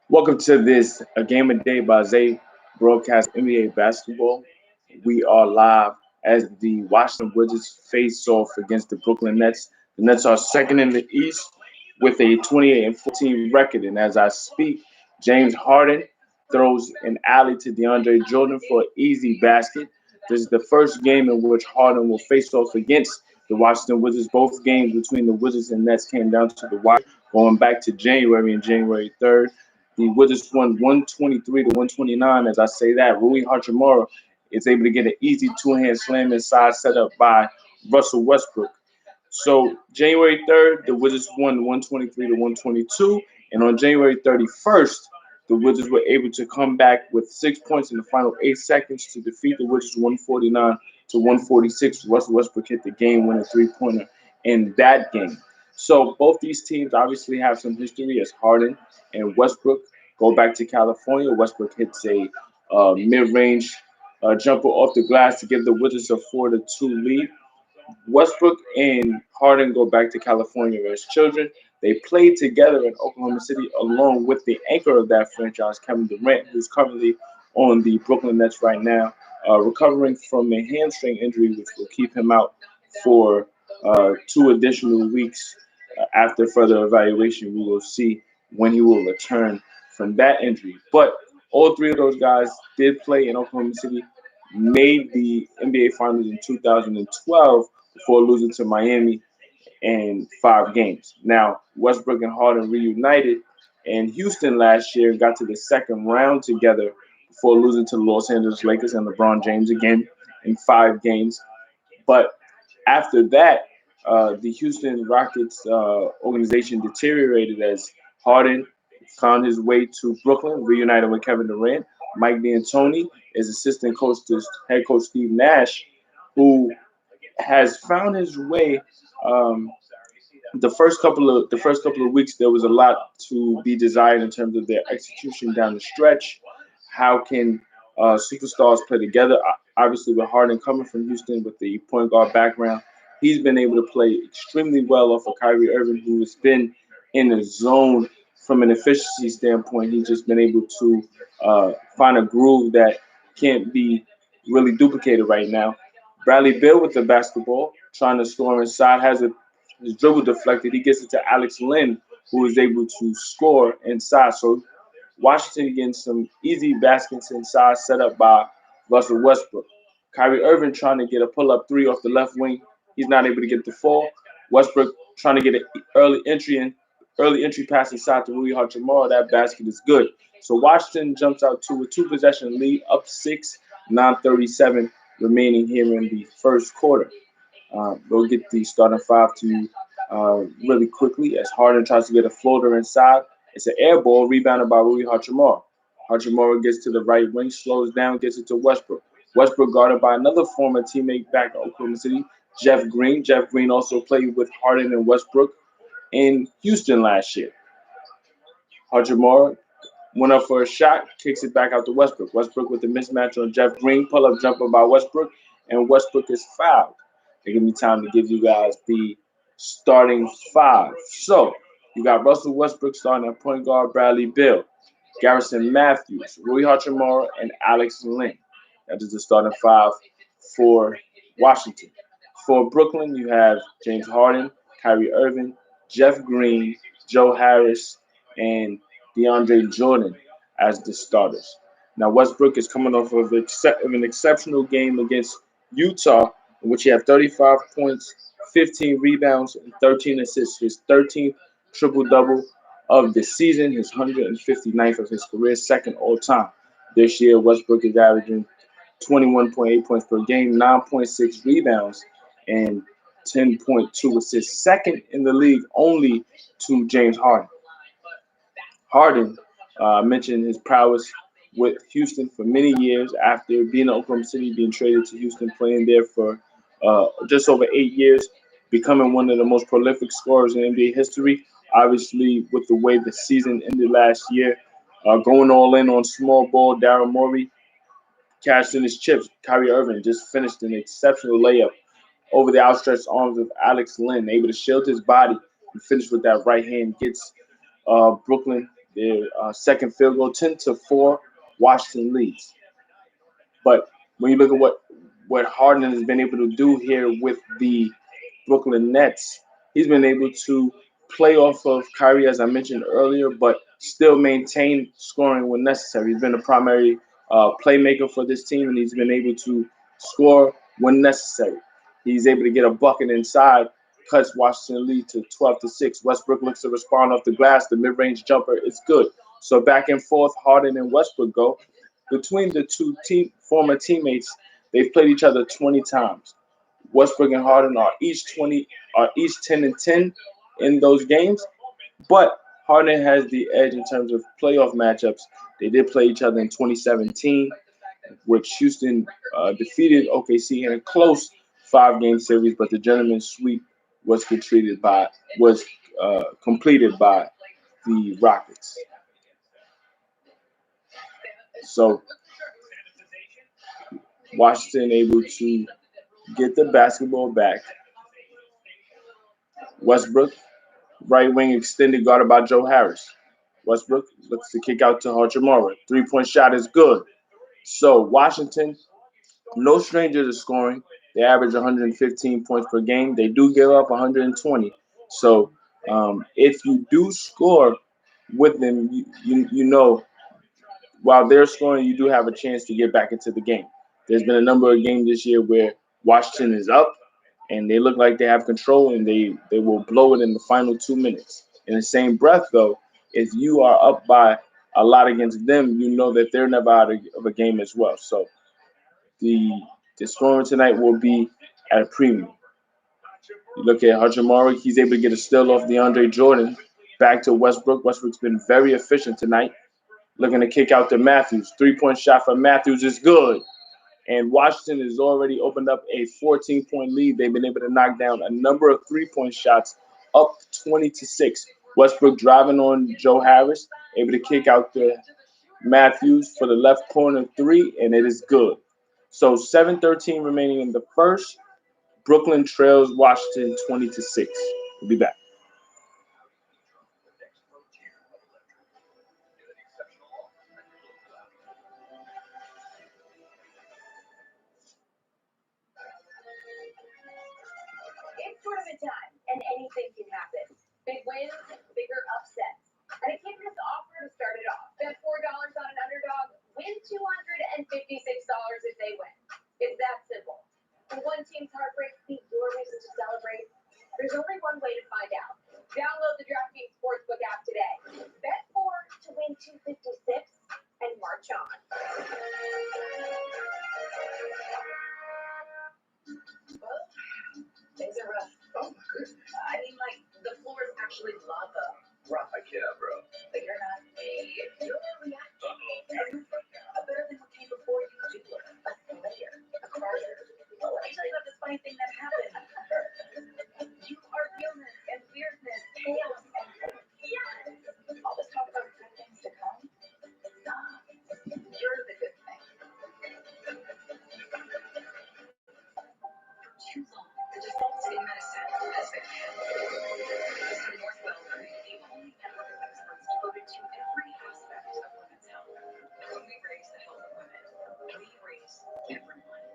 Welcome to this A Game a Day by Zay broadcast NBA basketball. We are live as the Washington Wizards face off against the Brooklyn Nets. The Nets are second in the East with a 28 and 14 record. And as I speak, James Harden throws an alley to DeAndre Jordan for an easy basket. This is the first game in which Harden will face off against the Washington Wizards. Both games between the Wizards and Nets came down to the wire, going back to January and January 3rd. The Wizards won 123 to 129. As I say that, Rui Hachimura is able to get an easy two-hand slam inside set up by Russell Westbrook. So January 3rd, the Wizards won 123 to 122, and on January 31st, the Wizards were able to come back with 6 points in the final 8 seconds to defeat the Wizards 149 to 146. Russell Westbrook hit the game-winning three-pointer in that game. So both these teams obviously have some history as Harden and Westbrook go back to California. Westbrook hits a mid-range jumper off the glass to give the Wizards a 4-2 lead. Westbrook and Harden go back to California as children. They played together in Oklahoma City along with the anchor of that franchise, Kevin Durant, who's currently on the Brooklyn Nets right now, recovering from a hamstring injury, which will keep him out for 2 additional weeks. After further evaluation, we will see when he will return from that injury. But all three of those guys did play in Oklahoma City, made the NBA Finals in 2012 before losing to Miami in 5 games. Now, Westbrook and Harden reunited in Houston last year and got to the second round together before losing to the Los Angeles Lakers and LeBron James again in 5 games. But after that, the Houston Rockets organization deteriorated as Harden found his way to Brooklyn, reunited with Kevin Durant. Mike D'Antoni is assistant coach to head coach Steve Nash, who has found his way. Um, the first couple of weeks, there was a lot to be desired in terms of their execution down the stretch. How can superstars play together? Obviously, with Harden coming from Houston with the point guard background, he's been able to play extremely well off of Kyrie Irving, who has been in the zone from an efficiency standpoint. He's just been able to find a groove that can't be really duplicated right now. Bradley Beal with the basketball, trying to score inside, has his dribble deflected. He gets it to Alex Lynn, who is able to score inside. So Washington getting some easy baskets inside set up by Russell Westbrook. Kyrie Irving trying to get a pull-up three off the left wing. He's not able to get the fall. Westbrook trying to get an early entry pass inside to Rui Hachimura. That basket is good. So Washington jumps out to a two-possession lead, up 6, 9:37 remaining here in the first quarter. We'll get the starting five to you really quickly as Harden tries to get a floater inside. It's an air ball rebounded by Rui Hachimura. Hachimura gets to the right wing, slows down, gets it to Westbrook. Westbrook guarded by another former teammate back at Oklahoma City, Jeff Green. Jeff Green also played with Harden and Westbrook in Houston last year. Hachimura went up for a shot, kicks it back out to Westbrook. Westbrook with the mismatch on Jeff Green, pull up jumper by Westbrook, and Westbrook is fouled. They give me time to give you guys the starting five. So you got Russell Westbrook starting at point guard, Bradley Beal, Garrison Matthews, Rui Hachimura, and Alex Lynn. That is the starting five for Washington. For Brooklyn, you have James Harden, Kyrie Irving, Jeff Green, Joe Harris, and DeAndre Jordan as the starters. Now, Westbrook is coming off of an exceptional game against Utah, in which he had 35 points, 15 rebounds, and 13 assists. His 13th triple double of the season, his 159th of his career, second all time. This year, Westbrook is averaging 21.8 points per game, 9.6 rebounds, and 10.2 assists. Second in the league only to James Harden. Harden mentioned his prowess with Houston for many years after being in Oklahoma City, being traded to Houston, playing there for just over 8 years, becoming one of the most prolific scorers in NBA history. Obviously, with the way the season ended last year, going all in on small ball, Daryl Morey cashed in his chips. Kyrie Irving just finished an exceptional layup over the outstretched arms of Alex Lynn, able to shield his body and finish with that right hand, gets Brooklyn their second field goal, 10-4. Washington leads. But when you look at what Harden has been able to do here with the Brooklyn Nets, he's been able to play off of Kyrie, as I mentioned earlier, but still maintain scoring when necessary. He's been a primary playmaker for this team, and he's been able to score when necessary. He's able to get a bucket inside, cuts Washington lead to 12-6. Westbrook looks to respond off the glass. The mid-range jumper is good. So back and forth, Harden and Westbrook go. Between the two former teammates, they've played each other 20 times. Westbrook and Harden are each 10-10 in those games, but Harden has the edge in terms of playoff matchups. They did play each other in 2017, which Houston defeated OKC in a close 5-game series, but the gentleman's sweep was completed by the Rockets. So Washington able to get the basketball back. Westbrook, right wing extended, guarded by Joe Harris. Westbrook looks to kick out to Hachimura. 3-point shot is good. So Washington, no stranger to scoring. They average 115 points per game. They do give up 120. So if you do score with them, you know while they're scoring, you do have a chance to get back into the game. There's been a number of games this year where Washington is up and they look like they have control and they will blow it in the final 2 minutes. In the same breath, though, if you are up by a lot against them, you know that they're never out of a game as well. So the scoring tonight will be at a premium. You look at Hachimura, he's able to get a steal off DeAndre Jordan. Back to Westbrook. Westbrook's been very efficient tonight. Looking to kick out to Matthews. 3-point shot for Matthews is good. And Washington has already opened up a 14-point lead. They've been able to knock down a number of 3-point shots, up 20-6. Westbrook driving on Joe Harris, able to kick out to Matthews for the left corner 3, and it is good. So 7:13 remaining in the first. Brooklyn trails Washington 20-6. We'll be back. It's tournament time, and anything can happen. Big wins, bigger upsets. And a can't miss offer to start it off. Bet $4 on an underdog, win $256 if they win. It's that simple. When one team's heartbreak be your reason to celebrate, there's only one way to find out. Download the DraftKings Sportsbook app today. Bet 4 to win $256 and march on. Well, things are rough. Oh, I mean, like, the floor is actually lava. Rough, I kid out, bro. But you're not. You're reacting. Better than what came before you. A failure. A crusher. Oh, let me tell you about this funny thing that happened. You are realness and weirdness, chaos and yes! All this talk about good things to come. You're the good thing. For too long, the default city medicine has been Mr. Northwell, the only network of experts devoted to every aspect of women's health. When we raise the health of women, we raise everyone.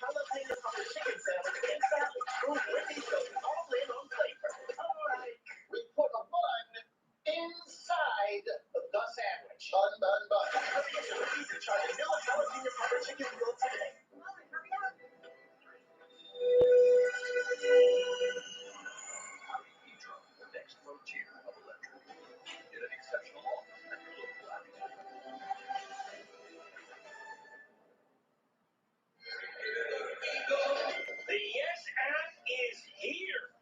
Jalapeno pepper chicken sandwich inside the true Wendy's goes all in on flavor. All right, we put a bun inside the sandwich. Bun. Hurry into Wendy's and try the new jalapeno pepper chicken meal today. The next frontier of electric. Get an exceptional offer at your local outlet. The Yes app is here,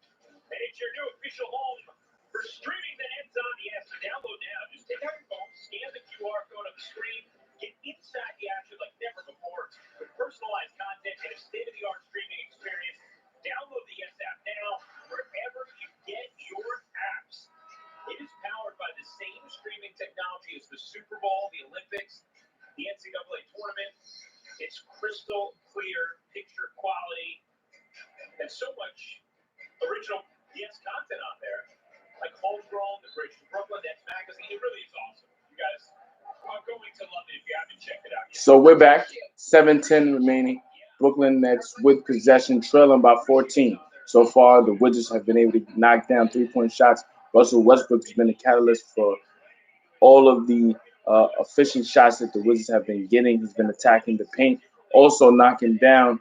and it's your new official home for streaming that ends on Yes. So download now. Just take out your phone, scan the QR code on the screen, get inside the action like never before with personalized content and a state-of-the-art streaming experience. Download the Yes app now wherever you get your apps. It is powered by the same streaming technology as the Super Bowl, the Olympics, the NCAA tournament. It's crystal clear picture quality and so much original Yes content on there. like Homegrown, the Brooklyn Nets magazine. It really is awesome. You guys are going to love it if you haven't checked it out yet. So we're back. 7:10 remaining. Brooklyn Nets with possession, trailing by 14. So far, the Wizards have been able to knock down 3-point shots. Russell Westbrook has been a catalyst for all of the efficient shots that the Wizards have been getting. He's been attacking the paint, also knocking down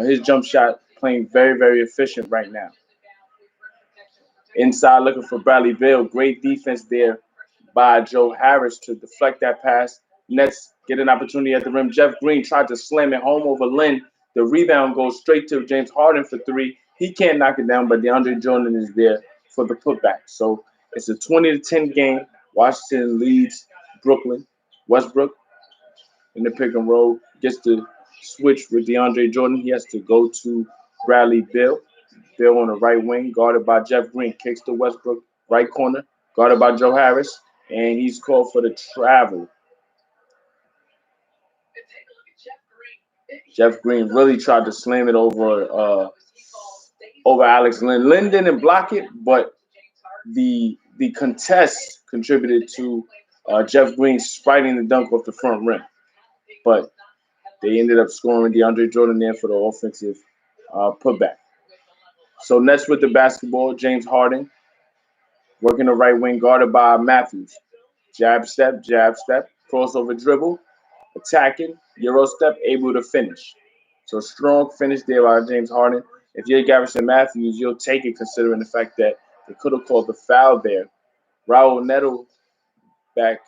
his jump shot, playing very, very efficient right now. Inside looking for Bradley Beal. Great defense there by Joe Harris to deflect that pass. Nets get an opportunity at the rim. Jeff Green tried to slam it home over Lynn. The rebound goes straight to James Harden for three. He can't knock it down, but DeAndre Jordan is there for the putback. So it's a 20-10 game. Washington leads Brooklyn. Westbrook in the pick and roll gets to switch with DeAndre Jordan. He has to go to Bradley Beal. Bill on the right wing, guarded by Jeff Green, kicks to Westbrook, right corner, guarded by Joe Harris, and he's called for the travel. Jeff Green really tried to slam it over Alex Lynn. Lynn didn't block it, but the contest contributed to Jeff Green spiting the dunk off the front rim. But they ended up scoring DeAndre Jordan there for the offensive putback. So Nets with the basketball, James Harden working the right wing, guarded by Matthews. Jab step, crossover dribble, attacking, Euro step, able to finish. So strong finish there by James Harden. If you're Garrison Matthews, you'll take it considering the fact that they could have called the foul there. Raul Neto back,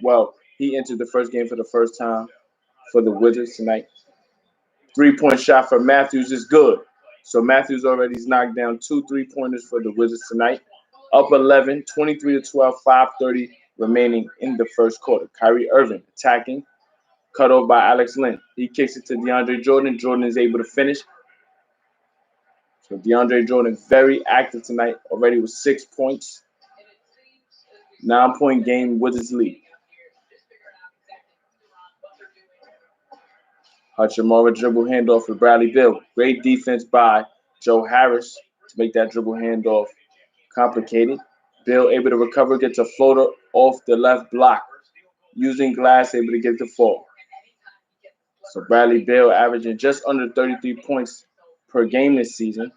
well, he entered the first game for the first time for the Wizards tonight. 3-point shot for Matthews is good. So Matthews already knocked down 2 3-pointers for the Wizards tonight. Up 11, 23-12, 5:30 remaining in the first quarter. Kyrie Irving attacking, cut off by Alex Lynn. He kicks it to DeAndre Jordan. Jordan is able to finish. So DeAndre Jordan very active tonight, already with 6 points. 9-point game, Wizards lead. Hachimura dribble handoff for Bradley Beal. Great defense by Joe Harris to make that dribble handoff complicated. Beal able to recover, gets a floater off the left block. Using glass, able to get the fall. So Bradley Beal averaging just under 33 points per game this season.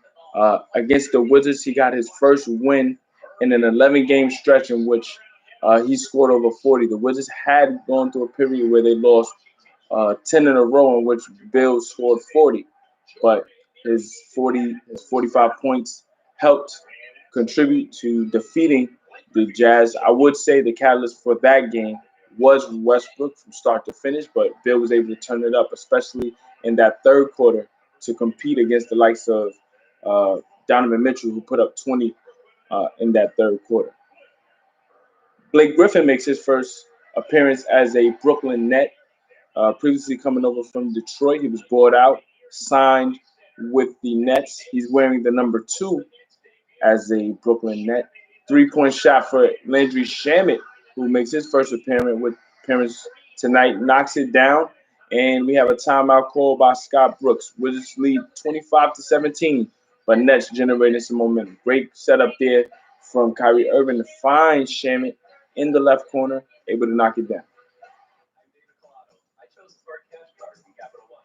Against the Wizards, he got his first win in an 11-game stretch in which he scored over 40. The Wizards had gone through a period where they lost 10 in a row in which Bill scored 40, but his 45 points helped contribute to defeating the Jazz. I would say the catalyst for that game was Westbrook from start to finish, but Bill was able to turn it up, especially in that third quarter, to compete against the likes of Donovan Mitchell, who put up 20 in that third quarter. Blake Griffin makes his first appearance as a Brooklyn Net. Previously coming over from Detroit, he was bought out, signed with the Nets. He's wearing the number 2 as a Brooklyn Net. 3-point shot for Landry Shamet, who makes his first appearance tonight, knocks it down, and we have a timeout call by Scott Brooks. Wizards lead 25-17, but Nets generating some momentum. Great setup there from Kyrie Irving to find Shamet in the left corner, able to knock it down.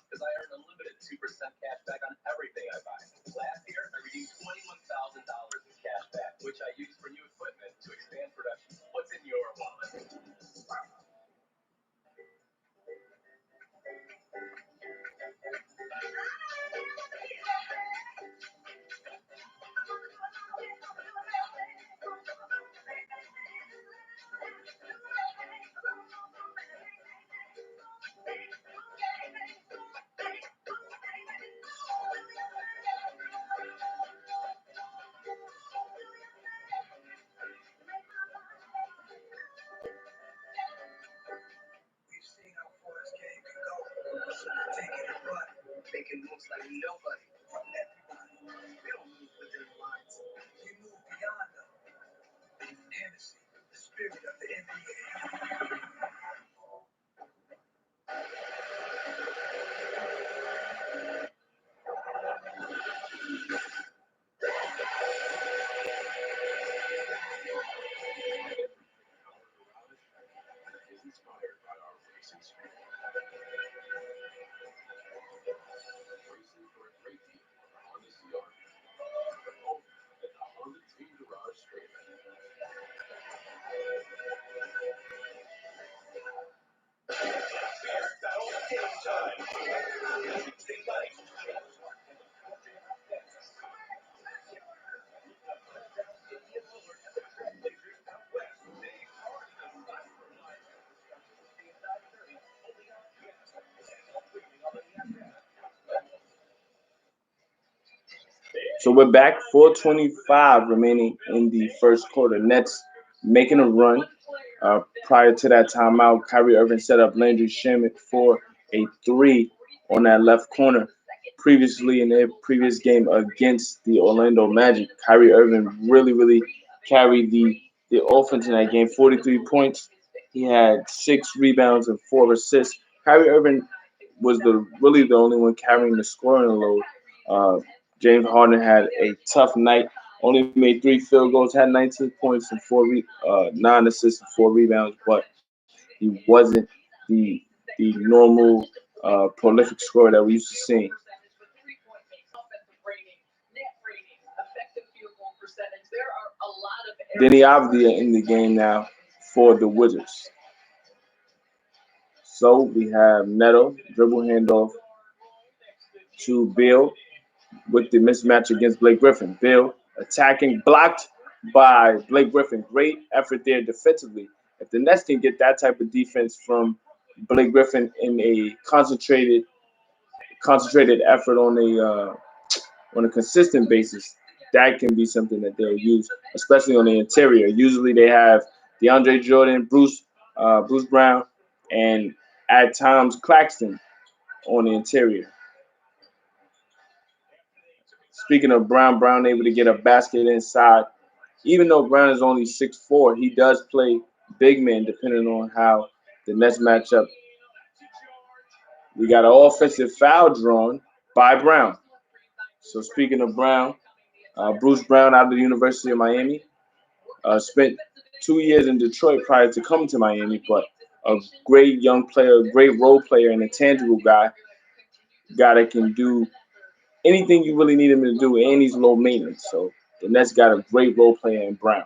Because I earned unlimited 2% cash back on everything I buy. Last year, I redeemed $21,000 in cash back, which I used for new equipment to expand production. What's in your wallet? We've seen how far this game can go. Taking a run, making moves like nobody from everybody. We don't move within the lines. We move beyond them. Hennessy, the spirit of the NBA. So we're back. 4:25 remaining in the first quarter. Nets making a run. Prior to that timeout, Kyrie Irving set up Landry Shamet for a three on that left corner. Previously, in their previous game against the Orlando Magic, Kyrie Irving really carried the offense in that game. 43 points. He had 6 rebounds and 4 assists. Kyrie Irving was the only one carrying the scoring load. Uh, James Harden had a tough night. Only made 3 field goals, had 19 points and 9 assists and 4 rebounds, but he wasn't the normal prolific scorer that we used to see. Denny Avdia in the game now for the Wizards. So we have Neto dribble handoff to Bill with the mismatch against Blake Griffin. Bill attacking, blocked by Blake Griffin. Great effort there defensively. If the Nets can get that type of defense from Blake Griffin in a concentrated effort on a consistent basis, that can be something that they'll use, especially on the interior. Usually they have DeAndre Jordan, Bruce Brown, and at times Claxton on the interior. Speaking of Brown able to get a basket inside. Even though Brown is only 6'4", he does play big man depending on how the Nets match up. We got an offensive foul drawn by Brown. So speaking of Brown, Bruce Brown out of the University of Miami, spent 2 years in Detroit prior to coming to Miami, but a great young player, a great role player, and a tangible guy that can do anything you really need him to do, and he's low maintenance. So the Nets got a great role player in Brown.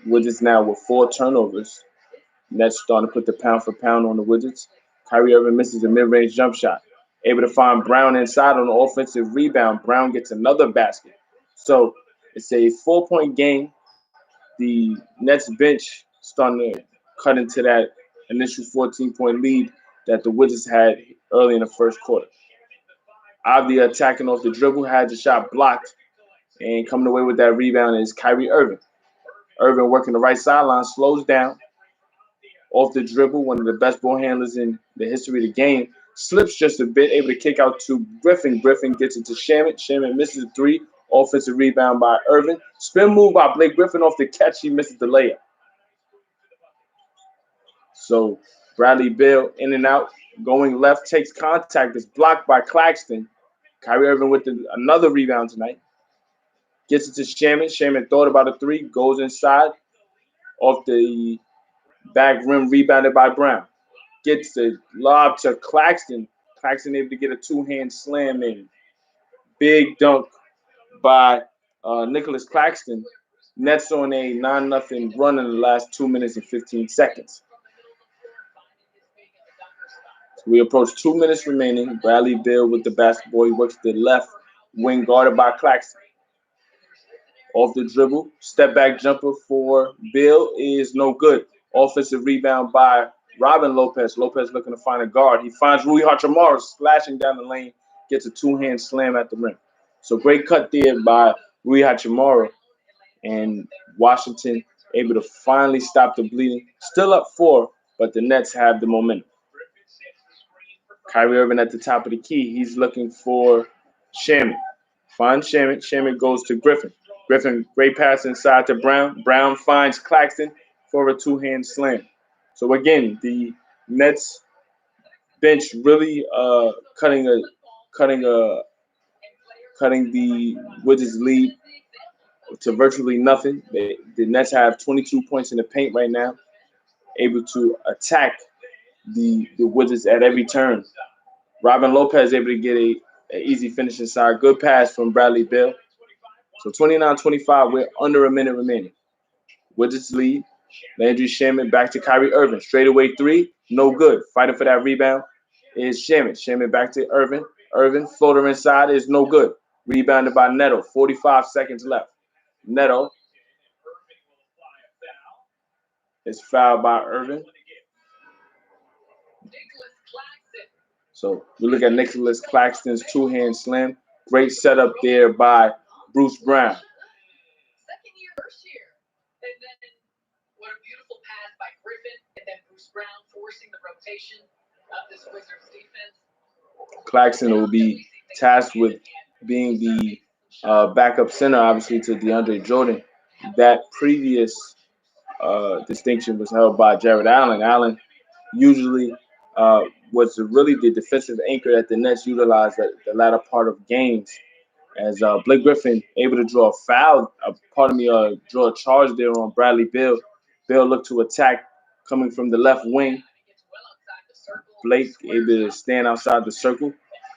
Wizards now with 4 turnovers. Nets starting to put the pound for pound on the Wizards. Kyrie Irving misses a mid-range jump shot. Able to find Brown inside on the offensive rebound. Brown gets another basket. So it's a 4-point game. The Nets bench starting to cut into that initial 14-point lead that the Wizards had early in the first quarter. Avdia attacking off the dribble, had the shot blocked, and coming away with that rebound is Kyrie Irving. Irving working the right sideline, slows down off the dribble, one of the best ball handlers in the history of the game. Slips just a bit, able to kick out to Griffin. Griffin gets it to Shamet. Shamet misses a three. Offensive rebound by Irving. Spin move by Blake Griffin off the catch. He misses the layup. So Bradley Beal in and out, going left, takes contact. Is blocked by Claxton. Kyrie Irving with another rebound tonight. Gets it to Shamet. Shamet thought about a three, goes inside off the back rim, rebounded by Brown. Gets the lob to Claxton. Claxton able to get a two-hand slam in. Big dunk by Nicholas Claxton. Nets on a 9-0 run in the last 2 minutes and 15 seconds. So we approach 2 minutes remaining. Bradley Beal with the basketball. He works the left wing guarded by Claxton. Off the dribble, step back jumper for Bill is no good. Offensive rebound by Robin Lopez. Lopez looking to find a guard. He finds Rui Hachimura splashing down the lane, gets a two-hand slam at the rim. So great cut there by Rui Hachimura, and Washington able to finally stop the bleeding. Still up 4, but the Nets have the momentum. Kyrie Irving at the top of the key. He's looking for Shamet. Finds Shamet. Shamet goes to Griffin. Griffin, great pass inside to Brown. Brown finds Claxton for a two-hand slam. So again, the Nets bench really cutting the Wizards lead to virtually nothing. The Nets have 22 points in the paint right now, able to attack the Wizards at every turn. Robin Lopez able to get a easy finish inside. Good pass from Bradley Beal. So 29-25, we're under a minute remaining. Wizards lead. Landry Shamet back to Kyrie Irving. Straightaway three, no good. Fighting for that rebound is Shamet. Shamet back to Irving. Irving, floater inside is no good. Rebounded by Neto. 45 seconds left. Neto is fouled by Irving. So we look at Nicholas Claxton's two-hand slam. Great setup there by Bruce Brown. Second year, first year. And then what a beautiful pass by Griffin. And then Bruce Brown forcing the rotation of this Wizards defense. Claxton will be tasked with being the backup center, obviously, to DeAndre Jordan. That previous distinction was held by Jared Allen. Allen usually was really the defensive anchor that the Nets utilized at the latter part of games. As Blake Griffin able to draw a foul, draw a charge there on Bradley Beal. Beal looked to attack coming from the left wing. Blake able to stand outside the circle.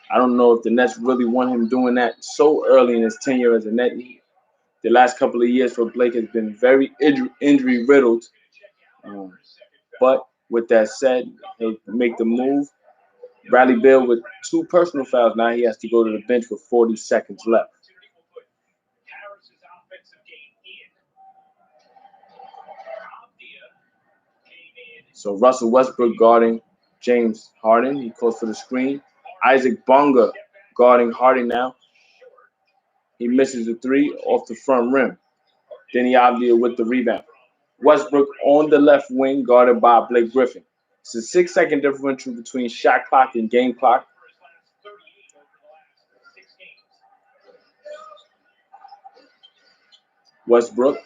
I don't know if the Nets really want him doing that so early in his tenure as a Net. The last couple of years for Blake has been very injury riddled. Um, but with that said, he'll make the move. Bradley Beal with 2 personal fouls. Now he has to go to the bench with 40 seconds left. So Russell Westbrook guarding James Harden. He calls for the screen. Isaac Bonga guarding Harden now. He misses the 3 off the front rim. Denny Avdia with the rebound. Westbrook on the left wing guarded by Blake Griffin. It's a 6-second differential between shot clock and game clock. Westbrook,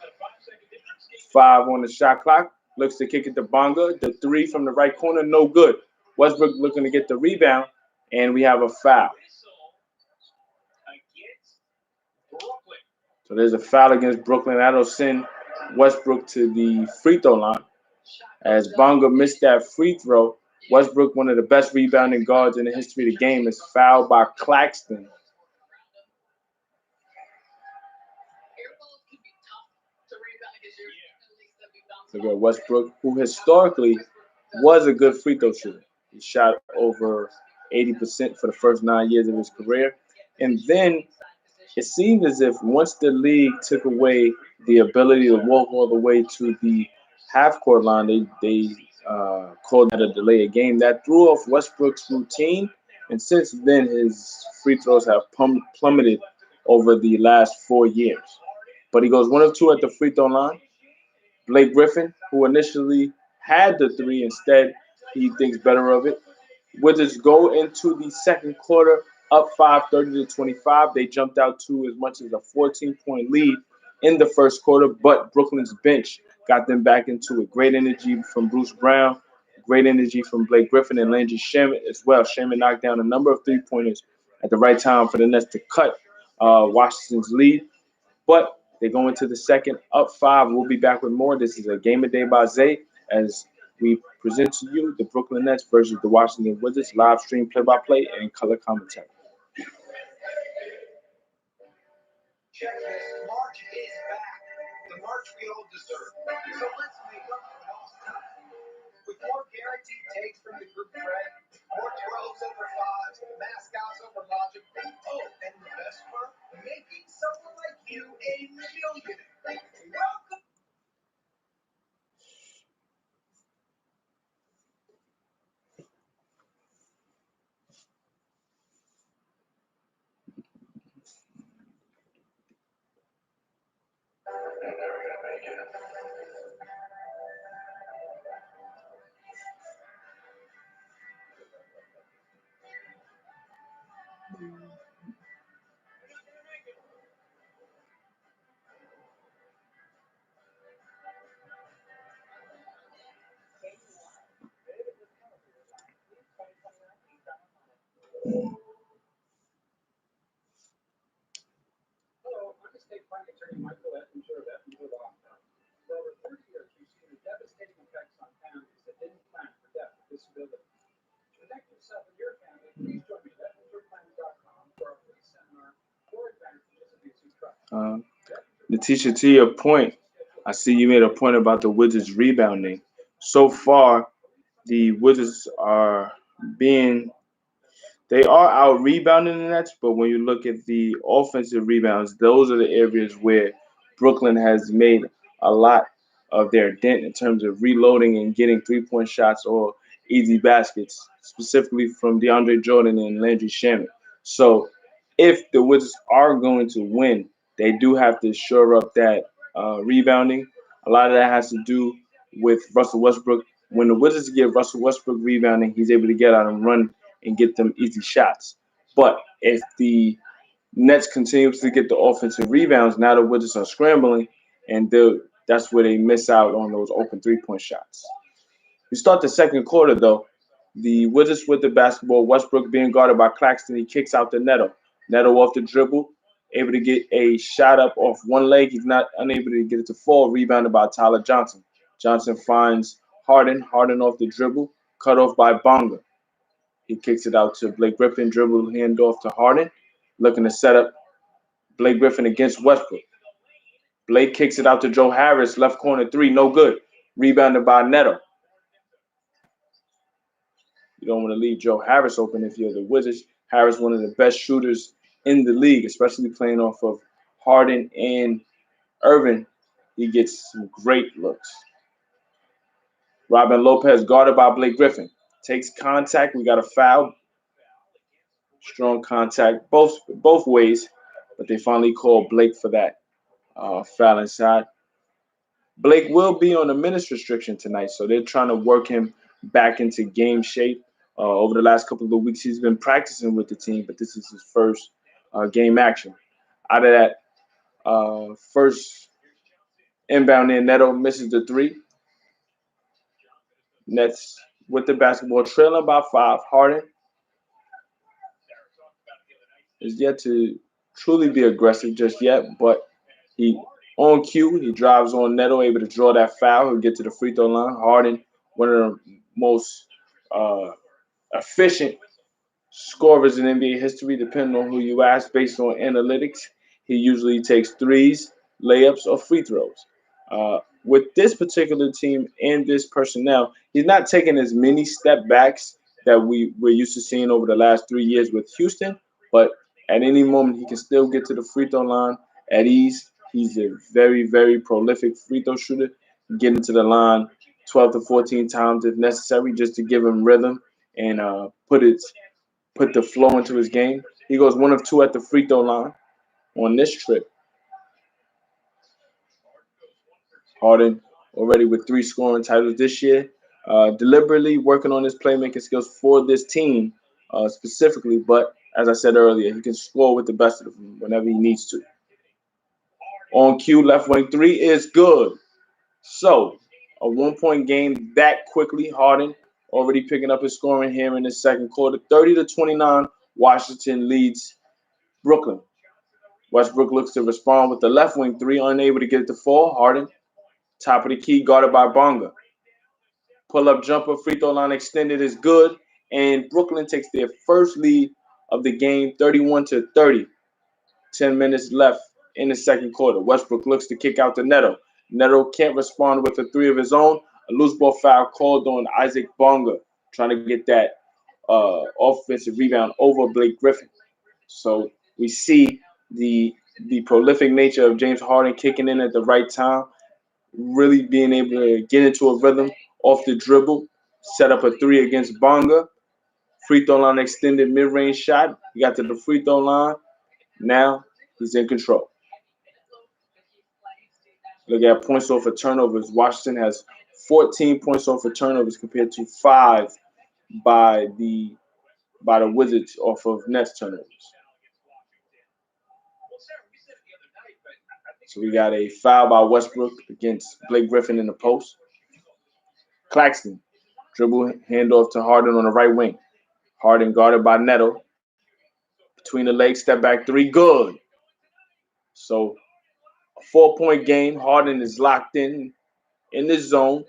5 on the shot clock. Looks to kick it to Bonga. The 3 from the right corner, no good. Westbrook looking to get the rebound, and we have a foul. So there's a foul against Brooklyn. That'll send Westbrook to the free throw line. As Bonga missed that free throw, Westbrook, one of the best rebounding guards in the history of the game, is fouled by Claxton. Look at Westbrook, who historically was a good free throw shooter. He shot over 80% for the first 9 years of his career. And then it seemed as if once the league took away the ability to walk all the way to the half-court line, they called that a delay of game. That threw off Westbrook's routine, and since then his free throws have plummeted over the last 4 years. But he goes 1 of 2 at the free throw line. Blake Griffin, who initially had the 3, instead he thinks better of it. Wizards go into the second quarter up 5, 30-25. They jumped out to as much as a 14-point lead in the first quarter, but Brooklyn's bench got them back into it. Great energy from Bruce Brown, great energy from Blake Griffin and Landry Shamet as well. Shamet knocked down a number of 3-pointers at the right time for the Nets to cut Washington's lead. But they go into the second up 5. We'll be back with more. This is a Game of Day by Zay as we present to you the Brooklyn Nets versus the Washington Wizards, live stream play-by-play and color commentary. Check this. March is back. The March we all deserve. So let's make up for lost time. With more guaranteed takes from the group thread, more 12s over 5s, mascots over logic. Oh, and the best part, making someone like you a millionaire. Welcome. Hello, I'm estate planning attorney Michael Ettinger of Ettinger Law Firm. For over 30 years, we've seen the devastating effects on families that didn't plan for death or disability. To protect yourself and your family, please join me at ettingerplan.com for our free seminar or advantages of using trust. Natisha, to your point, I see you made a point about the Wizards rebounding. So far, the Wizards are they are out rebounding the Nets, but when you look at the offensive rebounds, those are the areas where Brooklyn has made a lot of their dent in terms of reloading and getting 3-point shots or easy baskets, specifically from DeAndre Jordan and Landry Shamet. So If the Wizards are going to win, they do have to shore up that rebounding. A lot of that has to do with Russell Westbrook. When the Wizards get Russell Westbrook rebounding, he's able to get out and run and get them easy shots. But if the Nets continues to get the offensive rebounds, now the Wizards are scrambling, and that's where they miss out on those open 3-point shots. We start the second quarter though. The Wizards with the basketball. Westbrook being guarded by Claxton. He kicks out to Neto. Neto off the dribble, able to get a shot up off one leg. He's not unable to get it to fall. Rebounded by Tyler Johnson. Johnson finds Harden. Harden off the dribble, cut off by Bonga. He kicks it out to Blake Griffin. Dribble handoff to Harden, looking to set up Blake Griffin against Westbrook. Blake kicks it out to Joe Harris. Left corner three, no good. Rebounded by Neto. You don't want to leave Joe Harris open if you're the Wizards. Harris, one of the best shooters in the league, especially playing off of Harden and Irvin. He gets some great looks. Robin Lopez guarded by Blake Griffin. Takes contact. We got a foul. Strong contact both ways, but they finally called Blake for that foul inside. Blake will be on a minutes restriction tonight, so they're trying to work him back into game shape. Over the last couple of weeks, he's been practicing with the team, but this is his first game action. Out of that first inbound in, Neto misses the three. Nets with the basketball, trailing by 5. Harden is yet to truly be aggressive just yet, but he on cue, he drives on Neto, able to draw that foul. He'll get to the free throw line. Harden, one of the most uh, efficient scorers in NBA history, depending on who you ask, based on analytics. He usually takes threes, layups, or free throws. With this particular team and this personnel, he's not taking as many step backs that we're used to seeing over the last 3 years with Houston, but at any moment he can still get to the free throw line at ease. He's a very, very prolific free throw shooter, getting to the line 12 to 14 times if necessary, just to give him rhythm and put the flow into his game. He goes 1 of 2 at the free throw line on this trip. Harden already with 3 scoring titles this year. Deliberately working on his playmaking skills for this team specifically, but as I said earlier, he can score with the best of them whenever he needs to. On cue, left wing 3 is good. So, a 1-point game that quickly. Harden already picking up his scoring here in the second quarter. 30 to 29, Washington leads Brooklyn. Westbrook looks to respond with the left wing 3, unable to get it to fall. Harden, top of the key, guarded by Bonga. Pull up jumper, free throw line extended is good, and Brooklyn takes their first lead of the game, 31 to 30. 10 minutes left in the second quarter. Westbrook looks to kick out to Neto. Neto can't respond with a 3 of his own. A loose ball foul called on Isaac Bonga, trying to get that offensive rebound over Blake Griffin. So we see the prolific nature of James Harden kicking in at the right time, really being able to get into a rhythm off the dribble, set up a 3 against Bonga. Free throw line extended mid-range shot. He got to the free throw line. Now he's in control. Look at points off of turnovers. Washington has 14 points off of turnovers compared to 5 by the Wizards off of Nets turnovers. So we got a foul by Westbrook against Blake Griffin in the post. Claxton, dribble handoff to Harden on the right wing. Harden guarded by Neto. Between the legs, step back 3, good. So a 4-point game. Harden is locked in this zone.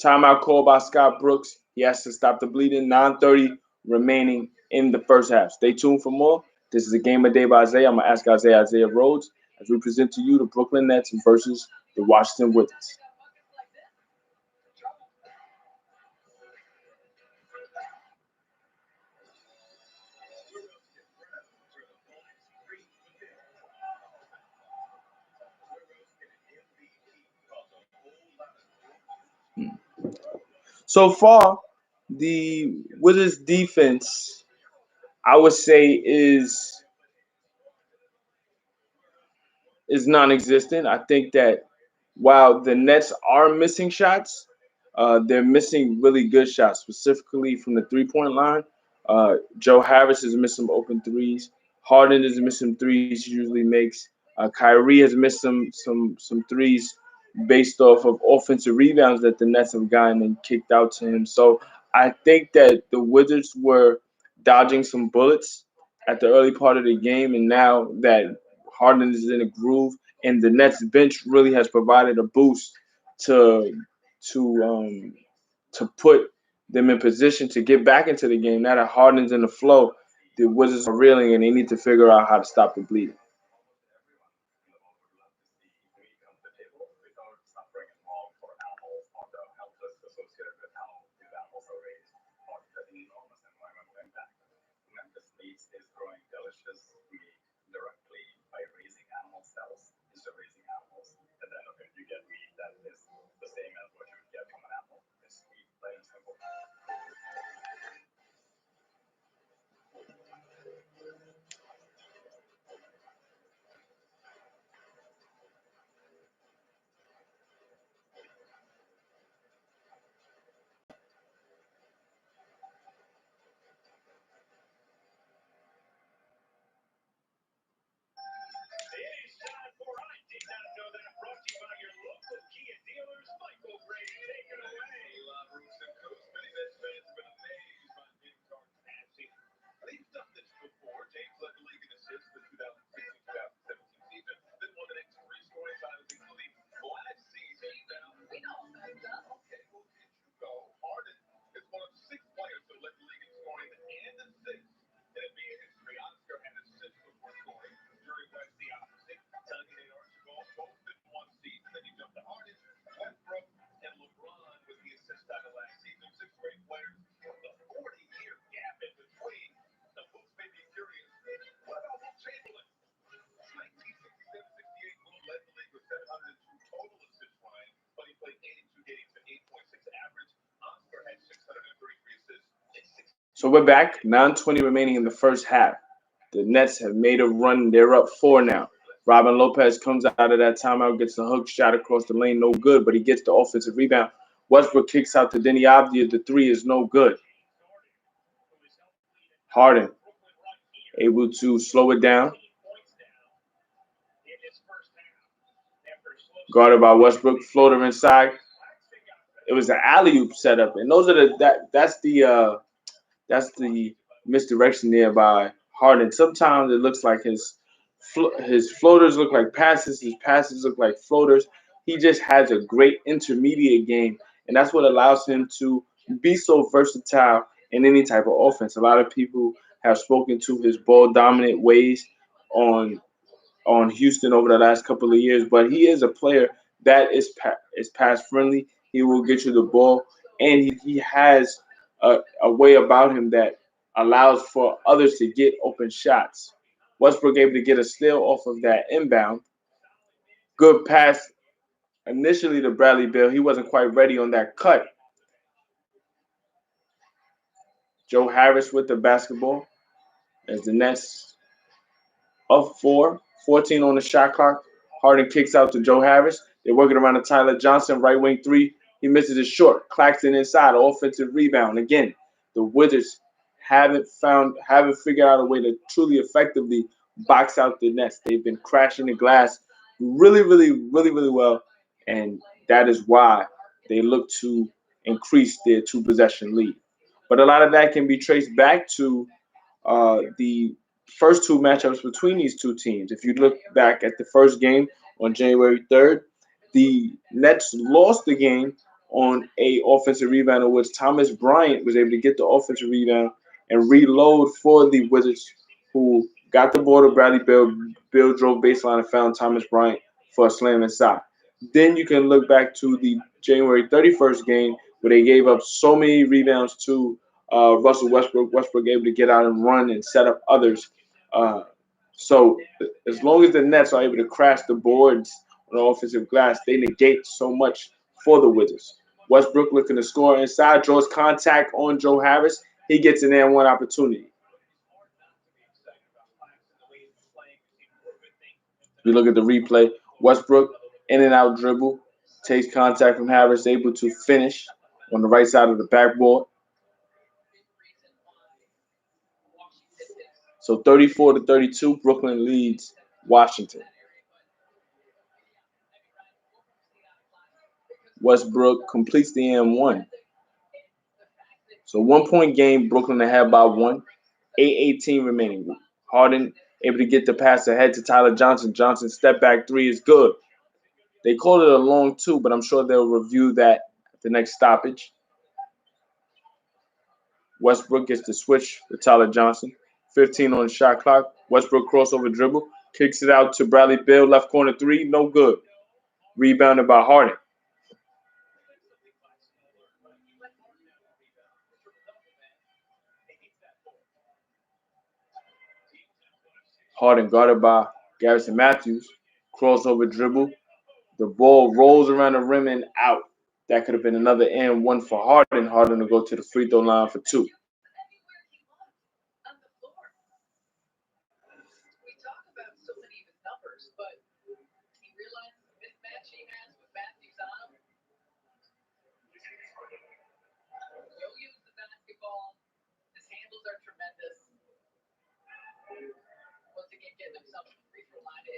Timeout called by Scott Brooks. He has to stop the bleeding. 9:30 remaining in the first half. Stay tuned for more. This is a game of day by Isaiah. I'm going to ask Isaiah Rhodes as we present to you the Brooklyn Nets versus the Washington Wizards. So far, the Wizards defense, I would say is non-existent. I think that while the Nets are missing shots, they're missing really good shots, specifically from the three-point line. Joe Harris is missing open threes. Harden is missing threes. He usually makes. Kyrie has missed some threes based off of offensive rebounds that the Nets have gotten and kicked out to him. So I think that the Wizards were dodging some bullets at the early part of the game, and now that Harden is in a groove, and the Nets bench really has provided a boost to to um, to put them in position to get back into the game. Now that Harden's in the flow, the Wizards are reeling, and they need to figure out how to stop the bleeding. It is time for I Did Not Know That. Brought to you by your local Kia dealers. Michael Gray, take it away. La Bruce and Coast. Many Mets fans have been amazed by James Harden's passing. He's done this before. James led the league in assists for 2016-2017 season. Then won the next three scoring titles, including last season. Now, we know that. Okay, well, did you go? Harden is one of six players who led the league in scoring and assists in NBA history. Oscar had assists before scoring. Jerry West the opposite. Tony and Archibald both in one season. Then you jump to Harden, Westbrook, and LeBron with the assist title last season. Six great players. The 40-year gap in between. The books may be curious. What about Will Chamberlain? 1967-68, Will led the league with 702 total assists, Ryan, but he played 82 games at 8.6 average. Oscar had 633 assists in 60. So we're back. 9:20 remaining in the first half. The Nets have made a run. They're up four now. Robin Lopez comes out of that timeout, gets a hook shot across the lane, no good, but he gets the offensive rebound. Westbrook kicks out to Denny Avdia. The three is no good. Harden able to slow it down, guarded by Westbrook. Floater inside. It was an alley oop setup, and those are that's the misdirection there by Harden. Sometimes it looks like his floaters look like passes, his passes look like floaters. He just has a great intermediate game, and that's what allows him to be so versatile in any type of offense. A lot of people have spoken to his ball dominant ways on Houston over the last couple of years, but he is a player that is pass friendly. He will get you the ball, and he has a way about him that allows for others to get open shots. Westbrook able to get a steal off of that inbound. Good pass initially to Bradley Beal. He wasn't quite ready on that cut. Joe Harris with the basketball as the Nets up four, 14 on the shot clock. Harden kicks out to Joe Harris. They're working around to Tyler Johnson, right wing three. He misses it short. Claxton inside, offensive rebound. Again, the Wizards haven't figured out a way to truly effectively box out the Nets. They've been crashing the glass really well, and that is why they look to increase their two possession lead. But a lot of that can be traced back to the first two matchups between these two teams. If you look back at the first game on January 3rd, the Nets lost the game on a offensive rebound in which Thomas Bryant was able to get the offensive rebound and reload for the Wizards, who got the ball to Bradley Beal. Bill drove baseline and found Thomas Bryant for a slam inside. Then you can look back to the January 31st game where they gave up so many rebounds to Russell Westbrook. Westbrook able to get out and run and set up others. Uh, so as long as the Nets are able to crash the boards on the offensive glass, they negate so much for the Wizards. Westbrook looking to score inside, draws contact on Joe Harris. He gets an and one opportunity. We look at the replay. Westbrook, in and out dribble, takes contact from Harris, able to finish on the right side of the backboard. So 34-32, Brooklyn leads Washington. Westbrook completes the M1. So 1 point game, Brooklyn ahead by one. 8:18 remaining. Harden able to get the pass ahead to Tyler Johnson. Johnson step back three is good. They called it a long two, but I'm sure they'll review that at the next stoppage. Westbrook gets the switch with Tyler Johnson. 15 on the shot clock. Westbrook crossover dribble. Kicks it out to Bradley Beal. Left corner three. No good. Rebounded by Harden. Harden guarded by Garrison Matthews. Crossover dribble. The ball rolls around the rim and out. That could have been another and one for Harden. Harden to go to the free throw line for two.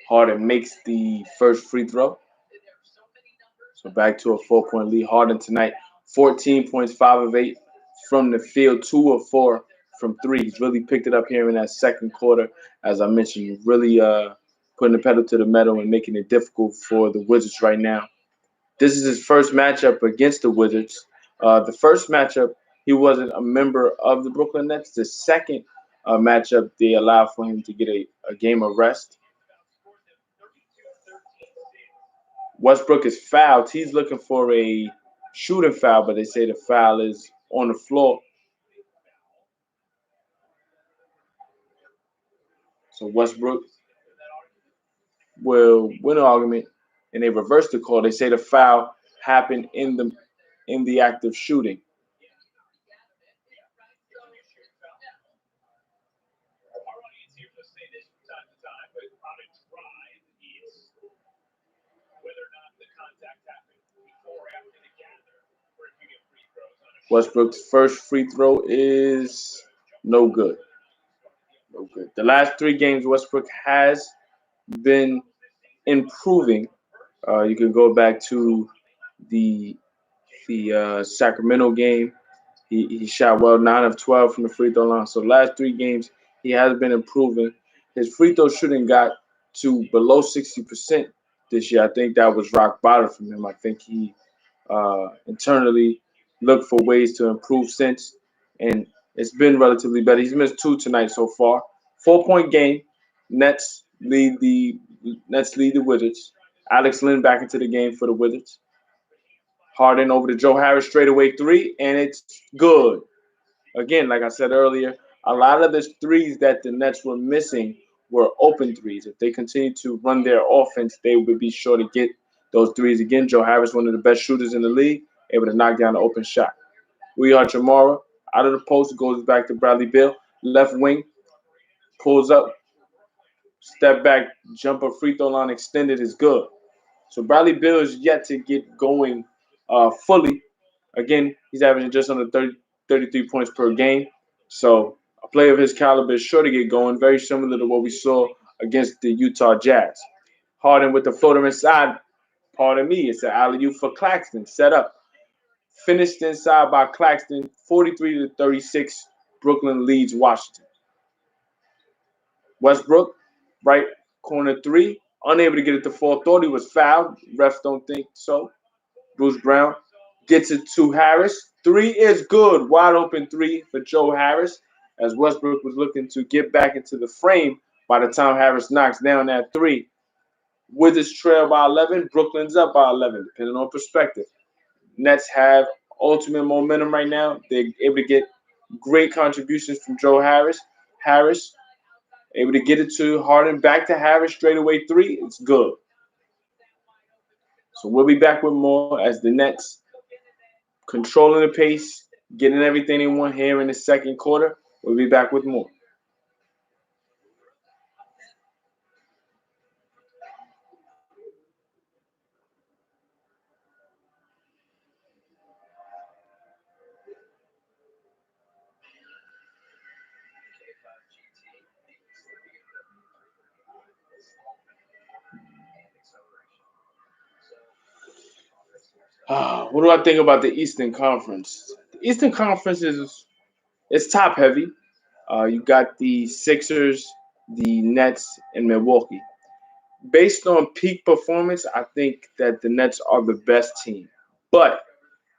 Harden makes the first free throw. So back to a 4-point lead. Harden tonight, 14 points, 5 of 8 from the field, 2 of 4 from three. He's really picked it up here in that second quarter. As I mentioned, really putting the pedal to the metal and making it difficult for the Wizards right now. This is his first matchup against the Wizards. The first matchup, he wasn't a member of the Brooklyn Nets. The second matchup, they allowed for him to get a game of rest. Westbrook is fouled. He's looking for a shooting foul, but they say the foul is on the floor. So Westbrook will win an argument, and they reverse the call. They say the foul happened in the act of shooting. Westbrook's first free throw is no good. No good. The last 3 games, Westbrook has been improving. You can go back to the Sacramento game. He shot well, 9 of 12 from the free throw line. So last 3 games, he has been improving. His free throw shooting got to below 60% this year. I think that was rock bottom from him. I think he internally looked for ways to improve since, and it's been relatively better. He's missed 2 tonight so far. 4-point game. Nets lead the Wizards. Alex Len back into the game for the Wizards. Harden over to Joe Harris, straightaway three, and it's good. Again, like I said earlier, a lot of the threes that the Nets were missing were open threes. If they continue to run their offense, they would be sure to get those threes again. Joe Harris, one of the best shooters in the league, able to knock down an open shot. We are Chamara, out of the post, goes back to Bradley Beal. Left wing, pulls up, step back, jumper, free throw line extended is good. So Bradley Beal is yet to get going fully. Again, he's averaging just under 33 points per game. So a player of his caliber is sure to get going, very similar to what we saw against the Utah Jazz. Harden with the floater inside. Pardon me, it's an alley-oop for Claxton. Set up. Finished inside by Claxton, 43-36. Brooklyn leads Washington. Westbrook, right corner three, unable to get it to fall. Thought he was fouled. Refs don't think so. Bruce Brown gets it to Harris. Three is good. Wide open three for Joe Harris as Westbrook was looking to get back into the frame by the time Harris knocks down that three. Wizards trail by 11. Brooklyn's up by 11, depending on perspective. Nets have ultimate momentum right now. They're able to get great contributions from Joe Harris. Harris able to get it to Harden. Back to Harris. Straightaway three. It's good. So we'll be back with more as the Nets controlling the pace, getting everything they want here in the second quarter. We'll be back with more. What do I think about the Eastern Conference? The Eastern Conference is it's top heavy. You got the Sixers, the Nets, and Milwaukee. Based on peak performance, I think that the Nets are the best team, but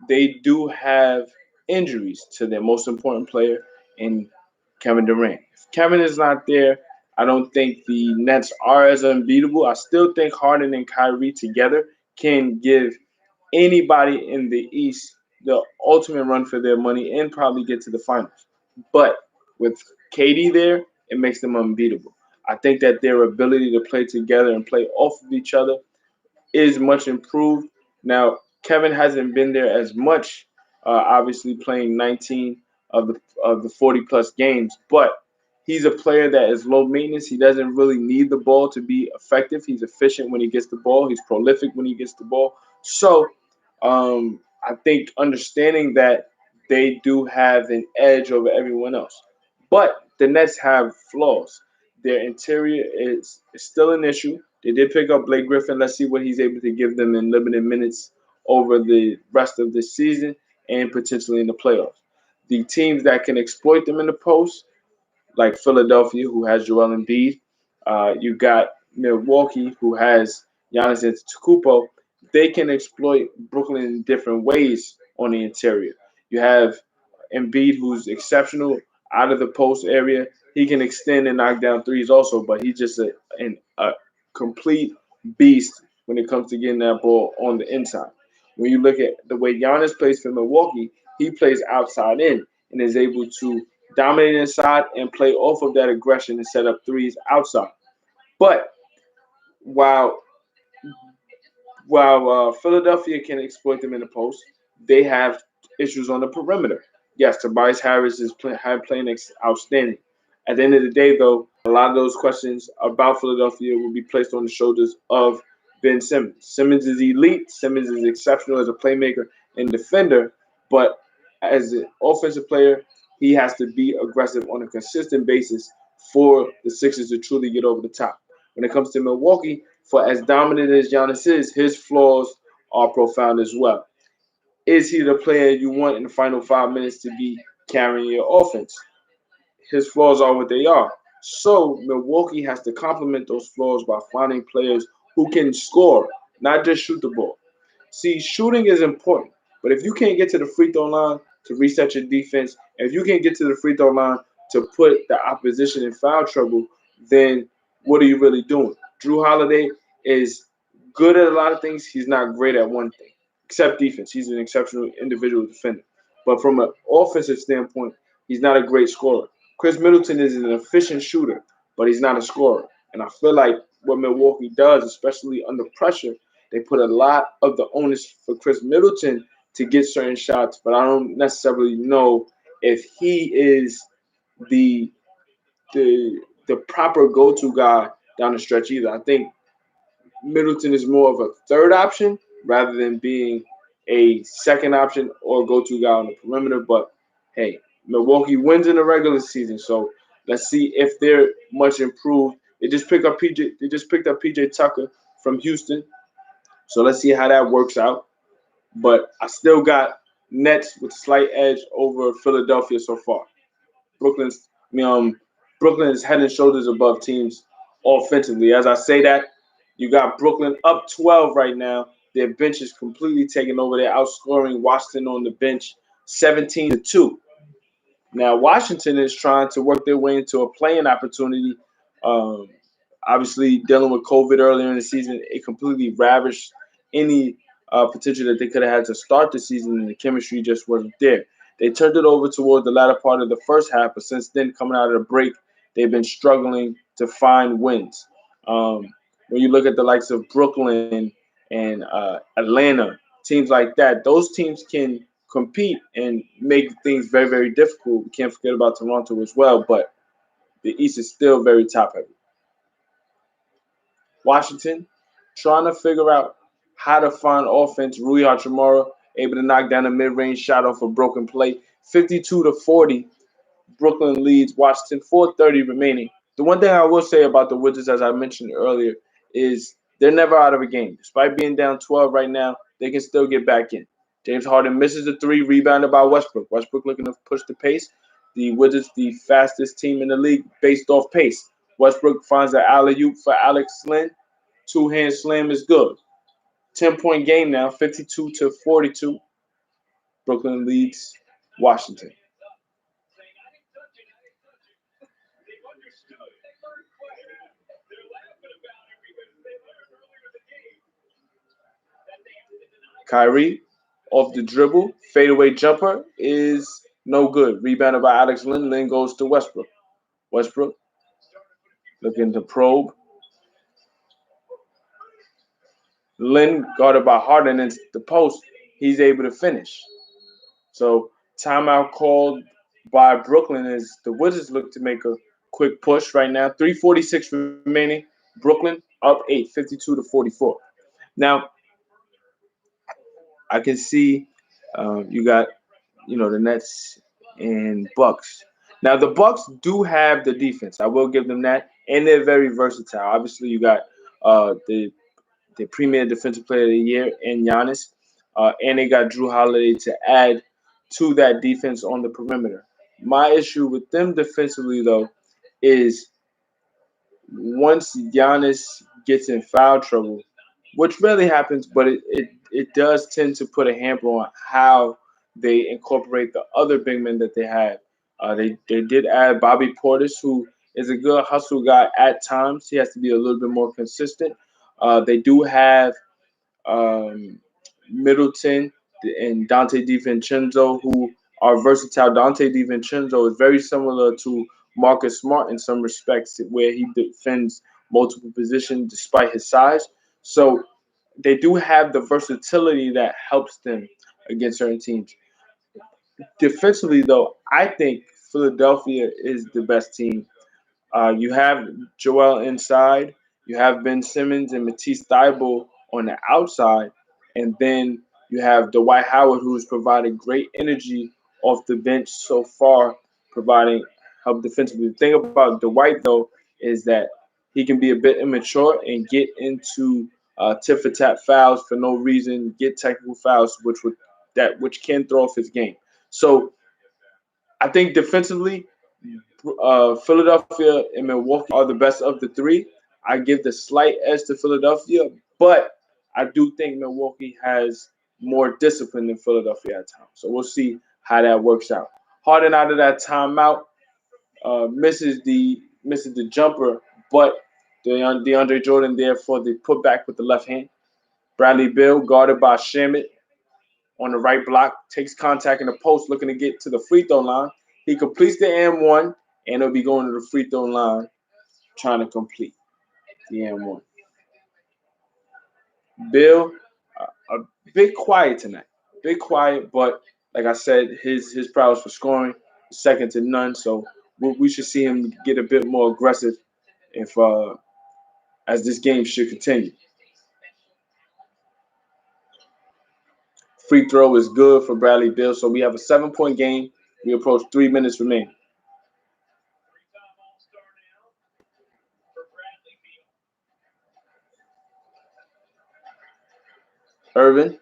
they do have injuries to their most important player in Kevin Durant. If Kevin is not there, I don't think the Nets are as unbeatable. I still think Harden and Kyrie together can give anybody in the East the ultimate run for their money and probably get to the finals. But with KD there, it makes them unbeatable. I think that their ability to play together and play off of each other is much improved. Now, Kevin hasn't been there as much, obviously playing 19 of the 40 plus games, but he's a player that is low maintenance. He doesn't really need the ball to be effective. He's efficient when he gets the ball. He's prolific when he gets the ball. So, I think understanding that they do have an edge over everyone else, but the Nets have flaws. Their interior is still an issue. They did pick up Blake Griffin. Let's see what he's able to give them in limited minutes over the rest of this season and potentially in the playoffs. The teams that can exploit them in the post, like Philadelphia, who has Joel Embiid. You got Milwaukee, who has Giannis Antetokounmpo. They can exploit Brooklyn in different ways on the interior. You have Embiid, who's exceptional out of the post area. He can extend and knock down threes also, but he's just a complete beast when it comes to getting that ball on the inside. When you look at the way Giannis plays for Milwaukee, he plays outside in and is able to dominate inside and play off of that aggression and set up threes outside. But while Philadelphia can exploit them in the post, they have issues on the perimeter. Yes, Tobias Harris is playing outstanding. At the end of the day, though, a lot of those questions about Philadelphia will be placed on the shoulders of Ben Simmons. Simmons is elite. Simmons is exceptional as a playmaker and defender, but as an offensive player, he has to be aggressive on a consistent basis for the Sixers to truly get over the top. When it comes to Milwaukee, for as dominant as Giannis is, his flaws are profound as well. Is he the player you want in the final 5 minutes to be carrying your offense? His flaws are what they are. So Milwaukee has to complement those flaws by finding players who can score, not just shoot the ball. See, shooting is important, but if you can't get to the free throw line to reset your defense, if you can't get to the free throw line to put the opposition in foul trouble, then what are you really doing? Drew Holiday is good at a lot of things. He's not great at one thing, except defense. He's an exceptional individual defender. But from an offensive standpoint, he's not a great scorer. Chris Middleton is an efficient shooter, but he's not a scorer. And I feel like what Milwaukee does, especially under pressure, they put a lot of the onus for Chris Middleton to get certain shots, but I don't necessarily know if he is the the the proper go-to guy down the stretch either. I think Middleton is more of a third option rather than being a second option or go-to guy on the perimeter. But hey, Milwaukee wins in the regular season, so let's see if they're much improved. They just picked up PJ. They just picked up PJ Tucker from Houston, so let's see how that works out. But I still got Nets with a slight edge over Philadelphia so far. Brooklyn's Brooklyn is head and shoulders above teams offensively. As I say that, you got Brooklyn up 12 right now. Their bench is completely taken over. They're outscoring Washington on the bench 17-2. Now Washington is trying to work their way into a playing opportunity. Um, Obviously, dealing with COVID earlier in the season, it completely ravished any potential that they could have had to start the season, and the chemistry just wasn't there. They turned it over toward the latter part of the first half, but since then, coming out of the break, they've been struggling to find wins. When you look at the likes of Brooklyn and Atlanta, teams like that, those teams can compete and make things very, very difficult. We can't forget about Toronto as well, but the East is still very top heavy. Washington trying to figure out how to find offense. Rui Hachimura able to knock down a mid-range shot off a broken play. 52-40. Brooklyn leads Washington. 4:30 remaining. The one thing I will say about the Wizards, as I mentioned earlier, is they're never out of a game. Despite being down 12 right now, they can still get back in. James Harden misses the three, rebounded by Westbrook. Westbrook looking to push the pace. The Wizards, the fastest team in the league based off pace. Westbrook finds an alley-oop for Alex Len. Two-hand slam is good. 10-point game now, 52-42. Brooklyn leads Washington. Kyrie off the dribble, fadeaway jumper is no good. Rebounded by Alex Len. Len goes to Westbrook. Westbrook looking to probe. Len guarded by Harden into the post. He's able to finish. So timeout called by Brooklyn as the Wizards look to make a quick push right now. 3:46 remaining. Brooklyn up 8, 52-44. Now I can see you got the Nets and Bucks. Now the Bucks do have the defense. I will give them that, and they're very versatile. Obviously, you got the premier defensive player of the year in Giannis, and they got Drew Holiday to add to that defense on the perimeter. My issue with them defensively, though, is once Giannis gets in foul trouble, which rarely happens, but it does tend to put a hamper on how they incorporate the other big men that they have. They did add Bobby Portis, who is a good hustle guy at times. He has to be a little bit more consistent. They do have um, Middleton and Dante DiVincenzo, who are versatile. Dante DiVincenzo is very similar to Marcus Smart in some respects, where he defends multiple positions despite his size. So they do have the versatility that helps them against certain teams. Defensively, though, I think Philadelphia is the best team. You have Joel inside. You have Ben Simmons and Matisse Thybulle on the outside, and then you have Dwight Howard, who's provided great energy off the bench so far, providing help defensively. The thing about Dwight though is that he can be a bit immature and get into tit for tat fouls for no reason, get technical fouls, which can throw off his game. So I think defensively, Philadelphia and Milwaukee are the best of the three. I give the slight edge to Philadelphia, but I do think Milwaukee has more discipline than Philadelphia at times. So we'll see how that works out. Harden out of that timeout, misses the jumper, but DeAndre Jordan there for the putback with the left hand. Bradley Beal guarded by Shamit on the right block, takes contact in the post, looking to get to the free throw line. He completes the M1, and he'll be going to the free throw line trying to complete the M1. Bill, a bit quiet tonight. Bit quiet, but like I said, his prowess for scoring is second to none. So we should see him get a bit more aggressive if as this game should continue. Free throw is good for Bradley Bill. So we have a 7-point game. We approach 3 minutes remaining. Irvin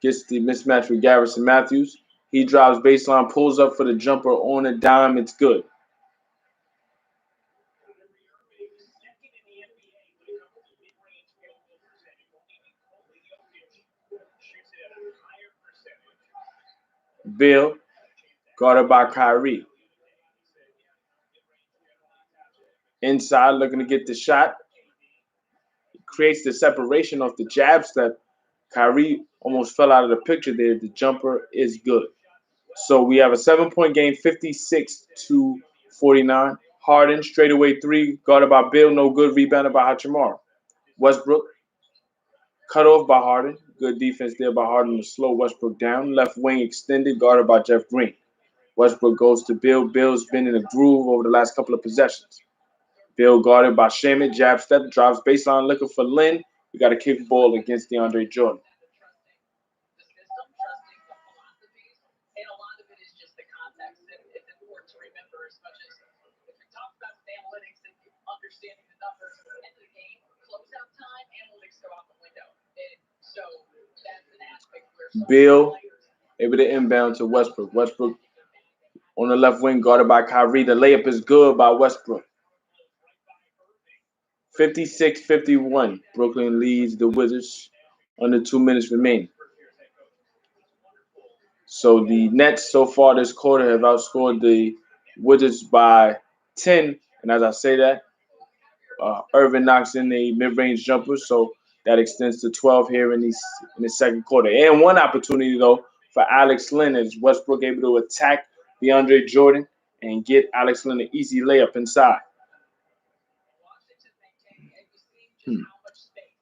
gets the mismatch with Garrison Matthews. He drives baseline, pulls up for the jumper on a dime. It's good. Bill, guarded by Kyrie. Inside, looking to get the shot. Creates the separation off the jab step. Kyrie almost fell out of the picture there. The jumper is good. So we have a 7-point game, 56-49. Harden, straightaway three, guarded by Bill, no good, rebounded by Hachimura. Westbrook, cut off by Harden. Good defense there by Harden to slow Westbrook down. Left wing extended, guarded by Jeff Green. Westbrook goes to Bill. Bill's been in a groove over the last couple of possessions. Bill guarded by Shamit, jab step, drives baseline looking for Lynn. We got a kick ball against DeAndre Jordan. Bill able to inbound to Westbrook. Westbrook on the left wing, guarded by Kyrie. The layup is good by Westbrook. 56-51. Brooklyn leads the Wizards under 2 minutes remaining. So the Nets so far this quarter have outscored the Wizards by 10. And as I say that, Irvin knocks in a mid-range jumper, so that extends to 12 here in the second quarter. And one opportunity though for Alex Len is Westbrook able to attack DeAndre Jordan and get Alex Len an easy layup inside.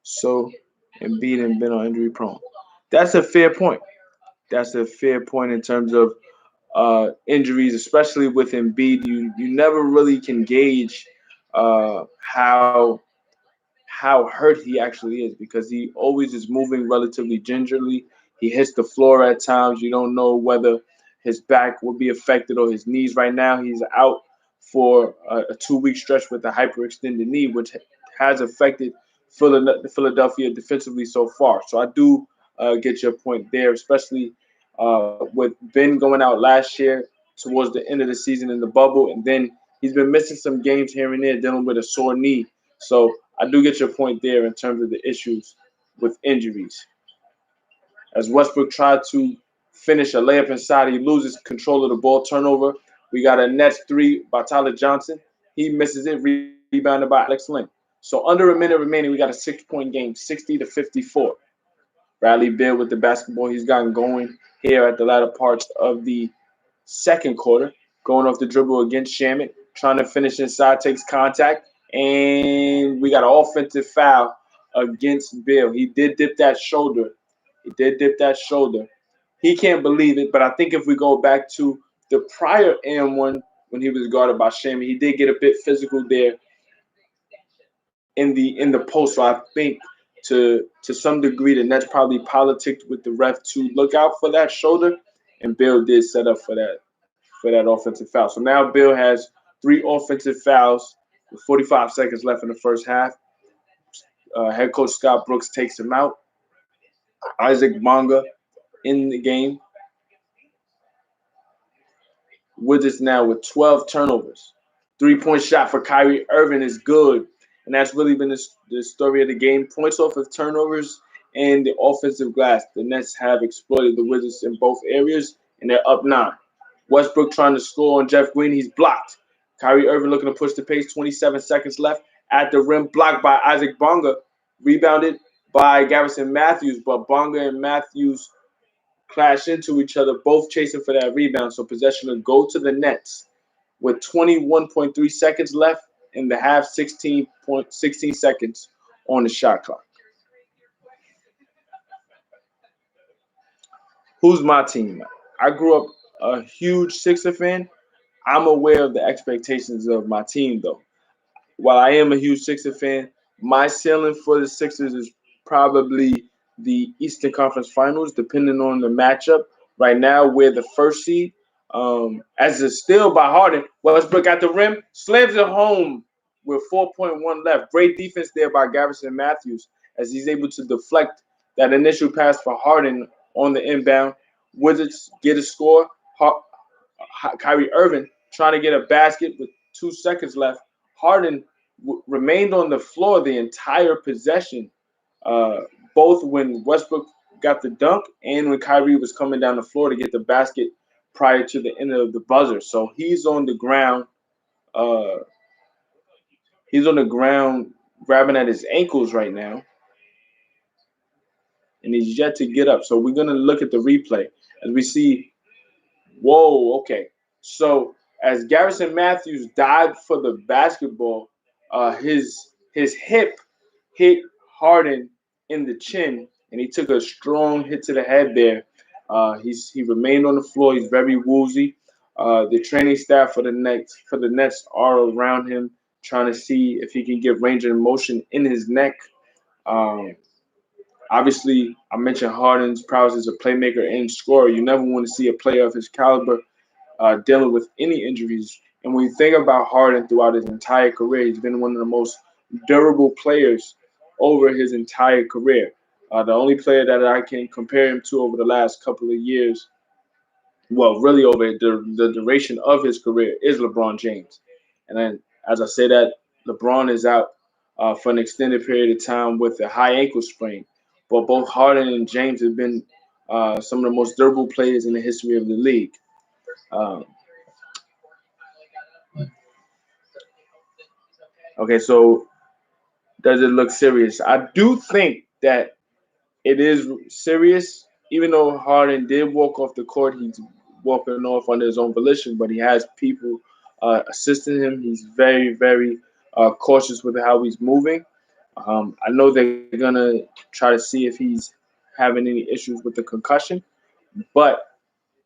So Embiid and been on injury prone. That's a fair point. That's a fair point in terms of injuries, especially with Embiid. You never really can gauge how hurt he actually is because he always is moving relatively gingerly. He hits the floor at times. You don't know whether his back will be affected or his knees. Right now, he's out for a 2 week stretch with a hyperextended knee, which has affected Philadelphia defensively so far. So I do get your point there, especially with Ben going out last year towards the end of the season in the bubble, and then he's been missing some games here and there dealing with a sore knee. So I do get your point there in terms of the issues with injuries. As Westbrook tried to finish a layup inside, he loses control of the ball turnover. We got a Nets three by Tyler Johnson. He misses it, rebounded by Alex Len. So under a minute remaining, we got a 6 point game, 60-54. Bradley Beal with the basketball. He's gotten going here at the latter parts of the second quarter, going off the dribble against Shamet, trying to finish inside, takes contact, and we got an offensive foul against Bill. He did dip that shoulder. He did dip that shoulder. He can't believe it, but I think if we go back to the prior M1 when he was guarded by Shamet, he did get a bit physical there in the post. So I think to some degree the Nets probably politicked with the ref to look out for that shoulder, and Bill did set up for that offensive foul. So now Bill has 3 offensive fouls with 45 seconds left in the first half. Head coach Scott Brooks takes him out. Isaac Bonga in the game. Wizards now with 12 turnovers. 3 point shot for Kyrie Irving is good. And that's really been the story of the game. Points off of turnovers and the offensive glass. The Nets have exploited the Wizards in both areas, and they're up 9. Westbrook trying to score on Jeff Green. He's blocked. Kyrie Irving looking to push the pace. 27 seconds left at the rim. Blocked by Isaac Bonga. Rebounded by Garrison Matthews. But Bonga and Matthews clash into each other, both chasing for that rebound. So possession will go to the Nets with 21.3 seconds left in the half, 16 seconds on the shot clock. Who's my team? I grew up a huge Sixer fan. I'm aware of the expectations of my team, though. While I am a huge Sixer fan, my ceiling for the Sixers is probably the Eastern Conference Finals, depending on the matchup. Right now, we're the first seed. As a steal by Harden, Westbrook at the rim, slams it home with 4.1 left. Great defense there by Garrison Matthews as he's able to deflect that initial pass for Harden on the inbound. Wizards get a score. Kyrie Irving trying to get a basket with 2 seconds left. Harden remained on the floor the entire possession, both when Westbrook got the dunk and when Kyrie was coming down the floor to get the basket prior to the end of the buzzer. So he's on the ground. He's on the ground grabbing at his ankles right now, and he's yet to get up. So we're gonna look at the replay as we see. Whoa, okay. So as Garrison Matthews dived for the basketball, his hip hit Harden in the chin, and he took a strong hit to the head there. He remained on the floor. He's very woozy. The training staff for the Nets are around him, trying to see if he can get range of motion in his neck. Um, Obviously, I mentioned Harden's prowess as a playmaker and scorer. You never want to see a player of his caliber dealing with any injuries. And when you think about Harden throughout his entire career, he's been one of the most durable players over his entire career. The only player that I can compare him to over the last couple of years, well, really over the duration of his career, is LeBron James. And then, as I say that, LeBron is out for an extended period of time with a high ankle sprain. But both Harden and James have been some of the most durable players in the history of the league. Um, okay, so does it look serious? I do think that it is serious. Even though Harden did walk off the court, he's walking off under his own volition, but he has people assisting him. He's very, very cautious with how he's moving. I know they're gonna try to see if he's having any issues with the concussion, but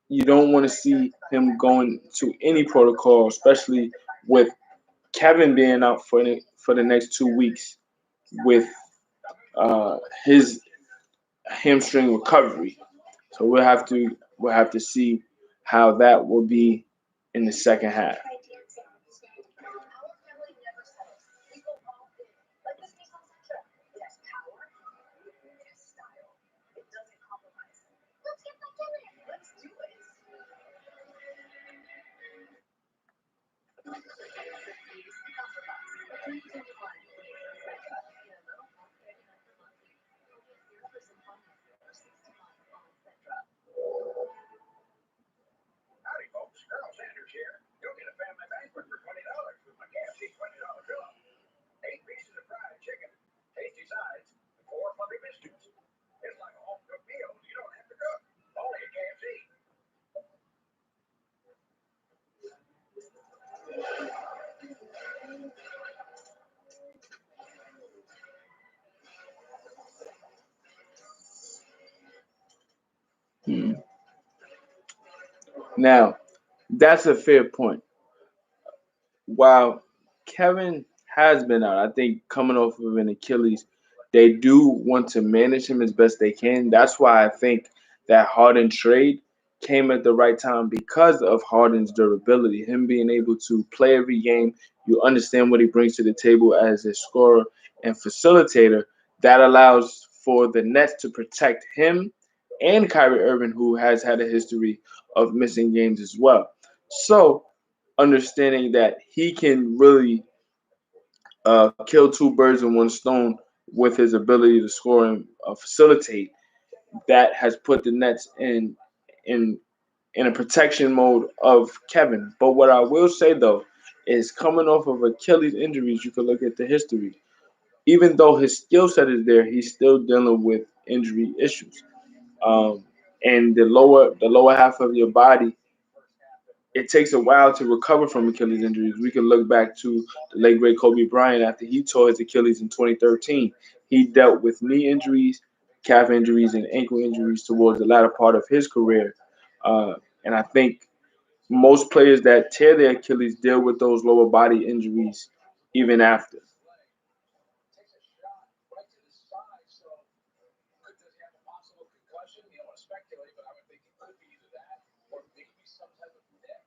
you don't want to see him going to any protocol, especially with Kevin being out for the next 2 weeks with his hamstring recovery. So we'll have to see how that will be in the second half. Howdy, folks. Colonel Sanders here. You'll get a family banquet for $20 with my KFC $20 bill. 8 pieces of fried chicken, tasty sides, and 4 fluffy biscuits. It's like a home cooked meal. You don't have to cook. Only at KFC. Hmm. Now, that's a fair point. While Kevin has been out, I think coming off of an Achilles, they do want to manage him as best they can. That's why I think that Harden trade came at the right time because of Harden's durability, him being able to play every game. You understand what he brings to the table as a scorer and facilitator. That allows for the Nets to protect him and Kyrie Irving, who has had a history of missing games as well. So understanding that he can really kill two birds with one stone with his ability to score and facilitate, that has put the Nets in in a protection mode of Kevin. But what I will say though is coming off of Achilles injuries, you can look at the history. Even though his skill set is there, he's still dealing with injury issues. Um, and the lower half of your body, it takes a while to recover from Achilles injuries. We can look back to the late great Kobe Bryant after he tore his Achilles in 2013. He dealt with knee injuries, calf injuries, and ankle injuries towards the latter part of his career. And I think most players that tear their Achilles deal with those lower body injuries even after. Takes a shot right to the side. So, does he have a possible concussion? You don't want to speculate, but I would think it could be either that or maybe some type of neck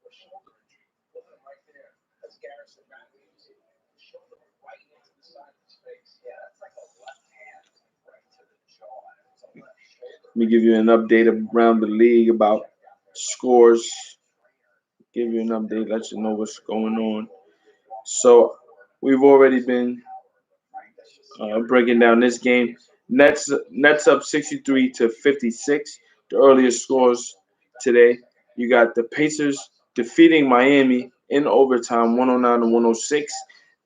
or shoulder injury. Look at him right there. That's Garrison Matthews. Shoulder right into the side of his face. Yeah, that's like a left hand right to the jaw. It's a left shoulder. Let me give you an update around the league about scores. Give you an update, let you know what's going on. So we've already been breaking down this game. Nets up 63 to 56. The earliest scores today. You got the Pacers defeating Miami in overtime, 109 to 106.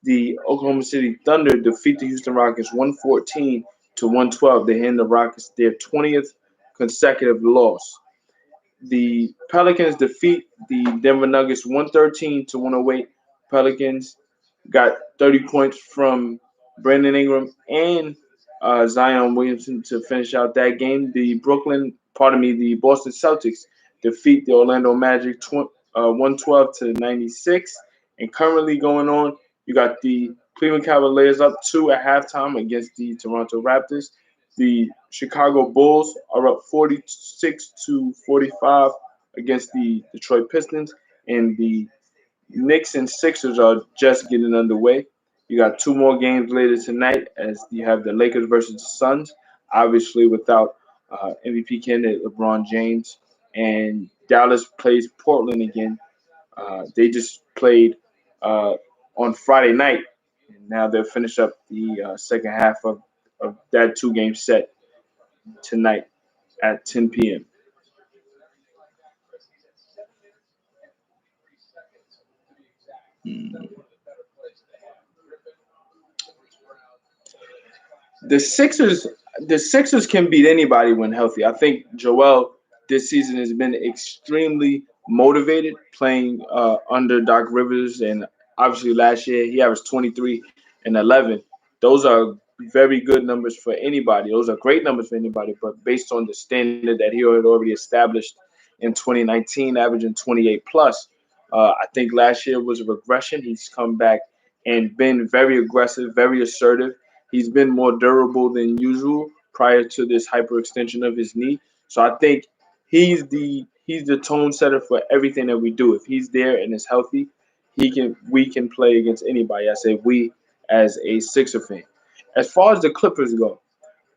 The Oklahoma City Thunder defeat the Houston Rockets 114 to 112. They hand the Rockets their 20th consecutive loss. The Pelicans defeat the Denver Nuggets 113 to 108. Pelicans got 30 points from Brandon Ingram and Zion Williamson to finish out that game. The Boston Celtics defeat the Orlando Magic 112 to 96. And currently going on, you got the Cleveland Cavaliers up two at halftime against the Toronto Raptors. The Chicago Bulls are up 46 to 45 against the Detroit Pistons, and the Knicks and Sixers are just getting underway. You got two more games later tonight as you have the Lakers versus the Suns. obviously without MVP candidate LeBron James. And Dallas plays Portland again. They just played uh, on Friday night, and now they'll finish up the second half of that two-game set tonight at 10 p.m. The Sixers, the Sixers can beat anybody when healthy. I think Joel this season has been extremely motivated playing under Doc Rivers, and obviously last year he averaged 23 and 11. Those are very good numbers for anybody. Those are great numbers for anybody, but based on the standard that he had already established in 2019, averaging 28 plus, I think last year was a regression. He's come back and been very aggressive, very assertive. He's been more durable than usual prior to this hyperextension of his knee. So I think he's the tone setter for everything that we do. If he's there and is healthy, we can play against anybody. I say we as a Sixer fan. As far as the Clippers go,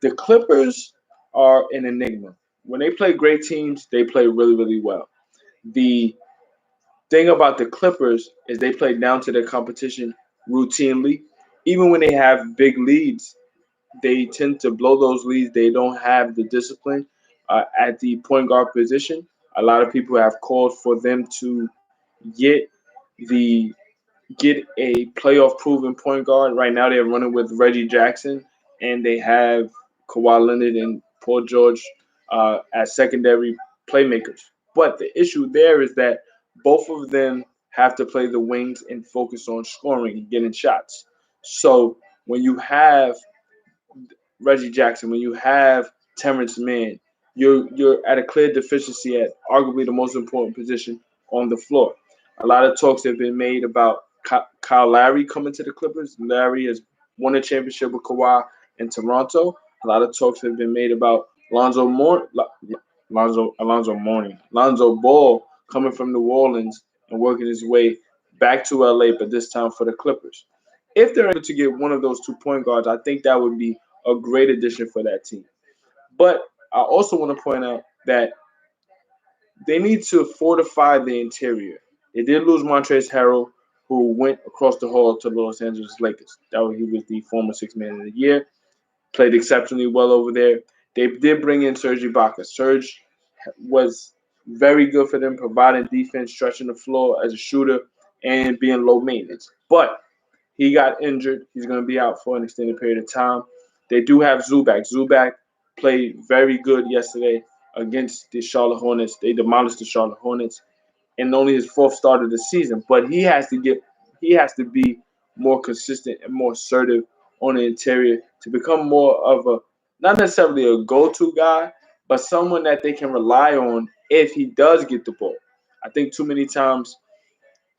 the Clippers are an enigma. When they play great teams, they play really, really well. The thing about the Clippers is they play down to their competition routinely. Even when they have big leads, they tend to blow those leads. They don't have the discipline at the point guard position. A lot of people have called for them to get the get a playoff proven point guard. Right now they're running with Reggie Jackson and they have Kawhi Leonard and Paul George as secondary playmakers. But the issue there is that both of them have to play the wings and focus on scoring and getting shots. So when you have Reggie Jackson, when you have Terrence Mann, you're at a clear deficiency at arguably the most important position on the floor. A lot of talks have been made about Kyle Lowry coming to the Clippers. Larry has won a championship with Kawhi in Toronto. A lot of talks have been made about Lonzo Ball coming from New Orleans and working his way back to LA, but this time for the Clippers. If they're able to get one of those 2 point guards, I think that would be a great addition for that team. But I also want to point out that they need to fortify the interior. They did lose Montrezl Harrell, who went across the hall to the Los Angeles Lakers. He was the former Sixth Man of the Year, played exceptionally well over there. They did bring in Serge Ibaka. Serge was very good for them, providing defense, stretching the floor as a shooter, and being low maintenance. But he got injured. He's going to be out for an extended period of time. They do have Zubac. Zubac played very good yesterday against the Charlotte Hornets. They demolished the Charlotte Hornets and only his fourth start of the season. But he has to be more consistent and more assertive on the interior to become more of a not necessarily a go-to guy, but someone that they can rely on if he does get the ball. I think too many times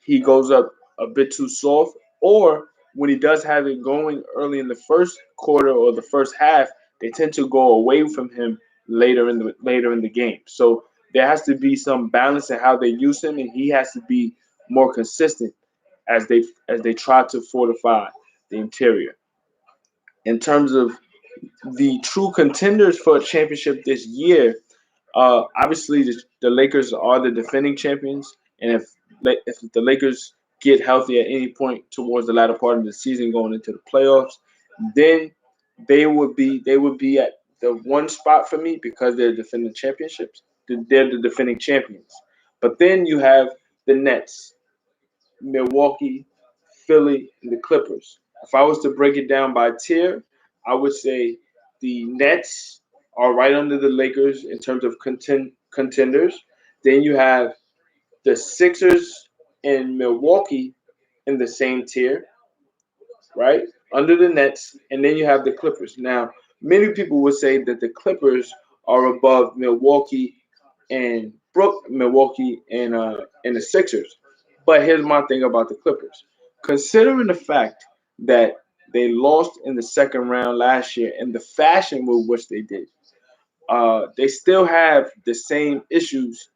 he goes up a bit too soft, or when he does have it going early in the first quarter or the first half, they tend to go away from him later in the game. So there has to be some balance in how they use him, and he has to be more consistent as they try to fortify the interior. In terms of the true contenders for a championship this year, obviously, the Lakers are the defending champions, and if the Lakers get healthy at any point towards the latter part of the season, going into the playoffs, then they would be at the one spot for me because they're defending championships. They're the defending champions. But then you have the Nets, Milwaukee, Philly, and the Clippers. If I was to break it down by tier, I would say the Nets are right under the Lakers in terms of contenders. Then you have the Sixers and Milwaukee in the same tier, right? Under the Nets, and then you have the Clippers. Now, many people would say that the Clippers are above Milwaukee and the Sixers. But here's my thing about the Clippers. Considering the fact that they lost in the second round last year and the fashion with which they did, they still have the same issues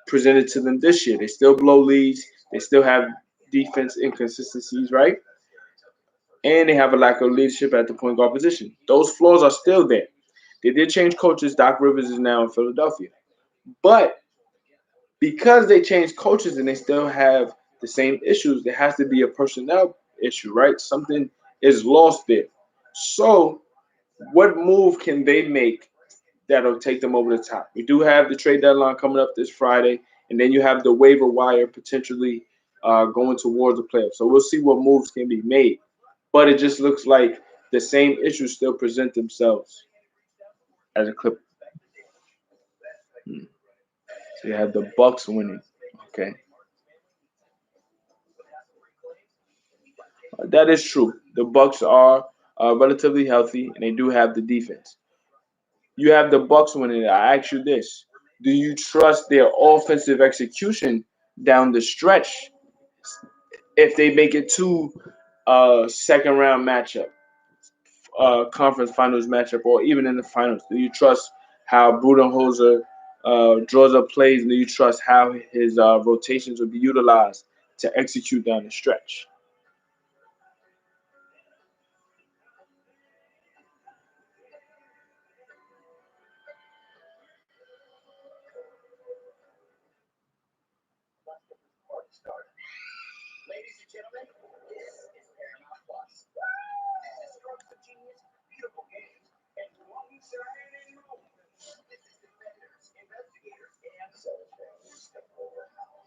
presented to them this year. They still blow leads. They still have defense inconsistencies, right? And they have a lack of leadership at the point guard position. Those flaws are still there. They did change coaches. Doc Rivers is now in Philadelphia. But because they changed coaches and they still have the same issues, there has to be a personnel issue, right? Something is lost there. So, what move can they make that'll take them over the top? We do have the trade deadline coming up this Friday, and then you have the waiver wire potentially going towards the playoffs. So we'll see what moves can be made. But it just looks like the same issues still present themselves as a Clipper. So you have the Bucks winning. Okay, that is true. The Bucks are relatively healthy, and they do have the defense. You have the Bucks winning. I ask you this: do you trust their offensive execution down the stretch if they make it to a second round matchup, conference finals matchup, or even in the finals? Do you trust how Budenholzer draws up plays? And do you trust how his rotations will be utilized to execute down the stretch? Ladies and gentlemen, this is Paramount Plus. This is Strokes of Genius, beautiful games, and long-signing moments. This is defenders, investigators, and soul things.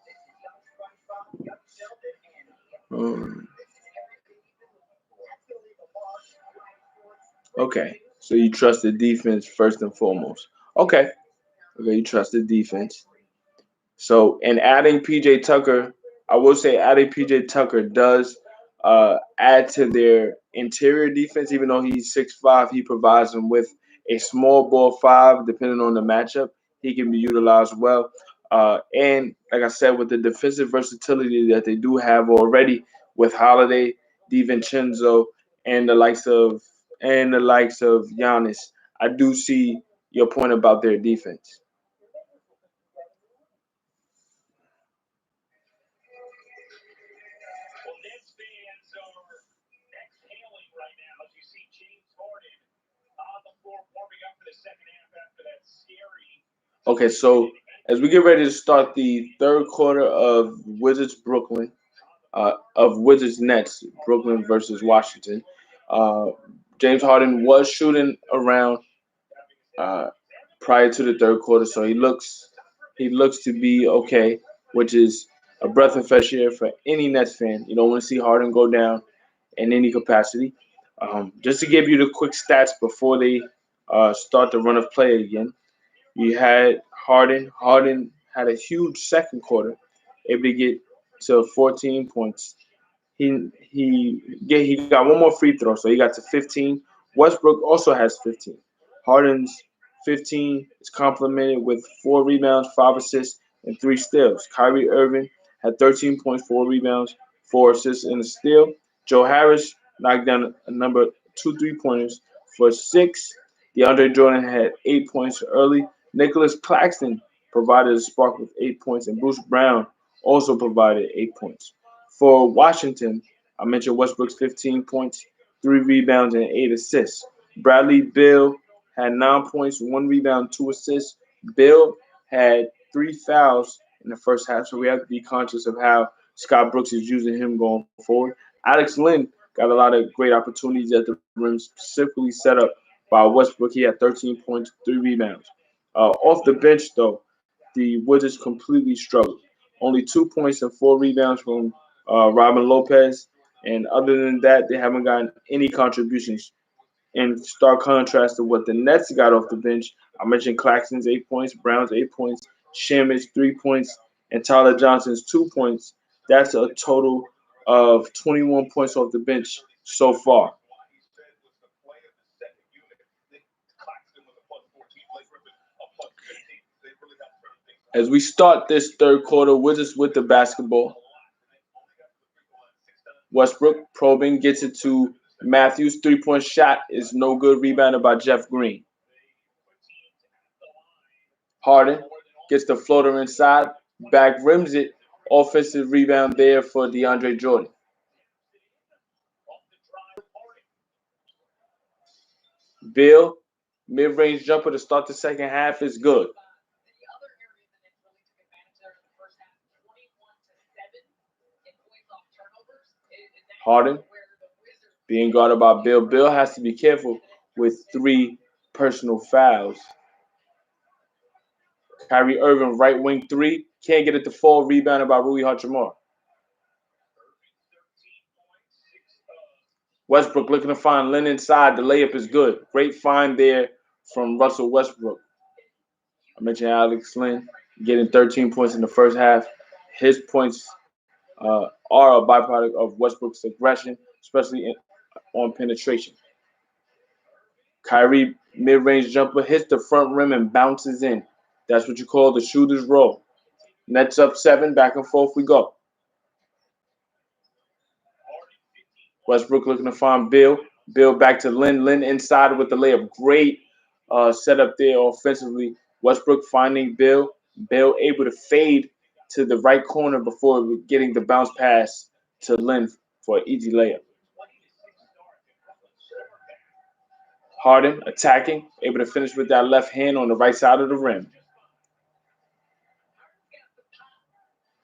This is young SpongeBob, young Sheldon, and Um, this is everything you've been looking for. Absolutely the boss, live sports, okay, so you trust the defense first and foremost. Okay, okay, you trust the defense. So, and adding PJ Tucker, I will say adding PJ Tucker does add to their interior defense. Even though he's 6'5", he provides them with a small ball five, depending on the matchup. He can be utilized well. And like I said, with the defensive versatility that they do have already with Holiday, DiVincenzo, and the likes of Giannis, I do see your point about their defense. Well, Nets fans are exhaling right now as you see James Harden on the floor warming up for the second half after that scary Okay, so suspension. as we get ready to start the third quarter of Wizards Nets, Brooklyn versus Washington, uh, James Harden was shooting around uh, prior to the third quarter, so he looks to be okay, which is a breath of fresh air for any Nets fan. You don't want to see Harden go down in any capacity. Just to give you the quick stats before they start the run of play again. You had Harden. Harden had a huge second quarter, able to get to 14 points. He got one more free throw, so he got to 15. Westbrook also has 15. Harden's 15 is complemented with 4 rebounds, 5 assists, and 3 steals. Kyrie Irving had 13 points, 4 rebounds, 4 assists, and a steal. Joe Harris knocked down a number 2 3 pointers for 6. DeAndre Jordan had 8 points early. Nicholas Claxton provided a spark with 8 points, and Bruce Brown also provided 8 points. For Washington, I mentioned Westbrook's 15 points, 3 rebounds, and 8 assists. Bradley Beal had 9 points, 1 rebound, 2 assists. Bill had 3 fouls in the first half, so we have to be conscious of how Scott Brooks is using him going forward. Alex Lynn got a lot of great opportunities at the rim, specifically set up by Westbrook. He had 13 points, 3 rebounds. Off the bench, though, the Wizards completely struggled. Only 2 points and 4 rebounds from Robin Lopez. And other than that, they haven't gotten any contributions. In stark contrast to what the Nets got off the bench, I mentioned Claxton's 8 points, Brown's 8 points, Shamit's 3 points, and Tyler Johnson's 2 points. That's a total of 21 points off the bench so far. As we start this third quarter, Wizards with the basketball. Westbrook probing gets it to Matthews. 3 point shot is no good. Rebounded by Jeff Green. Harden gets the floater inside. Back rims it. Offensive rebound there for DeAndre Jordan. Bill Mid-range jumper to start the second half is good. The other area that they really took advantage of in the first half, 21-7 in points off turnovers, is actually Harden where the Wizards being guarded by Bill. Bill has to be careful with 3 personal fouls. Kyrie Irving, right wing three, can't get it to fall. Rebounded by Rui Hachimura. Westbrook looking to find Lynn inside. The layup is good. Great find there from Russell Westbrook. I mentioned Alex Lynn getting 13 points in the first half. His points are a byproduct of Westbrook's aggression, especially on penetration. Kyrie mid-range jumper hits the front rim and bounces in. That's what you call the shooter's roll. Nets up 7, back and forth we go. Westbrook looking to find Bill. Bill back to Lynn. Lynn inside with the layup. Great setup there offensively. Westbrook finding Bill. Bill able to fade to the right corner before getting the bounce pass to Lynn for an easy layup. Harden attacking, able to finish with that left hand on the right side of the rim.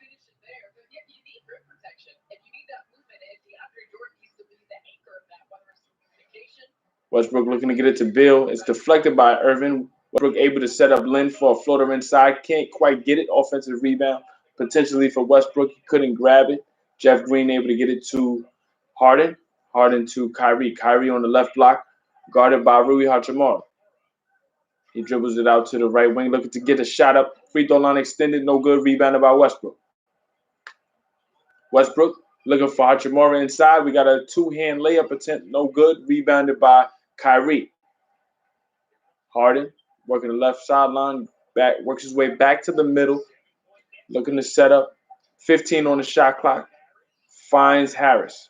finishing there. But yeah, you need rim protection and you need that movement. And DeAndre Jordan needs to be the anchor of that, whether it's through communication. Westbrook looking to get it to Bill. It's deflected by Irvin. Westbrook able to set up Lynn for a floater inside. Can't quite get it. Offensive rebound potentially for Westbrook. He couldn't grab it. Jeff Green able to get it to Harden. Harden to Kyrie. Kyrie on the left block, guarded by Rui Hachimura. He dribbles it out to the right wing, looking to get a shot up. Free throw line extended, no good. Rebounded by Westbrook. Westbrook looking for Hachimura inside. We got a two-hand layup attempt, no good. Rebounded by Kyrie. Harden working the left sideline, back works his way back to the middle, looking to set up. 15 on the shot clock. Finds Harris.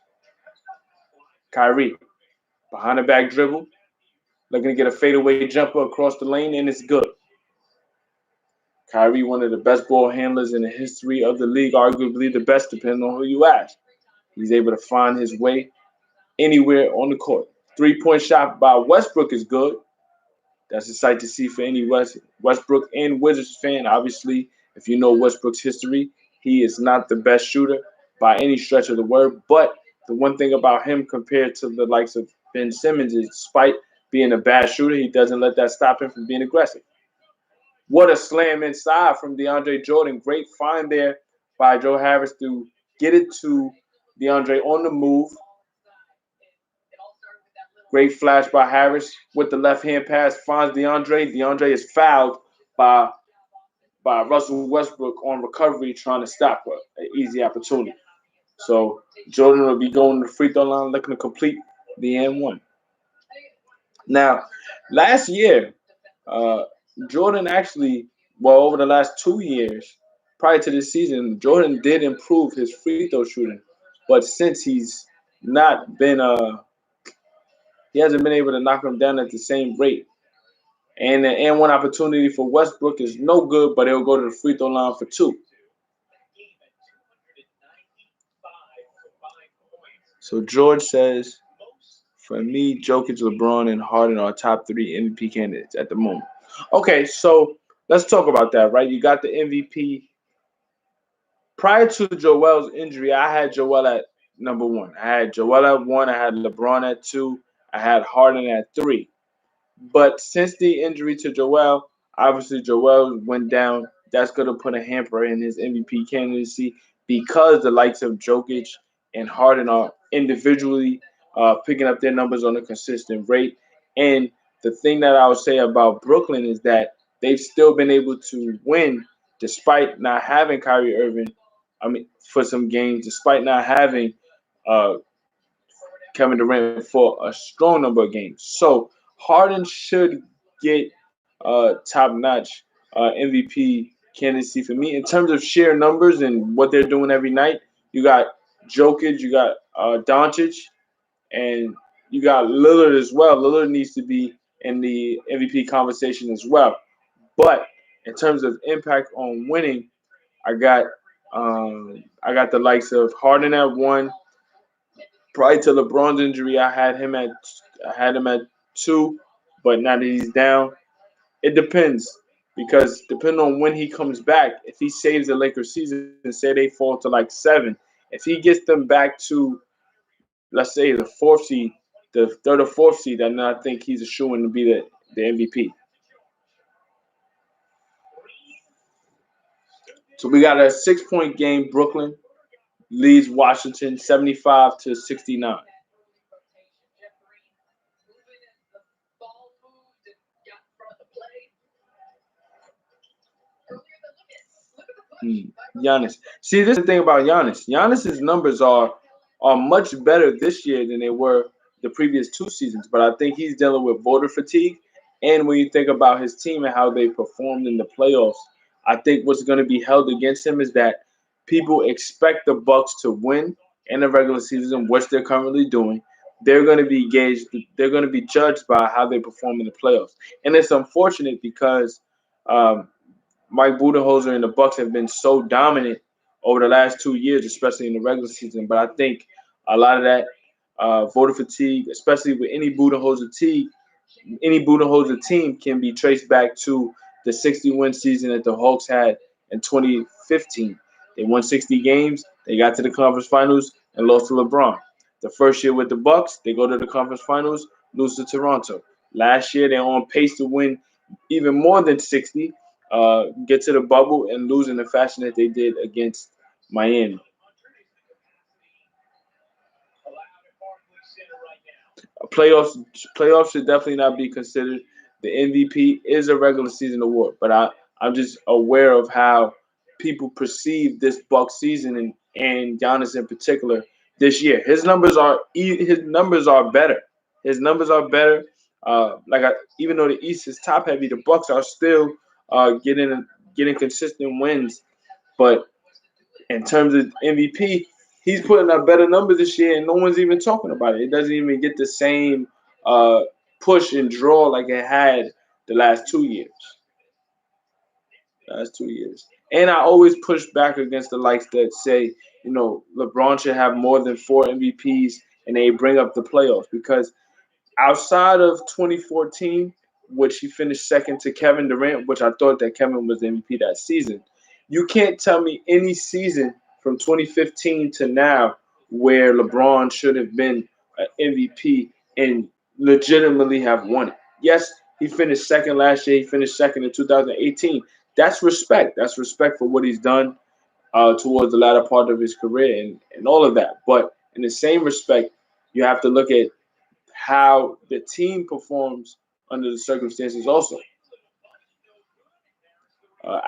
Kyrie behind the back dribble, looking to get a fadeaway jumper across the lane, and it's good. Kyrie, one of the best ball handlers in the history of the league, arguably the best, depending on who you ask. He's able to find his way anywhere on the court. 3-point shot by Westbrook is good. That's a sight to see for any Westbrook and Wizards fan. Obviously, if you know Westbrook's history, he is not the best shooter by any stretch of the word. But the one thing about him compared to the likes of Ben Simmons is despite being a bad shooter, he doesn't let that stop him from being aggressive. What a slam inside from DeAndre Jordan. Great find there by Joe Harris to get it to DeAndre on the move. Great flash by Harris with the left hand pass. Finds DeAndre. DeAndre is fouled by Russell Westbrook on recovery trying to stop an easy opportunity. So Jordan will be going to the free throw line looking to complete the N1. Now, last year, Jordan actually, well, over the last 2 years, prior to this season, Jordan did improve his free throw shooting. But since he's not been, he hasn't been able to knock him down at the same rate. And the N1 opportunity for Westbrook is no good, but he'll go to the free throw line for 2. So George says, for me, Jokic, LeBron, and Harden are top 3 MVP candidates at the moment. Okay, so let's talk about that, right? You got the MVP. Prior to Joel's injury, I had Joel at number 1. I had Joel at 1. I had LeBron at 2. I had Harden at 3. But since the injury to Joel, obviously Joel went down. That's going to put a hamper in his MVP candidacy because the likes of Jokic and Harden are individually picking up their numbers on a consistent rate. And the thing that I would say about Brooklyn is that they've still been able to win despite not having Kyrie Irving. I mean, for some games, despite not having uh, Kevin Durant for a strong number of games. So Harden should get top-notch MVP candidacy for me. In terms of sheer numbers and what they're doing every night, you got Jokic, you got Doncic, and you got Lillard as well. Lillard needs to be in the MVP conversation as well. But in terms of impact on winning, I got the likes of Harden at 1. Prior to LeBron's injury, I had him at 2. But now that he's down, it depends because depending on when he comes back, if he saves the Lakers season, say they fall to like 7, if he gets them back to let's say the 4th seed, the 3rd or 4th seed, then I think he's a shoo in to be the MVP. So we got a 6 point game. Brooklyn leads Washington 75-69. Giannis. See, this is the thing about Giannis. Giannis's numbers are much better this year than they were the previous 2 seasons, but I think he's dealing with voter fatigue. And when you think about his team and how they performed in the playoffs, I think what's going to be held against him is that people expect the Bucks to win in the regular season, which they're currently doing. They're going to be gauged. They're going to be judged by how they perform in the playoffs, and it's unfortunate because um, Mike Budenholzer and the Bucks have been so dominant over the last 2 years, especially in the regular season. But I think a lot of that voter fatigue, especially with any Budenholzer team, can be traced back to the 60-win season that the Hawks had in 2015. They won 60 games. They got to the conference finals and lost to LeBron. The first year with the Bucks, they go to the conference finals, lose to Toronto. Last year, they're on pace to win even more than 60, get to the bubble and lose in the fashion that they did against Miami. Playoffs playoffs should definitely not be considered. The MVP is a regular season award, but I'm just aware of how people perceive this Buck season and Giannis in particular this year. His numbers are better. His numbers are better. Even though the East is top heavy, the Bucks are still getting consistent wins. But in terms of MVP, he's putting up better numbers this year, and no one's even talking about it. It doesn't even get the same uh, push and draw like it had the last 2 years. Last 2 years, and I always push back against the likes that say, LeBron should have more than 4 MVPs, and they bring up the playoffs because outside of 2014, which he finished second to Kevin Durant, which I thought that Kevin was the MVP that season, you can't tell me any season from 2015 to now where LeBron should have been an MVP and legitimately have won it. Yes, he finished second last year. He finished second in 2018. That's respect. That's respect for what he's done towards the latter part of his career and all of that. But in the same respect, you have to look at how the team performs under the circumstances also.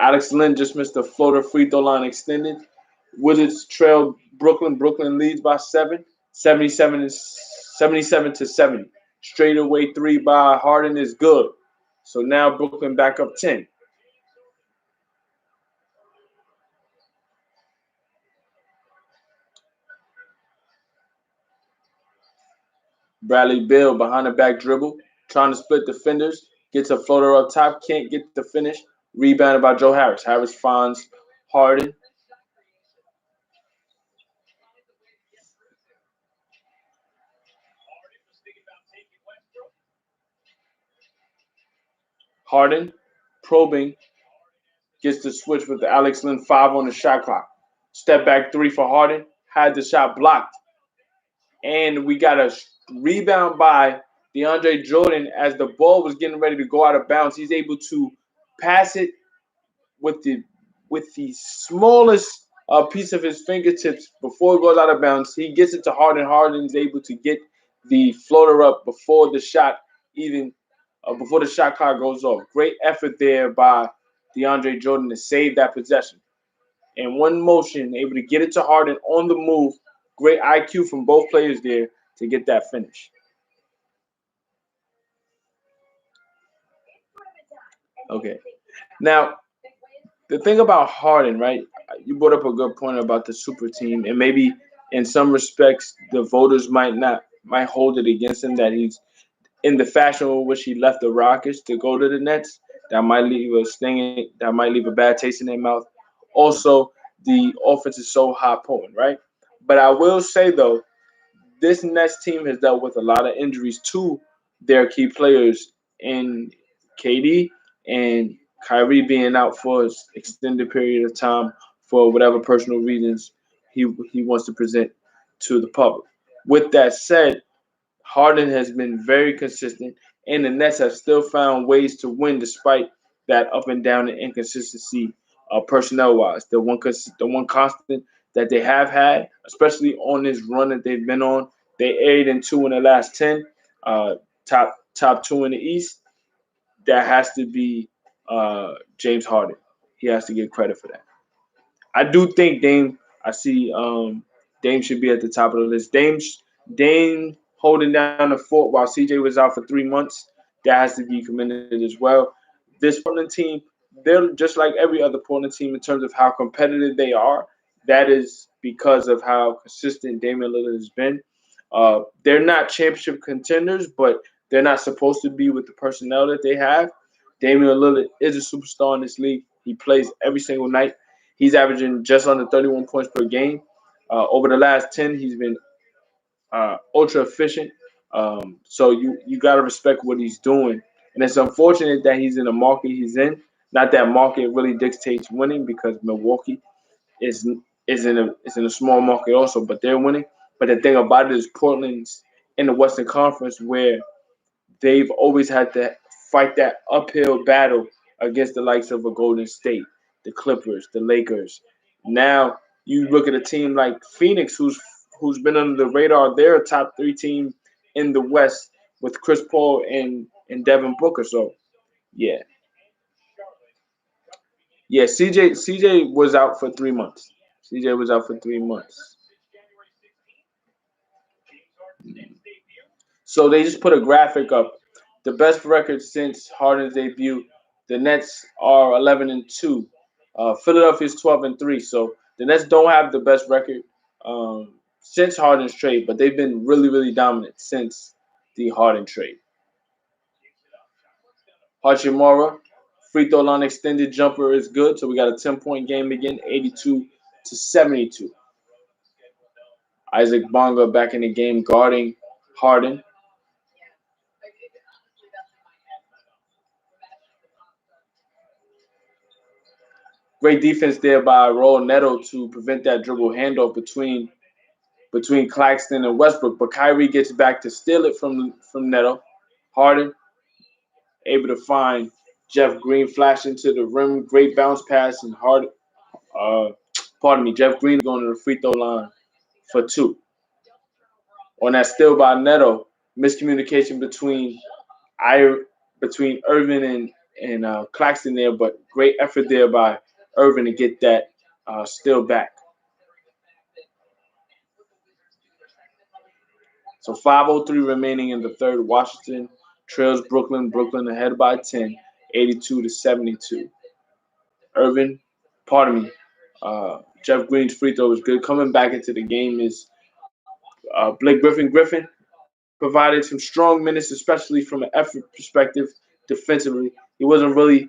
Alex Lynn just missed the floater free throw line extended. Wizards trailed Brooklyn. Brooklyn leads by 7, 77-70. Straightaway three by Harden is good. So now Brooklyn back up 10. Bradley Beal behind the back dribble, trying to split defenders, gets a floater up top, can't get the finish. Rebounded by Joe Harris. Harris finds Harden. Harden probing, gets the switch with the Alex Lynn 5 on the shot clock. Step back three for Harden, had the shot blocked. And we got a rebound by DeAndre Jordan as the ball was getting ready to go out of bounds. He's able to pass it with the smallest piece of his fingertips before it goes out of bounds. He gets it to Harden. Harden's able to get the floater up even before the shot clock goes off. Great effort there by DeAndre Jordan to save that possession. In one motion, able to get it to Harden on the move. Great IQ from both players there to get that finish. Okay. Now, the thing about Harden, right? You brought up a good point about the super team, and maybe in some respects the voters might hold it against him that he's in the fashion in which he left the Rockets to go to the Nets. That might leave a bad taste in their mouth. Also, the offense is so high potent, right? But I will say though, this Nets team has dealt with a lot of injuries to their key players in KD and Kyrie being out for an extended period of time for whatever personal reasons he wants to present to the public. With that said, Harden has been very consistent, and the Nets have still found ways to win despite that up and down and inconsistency personnel wise. The one constant that they have had, especially on this run that they've been on, they 8-2 in the last 10, top two in the East. That has to be James Harden. He has to get credit for that. I do think Dame. I see Dame should be at the top of the list. Dame holding down the fort while CJ was out for 3 months. That has to be commended as well. This Portland team, they're just like every other Portland team in terms of how competitive they are. That is because of how consistent Damian Lillard has been. They're not championship contenders, but they're not supposed to be with the personnel that they have. Damian Lillard is a superstar in this league. He plays every single night. He's averaging just under 31 points per game. Over the last 10, he's been ultra efficient. So you got to respect what he's doing. And it's unfortunate that he's in the market he's in. Not that market really dictates winning because Milwaukee is is in a small market also, but they're winning. But the thing about it is Portland's in the Western Conference where they've always had to fight that uphill battle against the likes of a Golden State, the Clippers, the Lakers. Now you look at a team like Phoenix, who's been under the radar. They're a top three team in the West with Chris Paul and Devin Booker. So yeah, yeah. CJ was out for 3 months. CJ was out for 3 months. So they just put a graphic up. The best record since Harden's debut. The Nets are 11-2. Philadelphia's 12-3. So the Nets don't have the best record since Harden's trade, but they've been really, really dominant since the Harden trade. Hachimura, free throw line extended jumper is good. So we got a 10-point game again, 82-72. Isaac Bonga back in the game guarding Harden. Great defense there by Raul Neto to prevent that dribble handoff between Claxton and Westbrook. But Kyrie gets back to steal it from Neto. Harden able to find Jeff Green flashing to the rim. Great bounce pass and uh, Jeff Green going to the free throw line for two. On that steal by Neto, miscommunication I between Irvin and Claxton there, but great effort there by Irvin to get that steal back. So 5:03 remaining in the third. Washington trails Brooklyn. Brooklyn ahead by 10, 82-72. Irvin, pardon me. Jeff Green's free throw was good. Coming back into the game is Blake Griffin. Griffin provided some strong minutes, especially from an effort perspective defensively. He wasn't really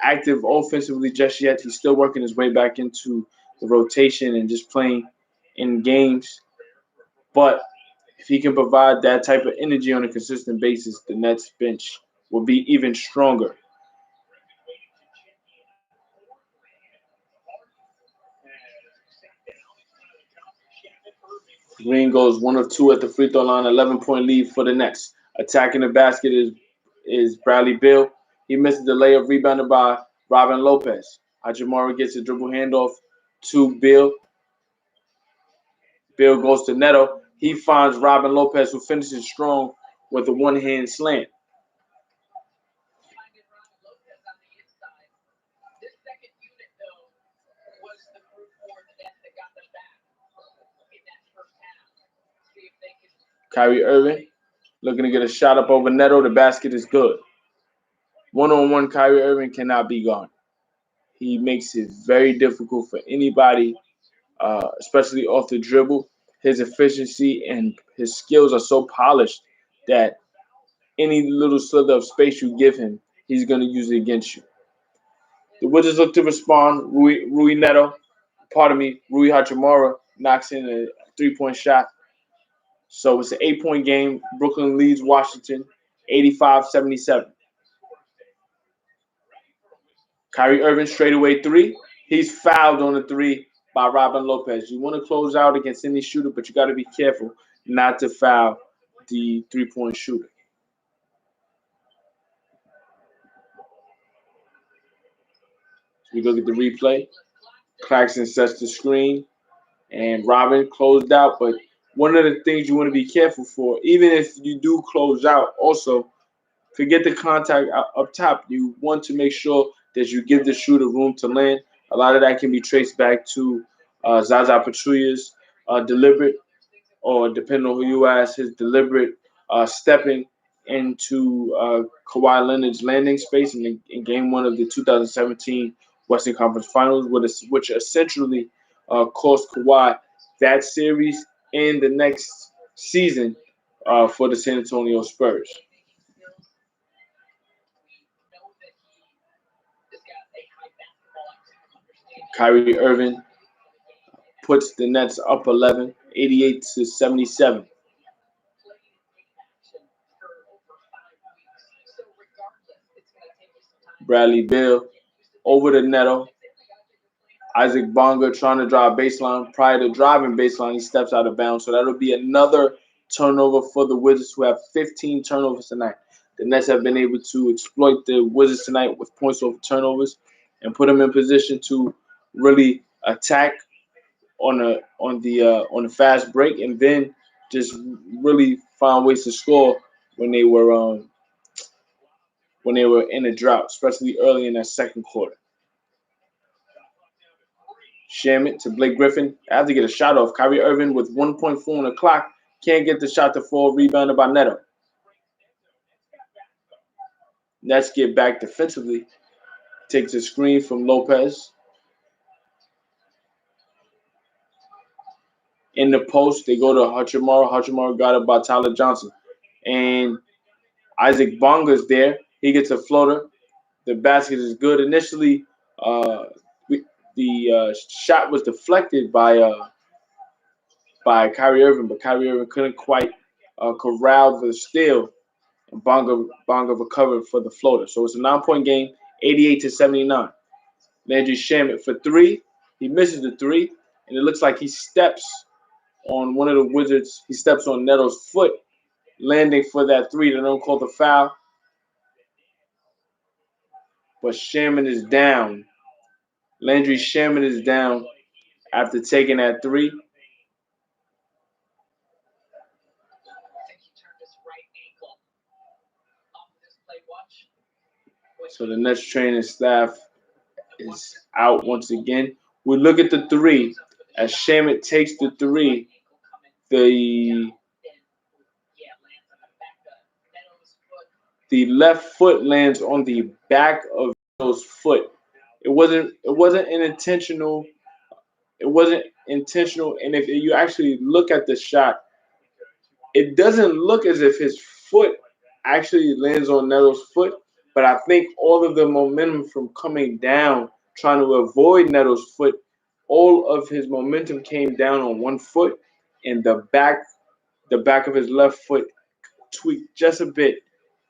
active offensively just yet. He's still working his way back into the rotation and just playing in games. But if he can provide that type of energy on a consistent basis, the Nets bench will be even stronger. Green goes 1 of 2 at the free throw line, 11-point lead for the Nets. Attacking the basket is Bradley Beal. He misses the layup, rebounded by Robin Lopez. Hachimura gets a dribble handoff to Beal. Beal goes to Neto. He finds Robin Lopez, who finishes strong with a one-hand slam. Kyrie Irving looking to get a shot up over Neto. The basket is good. One-on-one, Kyrie Irving cannot be gone. He makes it very difficult for anybody, especially off the dribble. His efficiency and his skills are so polished that any little slither of space you give him, he's going to use it against you. The Wizards look to respond. Rui Hachimura knocks in a 3-point shot. So it's an 8-point game. Brooklyn leads Washington 85-77. Kyrie Irving straightaway three. He's fouled on the three by Robin Lopez. You want to close out against any shooter, but you got to be careful not to foul the three-point shooter. So we look at the replay. Claxton sets the screen, and Robin closed out. But one of the things you want to be careful for, even if you do close out, also forget the contact up top. You want to make sure that you give the shooter room to land. A lot of that can be traced back to Zaza Pachulia's deliberate, or depending on who you ask, his deliberate stepping into Kawhi Leonard's landing space in Game 1 of the 2017 Western Conference Finals, which essentially cost Kawhi that series and the next season for the San Antonio Spurs. Kyrie Irving puts the Nets up 11, 88-77. Bradley Beal over the Neto. Isaac Bonga trying to drive baseline. Prior to driving baseline, he steps out of bounds. So that'll be another turnover for the Wizards, who have 15 turnovers tonight. The Nets have been able to exploit the Wizards tonight with points over turnovers and put them in position to really attack on the fast break, and then just really find ways to score when they were in a drought, especially early in that second quarter. Shamit to Blake Griffin. I have to get a shot off. Kyrie Irving with 1.4 on the clock. Can't get the shot to fall. Rebounded by Neto. Nets get back defensively. Takes a screen from Lopez. In the post, they go to Hachimura. Hachimura got it by Tyler Johnson. And Isaac Bonga's there. He gets a floater. The basket is good. Initially, the shot was deflected by Kyrie Irving, but Kyrie Irving couldn't quite corral the steal, and Bonga recovered for the floater. So it's a 9-point game, 88-79. Landry Shamet for three. He misses the three, and it looks like he steps on one of the Wizards. He steps on Neto's foot, landing for that three. They don't call the foul. But Shaman is down. Landry Shaman is down after taking that three. So the Nets training staff is out once again. We look at the three. As Shaman takes the three, the left foot lands on the back of Neto's foot. It wasn't an intentional. It wasn't intentional. And if you actually look at the shot, it doesn't look as if his foot actually lands on Neto's foot. But I think all of the momentum from coming down, trying to avoid Neto's foot, all of his momentum came down on one foot, and the back of his left foot tweaked just a bit.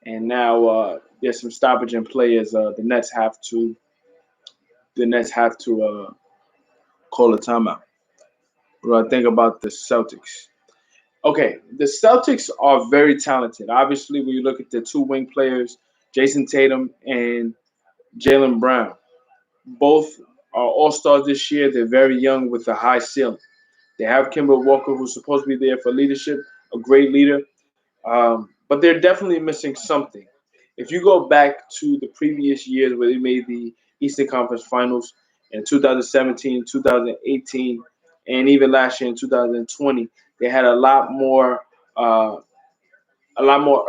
And now there's some stoppage in play as the Nets have to call a timeout. What do I think about the Celtics? Okay, the Celtics are very talented. Obviously, when you look at the two wing players, Jason Tatum and Jaylen Brown, both are all-stars this year. They're very young with a high ceiling. They have Kemba Walker, who's supposed to be there for leadership, a great leader. But they're definitely missing something. If you go back to the previous years where they made the Eastern Conference Finals in 2017, 2018, and even last year in 2020, they had a lot more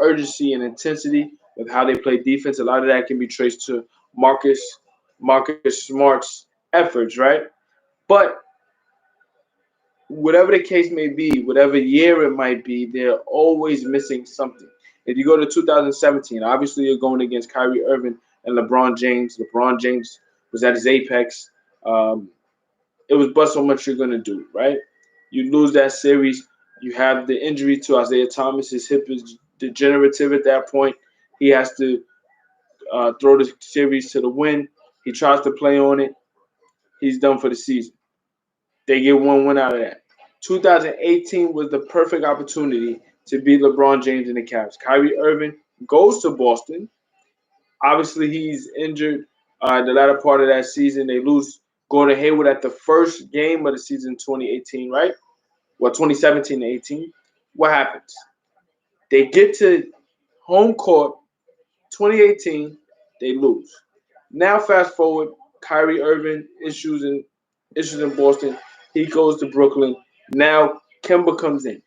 urgency and intensity with how they play defense. A lot of that can be traced to Marcus Smart's efforts, right? But whatever the case may be, whatever year it might be, they're always missing something. If you go to 2017, obviously you're going against Kyrie Irving and LeBron James. LeBron James was at his apex. It was but so much you're going to do, right? You lose that series. You have the injury to Isaiah Thomas. His hip is degenerative at that point. He has to throw the series to the wind. He tries to play on it. He's done for the season. They get one win out of that. 2018 was the perfect opportunity to beat LeBron James and the Cavs. Kyrie Irving goes to Boston. Obviously, he's injured the latter part of that season. They lose Gordon Hayward at the first game of the season 2018, right? Well, 2017 to 18. What happens? They get to home court 2018, they lose. Now fast forward, Kyrie Irving issues in Boston. He goes to Brooklyn. Now Kemba comes in.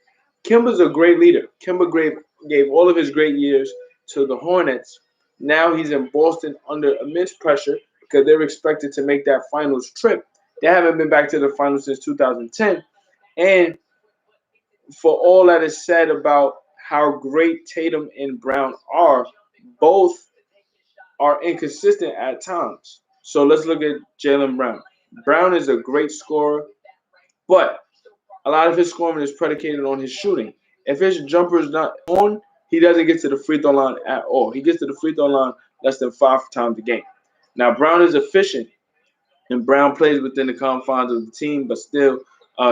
Kemba's a great leader. Gave all of his great years to the Hornets. Now he's in Boston under immense pressure because they're expected to make that finals trip. They haven't been back to the finals since 2010. And for all that is said about how great Tatum and Brown are, both are inconsistent at times. So let's look at Jalen Brown. Brown is a great scorer, but a lot of his scoring is predicated on his shooting. If his jumper is not on, he doesn't get to the free throw line at all. He gets to the free throw line less than 5 times a game. Now Brown is efficient, and Brown plays within the confines of the team, but still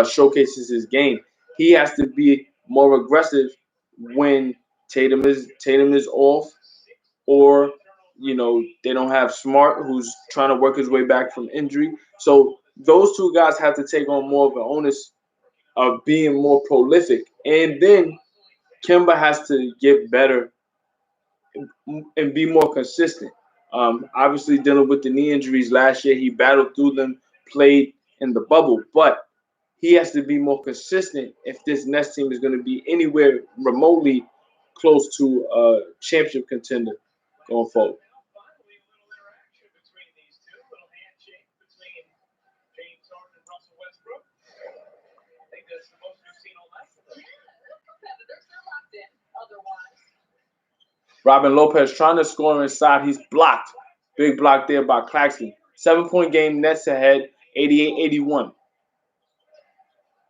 showcases his game. He has to be more aggressive when Tatum is off, or they don't have Smart, who's trying to work his way back from injury. So those two guys have to take on more of an onus of being more prolific, and then Kemba has to get better and be more consistent. Obviously, dealing with the knee injuries last year, he battled through them, played in the bubble, but he has to be more consistent if this Nets team is going to be anywhere remotely close to a championship contender going forward. Finally, a little interaction between these two, a little handshake between James Harden and Russell Westbrook. I think that's the most we've seen all night. They're still locked in. Otherwise, Robin Lopez trying to score inside. He's blocked. Big block there by Claxton. 7-point game, Nets ahead, 88-81.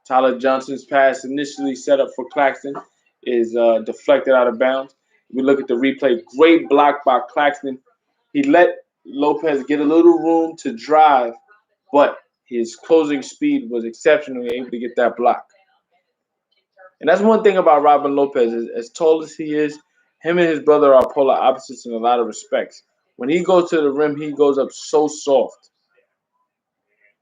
Tyler Johnson's pass initially set up for Claxton is deflected out of bounds. We look at the replay. Great block by Claxton. He let Lopez get a little room to drive, but his closing speed was exceptional, able to get that block. And that's one thing about Robin Lopez. As tall as he is, him and his brother are polar opposites in a lot of respects. When he goes to the rim, he goes up so soft.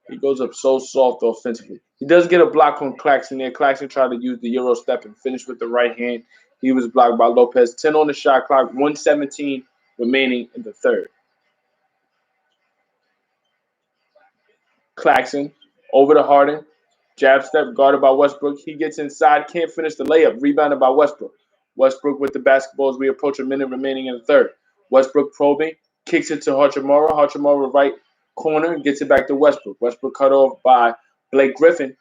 He goes up so soft offensively. He does get a block on Claxton there. Claxton tried to use the Euro step and finish with the right hand. He was blocked by Lopez. 10 on the shot clock, 117 remaining in the third. Claxton over to Harden. Jab step guarded by Westbrook. He gets inside, can't finish the layup. Rebounded by Westbrook. Westbrook with the basketball as we approach a minute remaining in the third. Westbrook probing, kicks it to Hachimura. Hachimura right corner, gets it back to Westbrook. Westbrook cut off by Blake Griffin.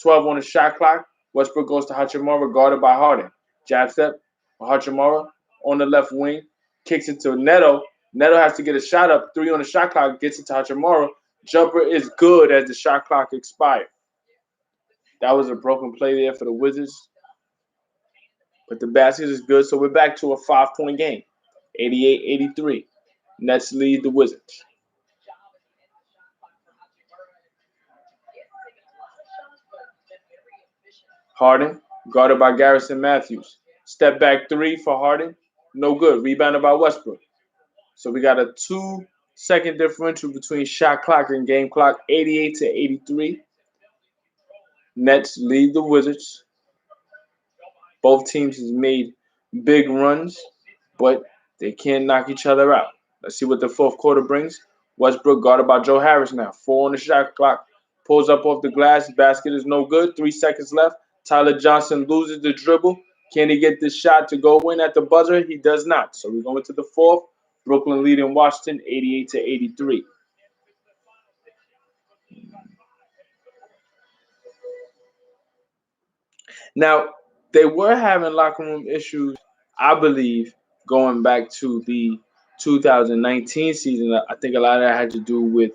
12 on the shot clock. Westbrook goes to Hachimura, guarded by Harden. Jab step. Hachimura on the left wing, kicks it to Neto. Neto has to get a shot up. 3 on the shot clock, gets it to Hachimura. Jumper is good as the shot clock expired. That was a broken play there for the Wizards. But the basket is good, so we're back to a 5-point game. 88-83. Nets lead the Wizards. Harden, guarded by Garrison Matthews. Step back 3 for Harden. No good. Rebounded by Westbrook. So we got a 2-second differential between shot clock and game clock, 88-83. Nets lead the Wizards. Both teams has made big runs, but they can't knock each other out. Let's see what the fourth quarter brings. Westbrook guarded by Joe Harris now. 4 on the shot clock. Pulls up off the glass. Basket is no good. 3 seconds left. Tyler Johnson loses the dribble. Can he get this shot to go in at the buzzer? He does not. So we're going to the fourth. Brooklyn leading Washington 88-83. Now, they were having locker room issues, I believe, going back to the 2019 season. I think a lot of that had to do with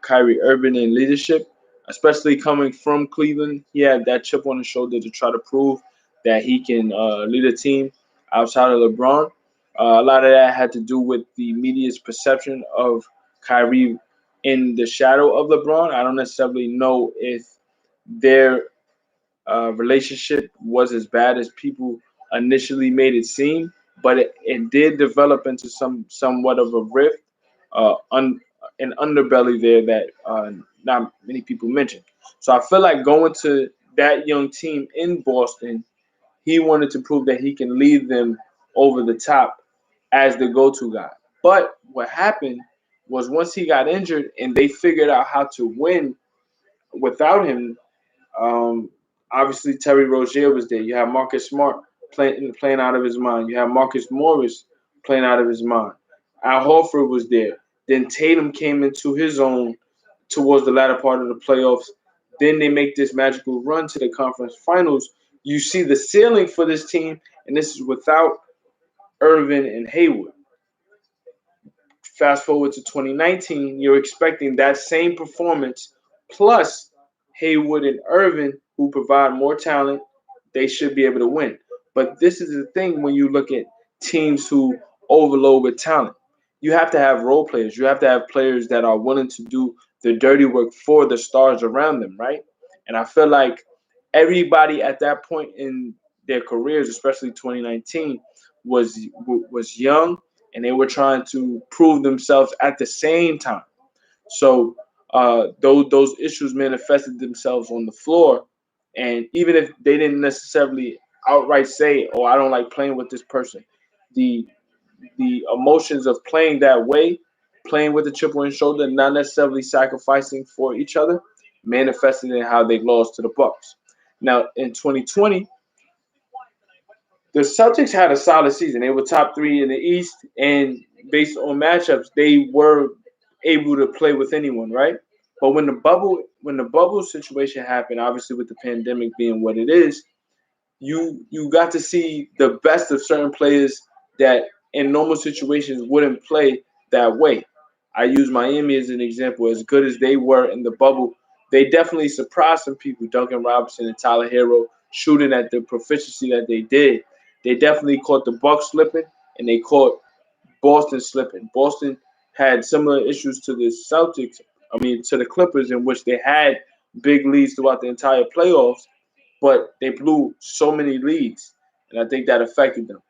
Kyrie Irving and leadership, especially coming from Cleveland. He had that chip on his shoulder to try to prove that he can lead a team. outside of LeBron. A lot of that had to do with the media's perception of Kyrie in the shadow of LeBron. I don't necessarily know if their relationship was as bad as people initially made it seem, but it did develop into somewhat of a rift, uh, un, an underbelly there that not many people mention. So I feel like going to that young team in Boston, he wanted to prove that he can lead them over the top as the go-to guy. But what happened was once he got injured and they figured out how to win without him, um, obviously, Terry Rozier was there. You have Marcus Smart playing out of his mind. You have Marcus Morris playing out of his mind. Al Horford was there. Then Tatum came into his own towards the latter part of the playoffs. Then they make this magical run to the conference finals. You see the ceiling for this team, and this is without Irvin and Hayward. Fast forward to 2019, you're expecting that same performance plus Haywood and Irvin, who provide more talent, they should be able to win. But this is the thing when you look at teams who overload with talent. You have to have role players. You have to have players that are willing to do the dirty work for the stars around them, right? And I feel like everybody at that point in their careers, especially 2019, was young and they were trying to prove themselves at the same time. So those issues manifested themselves on the floor, and even if they didn't necessarily outright say, "Oh, I don't like playing with this person," the the emotions of playing that way, playing with a chip on your shoulder, not necessarily sacrificing for each other, manifested in how they lost to the Bucks. Now in 2020, the Celtics had a solid season. They were top three in the East, and based on matchups, they were able to play with anyone, right? But when the bubble situation happened, obviously with the pandemic being what it is, you got to see the best of certain players that in normal situations wouldn't play that way. I use Miami as an example. As good as they were in the bubble, they definitely surprised some people. Duncan Robinson and Tyler Hero shooting at the proficiency that they did. They definitely caught the Bucks slipping, and they caught Boston slipping. Boston had similar issues to the Celtics. I mean, to the Clippers, in which they had big leads throughout the entire playoffs, but they blew so many leads, and I think that affected them.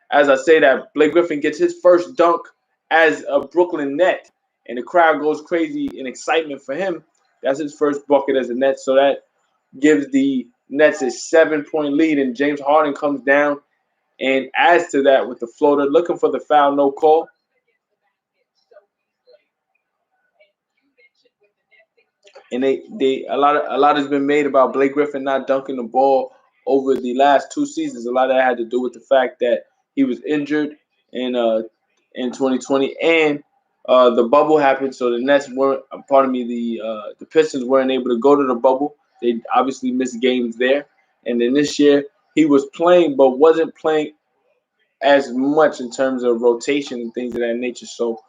As I say that, Blake Griffin gets his first dunk as a Brooklyn Net, and the crowd goes crazy in excitement for him. That's his first bucket as a Net, so that gives the Nets a 7-point lead, and James Harden comes down and adds to that with the floater, looking for the foul, no call. And they a lot has been made about Blake Griffin not dunking the ball over the last 2 seasons. A lot of that had to do with the fact that he was injured in 2020, and the bubble happened, so the Nets weren't. Pardon me, the Pistons weren't able to go to the bubble. They obviously missed games there, and then this year he was playing, but wasn't playing as much in terms of rotation and things of that nature. So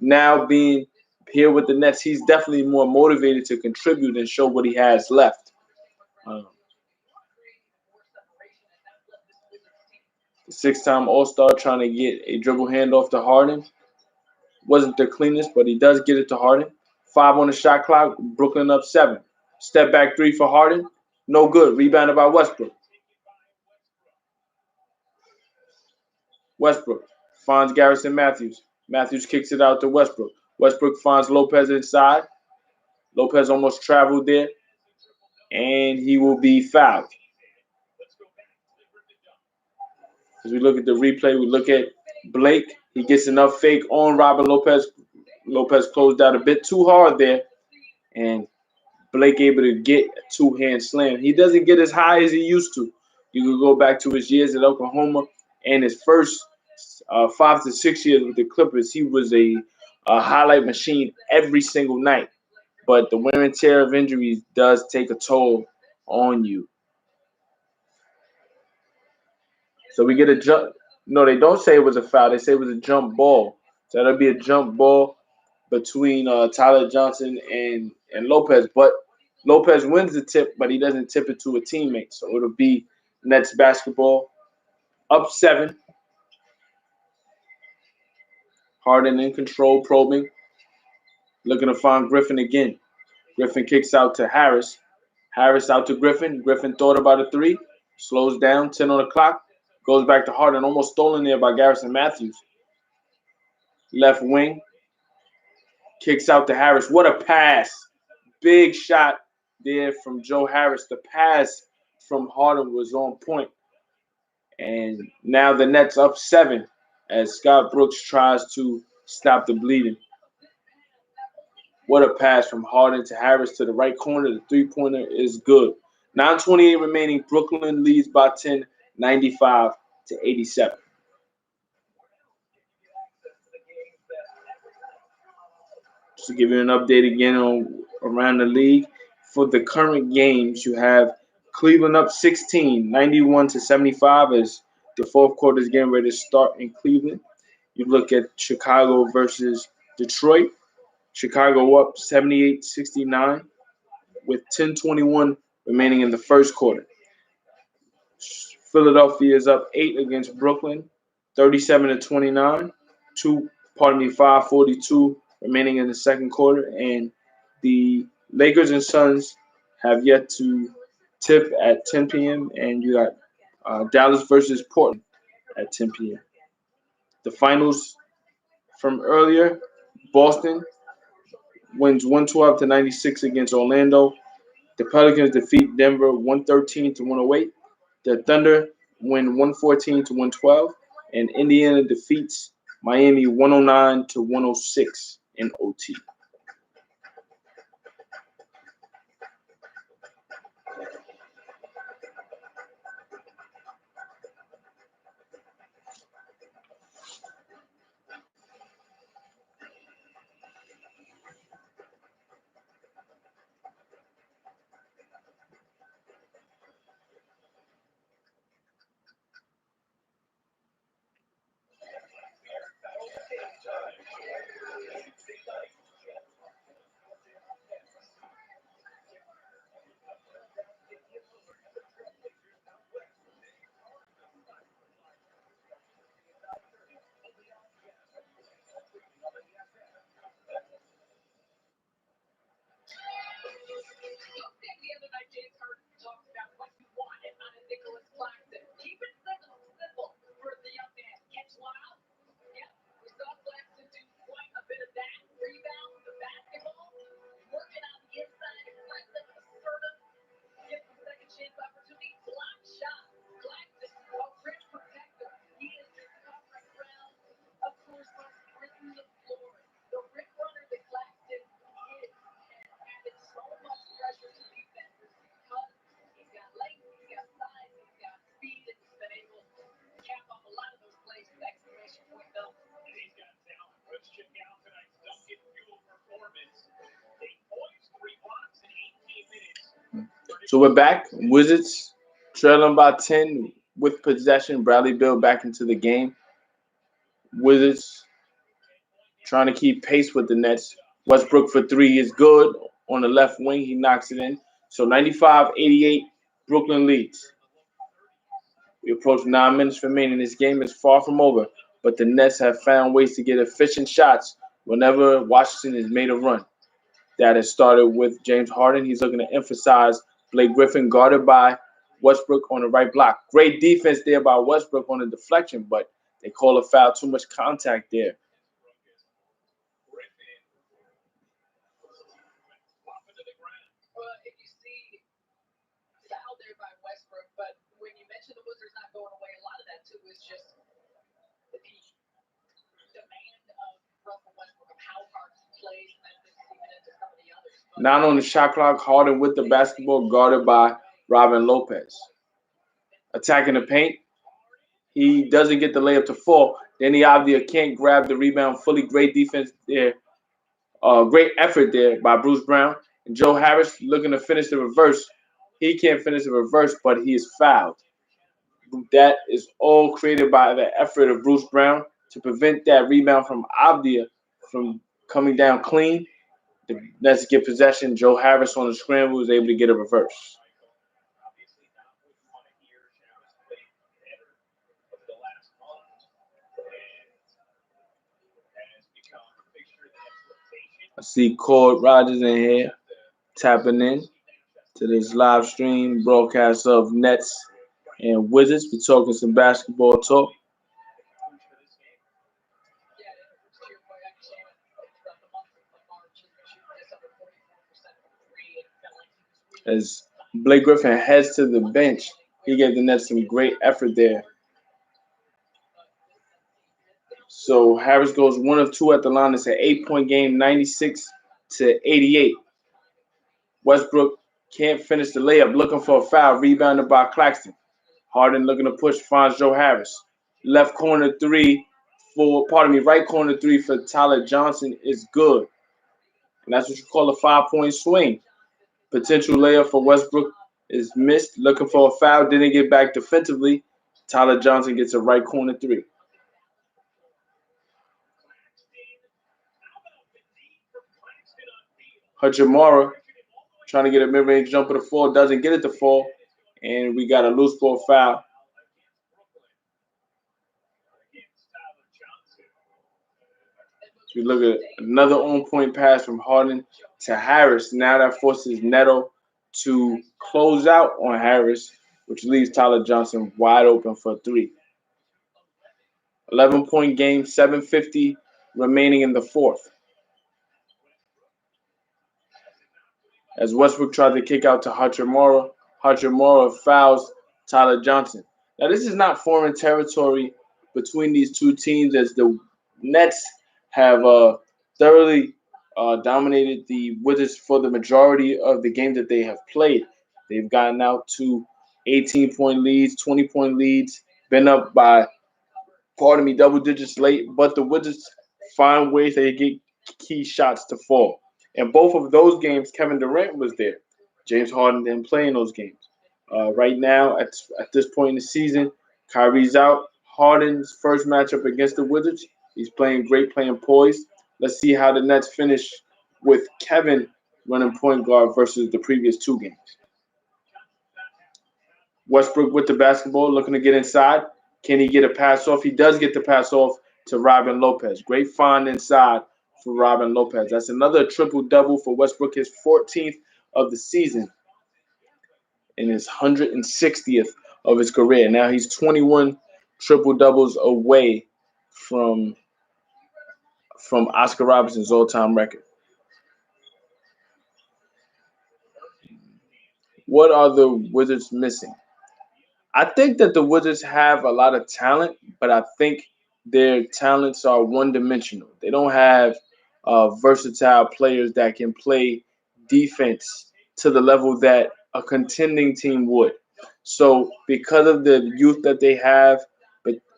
now being here with the Nets, he's definitely more motivated to contribute and show what he has left. Um, the six-time All-Star trying to get a dribble handoff to Harden wasn't the cleanest, but he does get it to Harden. 5 on the shot clock, Brooklyn up 7. Step back 3 for Harden, no good. Rebounded by Westbrook. Westbrook finds Garrison Matthews. Matthews kicks it out to Westbrook. Westbrook finds Lopez inside. Lopez almost traveled there, and he will be fouled. As we look at the replay, we look at Blake. He gets enough fake on Robin Lopez. Lopez closed out a bit too hard there, and Blake able to get a two-hand slam. He doesn't get as high as he used to. You can go back to his years at Oklahoma and his first 5 to 6 years with the Clippers. He was a highlight machine every single night. But the wear and tear of injuries does take a toll on you. So we get a jump. No, they don't say it was a foul. They say it was a jump ball. So that'll be a jump ball between Tyler Johnson and Lopez. But Lopez wins the tip, but he doesn't tip it to a teammate. So it'll be Nets basketball. up 7. Harden in control, probing, looking to find Griffin again. Griffin kicks out to Harris. Harris out to Griffin. Griffin thought about a 3. Slows down, 10 on the clock. Goes back to Harden, almost stolen there by Garrison Matthews. Left wing. Kicks out to Harris. What a pass. Big shot there from Joe Harris. The pass from Harden was on point. And now the Nets up 7 as Scott Brooks tries to stop the bleeding. What a pass from Harden to Harris to the right corner. The three-pointer is good. 9:28 remaining. Brooklyn leads by 10, 95-87. Just to give you an update again on around the league. For the current games, you have Cleveland up 16, 91-75 as the fourth quarter is getting ready to start in Cleveland. You look at Chicago versus Detroit. Chicago up 78-69 with 10:21 remaining in the first quarter. Philadelphia is up 8 against Brooklyn, 37-29. 5:42 remaining in the second quarter, and the Lakers and Suns have yet to tip at 10 p.m. and you got Dallas versus Portland at 10 p.m. The finals from earlier: Boston wins 112-96 against Orlando. The Pelicans defeat Denver 113-108. The Thunder win 114-112, and Indiana defeats Miami 109-106 in OT. The other night, James Harden talked about what he wanted out of Nicholas Claxton. Keep it simple for the young man. Catch one out. Yep, we saw Claxton do quite a bit of that. Rebound, the basketball, working on the inside, aggressive, assertive, give him second chance opportunity, block shot. Claxton, a rich protector. He is covering ground. Of course, written the floor. The rim runner that Claxton is has added so much pressure to defenses because he's got length, he's got size, he's got speed, and he's been able to cap off a lot of those plays with exclamation point numbers. He's got talent. Let's check out tonight's Duncan Fuel performance. They points, 3 blocks in 18 minutes. So we're back. Wizards trailing by 10 with possession. Bradley Beal back into the game. Wizards trying to keep pace with the Nets. Westbrook for 3 is good on the left wing. He knocks it in. So 95-88, Brooklyn leads. We approach 9 minutes remaining. This game is far from over, but the Nets have found ways to get efficient shots whenever Washington has made a run. That has started with James Harden. He's looking to emphasize Blake Griffin, guarded by Westbrook on the right block. Great defense there by Westbrook on the deflection, but they call a foul. Too much contact there. Well, if you see foul there by Westbrook, but when you mention the Wizards not going away, a lot of that too is just the demand of Russell Westbrook of how hard he plays, and then this is even into some of the others. But Not on the shot clock, Harden with the basketball, guarded by Robin Lopez. Attacking the paint. He doesn't get the layup to fall. Then he obviously can't grab the rebound fully. Great defense there. Great effort there by Bruce Brown. And Joe Harris looking to finish the reverse. He can't finish the reverse, but he is fouled. That is all created by the effort of Bruce Brown to prevent that rebound from Abdia from coming down clean. The Nets get possession. Joe Harris on the scramble was able to get a reverse. I see Cord Rogers in here tapping in to this live stream broadcast of Nets and Wizards. We're talking some basketball talk as Blake Griffin heads to the bench. He gave the Nets some great effort there. So Harris goes 1 of 2 at the line. It's an 8-point game, 96-88. Westbrook can't finish the layup, looking for a foul, rebounded by Claxton. Harden looking to push, finds Joe Harris. Left corner three right corner three for Tyler Johnson is good. And that's what you call a 5-point swing. Potential layup for Westbrook is missed, looking for a foul, didn't get back defensively. Tyler Johnson gets a right corner three. Hachimura trying to get a mid-range jumper to fall, doesn't get it to fall, and we got a loose ball foul. So we look at another on-point pass from Harden to Harris. Now that forces Neto to close out on Harris, which leaves Tyler Johnson wide open for 3. 11-point game, 7:50 remaining in the fourth. As Westbrook tried to kick out to Hachimura, Hachimura fouls Tyler Johnson. Now, this is not foreign territory between these two teams, as the Nets have thoroughly dominated the Wizards for the majority of the games that they have played. They've gotten out to 18-point leads, 20-point leads, been up by, double digits late, but the Wizards find ways they get key shots to fall. In both of those games, Kevin Durant was there. James Harden didn't play in those games. Right now, at this point in the season, Kyrie's out. Harden's first matchup against the Wizards, he's playing great, playing poised. Let's see how the Nets finish with Kevin running point guard versus the previous 2 games. Westbrook with the basketball, looking to get inside. Can he get a pass off? He does get the pass off to Robin Lopez. Great find inside for Robin Lopez. That's another triple-double for Westbrook, his 14th of the season and his 160th of his career. Now he's 21 triple-doubles away from Oscar Robertson's all-time record. What are the Wizards missing? I think that the Wizards have a lot of talent, but I think their talents are one-dimensional. They don't have versatile players that can play defense to the level that a contending team would. So because of the youth that they have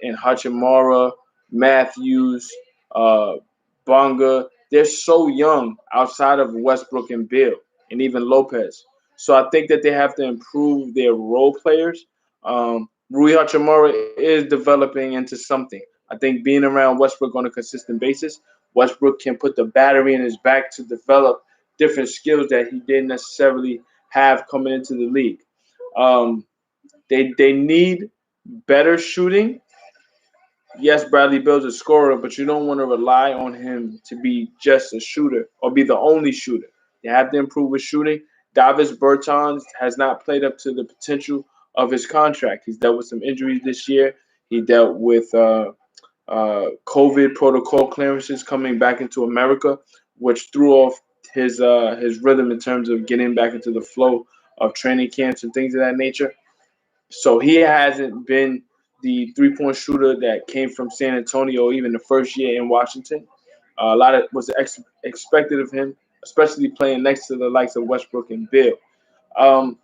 in Hachimura, Matthews, uh, Bonga, they're so young outside of Westbrook and Bill and even Lopez. So I think that they have to improve their role players. Rui Hachimura is developing into something. I think being around Westbrook on a consistent basis, Westbrook can put the battery in his back to develop different skills that he didn't necessarily have coming into the league. Um, they need better shooting. Yes, Bradley Beal's a scorer, but you don't want to rely on him to be just a shooter or be the only shooter. You have to improve with shooting. Davis Bertans has not played up to the potential of his contract. He's dealt with some injuries this year. He dealt with COVID protocol clearances coming back into America, which threw off his rhythm in terms of getting back into the flow of training camps and things of that nature. So he hasn't been the 3-point shooter that came from San Antonio even the first year in Washington. A lot of was expected of him, especially playing next to the likes of Westbrook and Bill. Um,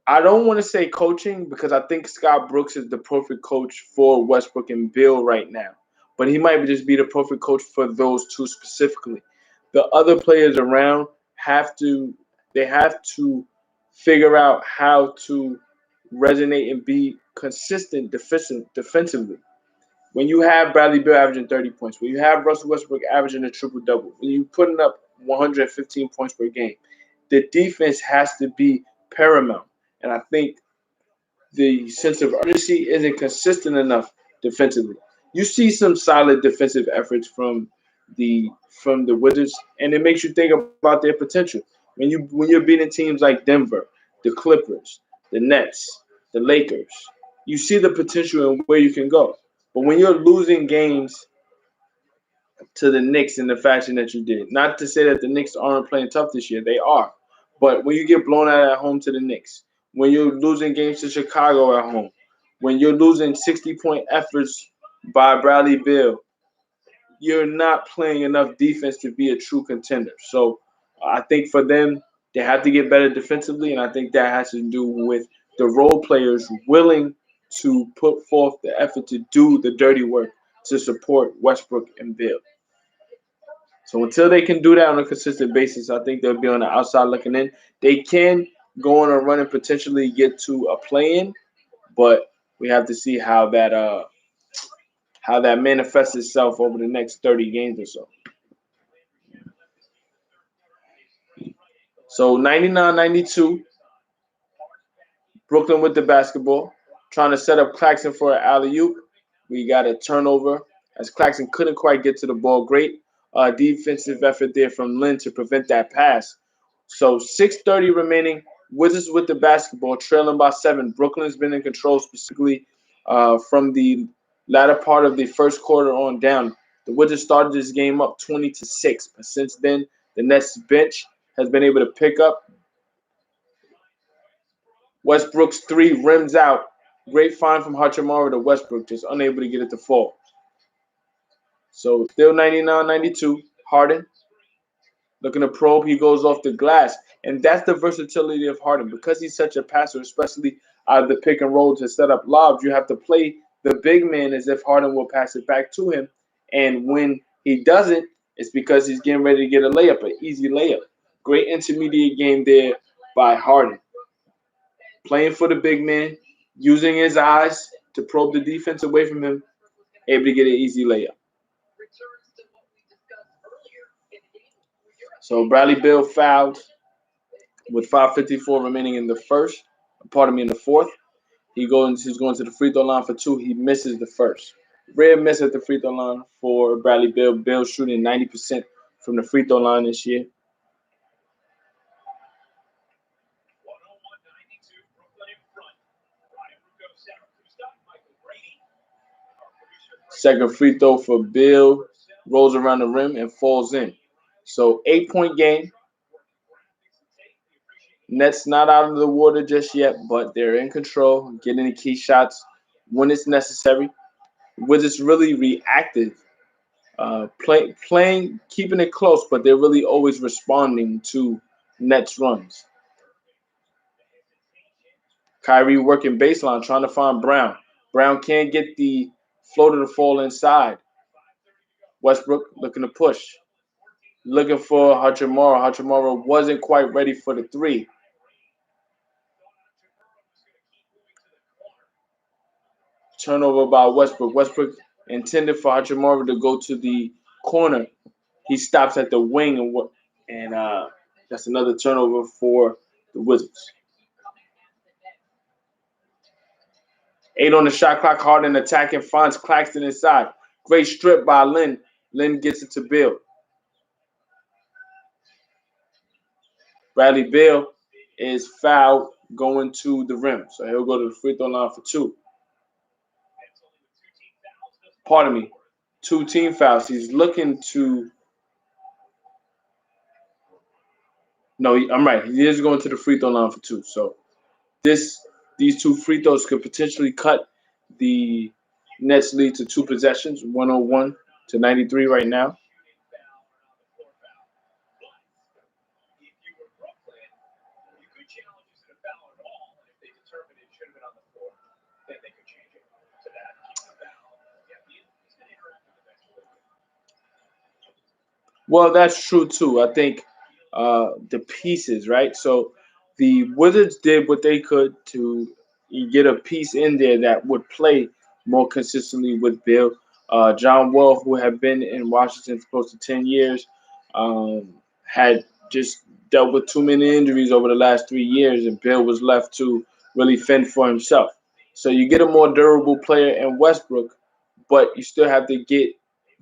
I don't want to say coaching because I think Scott Brooks is the perfect coach for Westbrook and Bill right now. But he might just be the perfect coach for those 2 specifically. The other players around have to figure out how to resonate and be consistent defensively. When you have Bradley Beal averaging 30 points, when you have Russell Westbrook averaging a triple-double, when you're putting up 115 points per game, the defense has to be paramount. And I think the sense of urgency isn't consistent enough defensively. You see some solid defensive efforts from the from the Wizards, and it makes you think about their potential. When you're beating teams like Denver, the Clippers, the Nets, the Lakers, you see the potential and where you can go. But when you're losing games to the Knicks in the fashion that you did, not to say that the Knicks aren't playing tough this year, they are. But when you get blown out at home to the Knicks, when you're losing games to Chicago at home, when you're losing 60-point efforts by Bradley Beal, you're not playing enough defense to be a true contender. So I think for them, they have to get better defensively, and I think that has to do with the role players willing to put forth the effort to do the dirty work to support Westbrook and Bill. So until they can do that on a consistent basis, I think they'll be on the outside looking in. They can go on a run and potentially get to a play-in, but we have to see how that manifests itself over the next 30 games or so. So 99-92, Brooklyn with the basketball, trying to set up Claxton for an alley-oop. We got a turnover as Claxton couldn't quite get to the ball. Great defensive effort there from Lynn to prevent that pass. So 6:30 remaining. Wizards with the basketball, trailing by 7. Brooklyn's been in control specifically from the latter part of the first quarter on down. The Wizards started this game up 20-6, but since then the Nets bench has been able to pick up. Westbrook's three rims out. Great find from Hachimura to Westbrook, just unable to get it to fall. So still 99-92. Harden looking to probe. He goes off the glass. And that's the versatility of Harden. Because he's such a passer, especially out of the pick and roll to set up lobs, you have to play the big man as if Harden will pass it back to him. And when he doesn't, it's because he's getting ready to get a layup, an easy layup. Great intermediate game there by Harden. Playing for the big man, using his eyes to probe the defense away from him, able to get an easy layup. So Bradley Beal fouled with 5:54 remaining in the first. Pardon me, in the fourth. He's going to the free throw line for 2. He misses the first. Rare miss at the free throw line for Bradley Beal. Beal shooting 90% from the free throw line this year. Second free throw for Beal. Rolls around the rim and falls in. So 8-point game. Nets not out of the water just yet, but they're in control, getting the key shots when it's necessary. Wizards really reactive, playing, keeping it close, but they're really always responding to Nets runs. Kyrie working baseline, trying to find Brown. Brown can't get the floater to fall inside. Westbrook looking to push. Looking for Hachimura. Hachimura wasn't quite ready for the 3. Turnover by Westbrook. Westbrook intended for Hachimura to go to the corner. He stops at the wing, and that's another turnover for the Wizards. 8 on the shot clock. Harden attacking, finds Claxton inside. Great strip by Lynn. Lynn gets it to Beal. Bradley Beal is fouled going to the rim, so he'll go to the free throw line for 2. Pardon me, 2 team fouls. He's looking to. No, I'm right. He is going to the free throw line for 2. So these 2 free throws could potentially cut the Nets lead to 2 possessions, 101-93 right now. Well, that's true too. I think the pieces, right? So the Wizards did what they could to get a piece in there that would play more consistently with Bill. John Wall, who had been in Washington for close to 10 years, had just dealt with too many injuries over the last 3 years, and Bill was left to really fend for himself. So you get a more durable player in Westbrook, but you still have to get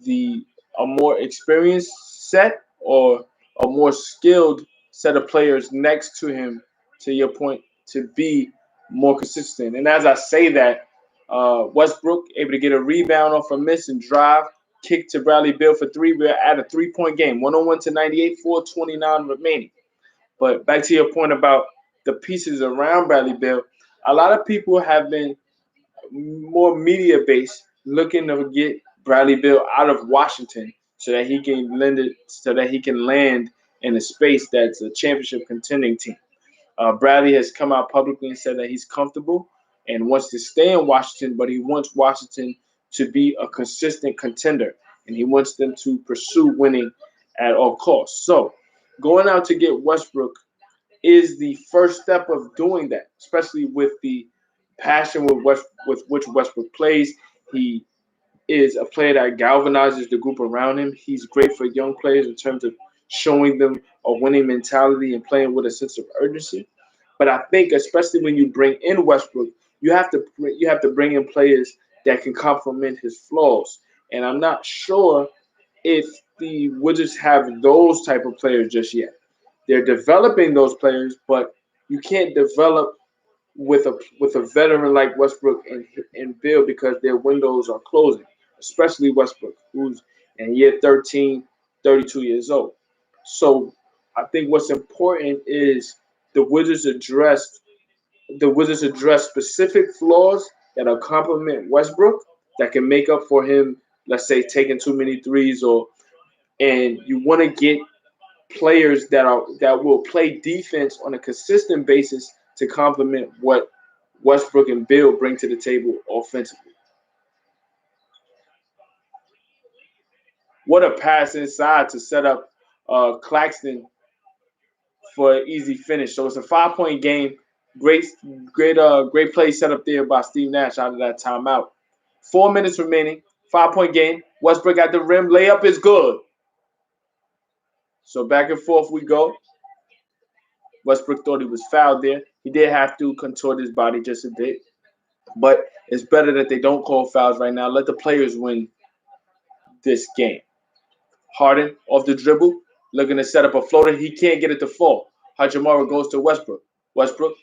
the a more experienced set or a more skilled set of players next to him, to your point, to be more consistent. And as I say that, Westbrook able to get a rebound off a miss and drive, kick to Bradley Beal for three. We're at a 3-point game, 101 to 98, 4:29 remaining. But back to your point about the pieces around Bradley Beal, a lot of people have been more media based, looking to get Bradley Beal out of Washington so that he can land in a space that's a championship contending team. Bradley has come out publicly and said that he's comfortable and wants to stay in Washington, but he wants Washington to be a consistent contender, and he wants them to pursue winning at all costs. So, going out to get Westbrook is the first step of doing that, especially with the passion with which Westbrook plays. He is a player that galvanizes the group around him. He's great for young players in terms of showing them a winning mentality and playing with a sense of urgency. But I think, especially when you bring in Westbrook, you have to bring in players that can complement his flaws. And I'm not sure if the Wizards have those type of players just yet. They're developing those players, but you can't develop with a veteran like Westbrook and Bill because their windows are closing, especially Westbrook, who's in year 13, 32 years old. So I think what's important is the Wizards address specific flaws that'll complement Westbrook that can make up for him, let's say taking too many threes, or and you want to get players that will play defense on a consistent basis to complement what Westbrook and Bill bring to the table offensively. What a pass inside to set up Claxton for an easy finish. So it's a 5-point game. Great, great play set up there by Steve Nash out of that timeout. 4 minutes remaining. 5-point game. Westbrook at the rim. Layup is good. So back and forth we go. Westbrook thought he was fouled there. He did have to contort his body just a bit. But it's better that they don't call fouls right now. Let the players win this game. Harden off the dribble, looking to set up a floater. He can't get it to fall. Hachimura goes to Westbrook. Westbrook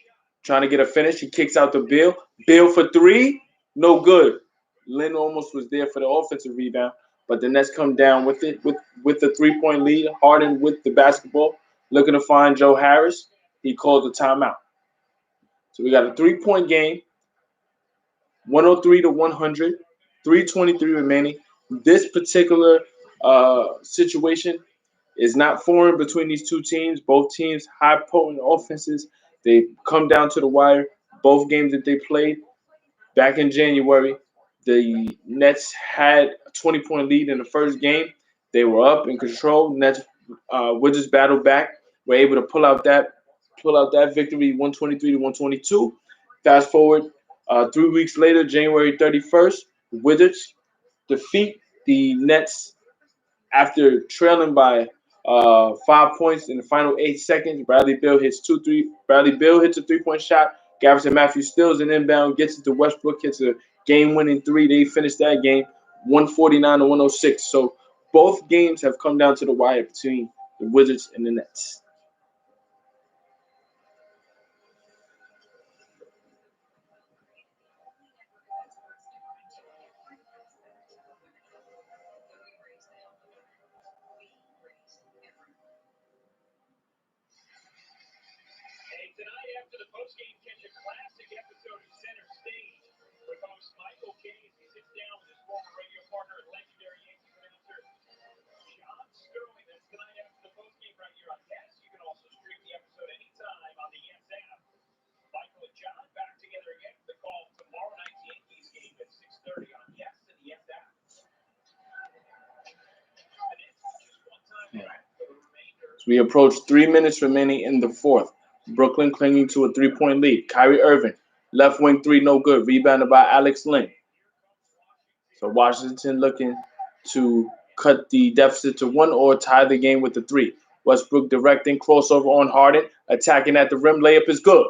trying to get a finish. He kicks out to Bill. Bill for three. No good. Lynn almost was there for the offensive rebound, but the Nets come down with it with the 3-point lead. Harden with the basketball, looking to find Joe Harris. He called the timeout. So we got a 3-point game, 103 to 100, 3:23 remaining. This particular situation is not foreign between these two teams. Both teams high potent offenses. They come down to the wire. Both games that they played back in January, the Nets had a 20-point lead in the first game. They were up in control. Nets Wizards battled back. Were able to pull out that victory, 123 to 122. Fast forward 3 weeks later, January 31st, the Wizards defeat the Nets after trailing by 5 points in the final 8 seconds. Bradley Bill hits a 3-point shot. Garrison Matthews steals an inbound, gets it to Westbrook, hits a game-winning three. They finish that game 149 to 106. So both games have come down to the wire between the Wizards and the Nets. Hey, tonight after the postgame catch a classic episode of Center Stage with host Michael Case. He sits down with his former radio partner and legendary Yankees announcer John Sterling. That's tonight after the postgame right here on Yes. You can also stream the episode anytime on the Yes app. Michael and John back together again for the call tomorrow night's Yankees game at 6:30 on Yes and the Yes app. The Nets just one time back for the remainder. So we approach 3 minutes remaining in the fourth. Brooklyn clinging to a 3-point lead. Kyrie Irving, left wing three, no good. Rebounded by Alex Len. So Washington looking to cut the deficit to one or tie the game with the three. Westbrook directing, crossover on Harden, attacking at the rim. Layup is good.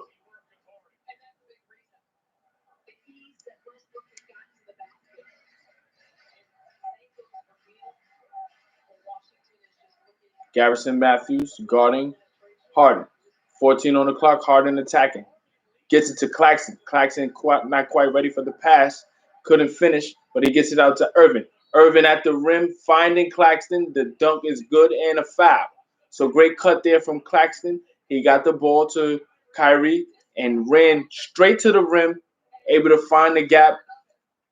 Garrison Matthews guarding Harden. 14 on the clock. Harden attacking. Gets it to Claxton. Claxton not quite ready for the pass. Couldn't finish, but he gets it out to Irvin. Irvin at the rim, finding Claxton. The dunk is good and a foul. So great cut there from Claxton. He got the ball to Kyrie and ran straight to the rim, able to find the gap.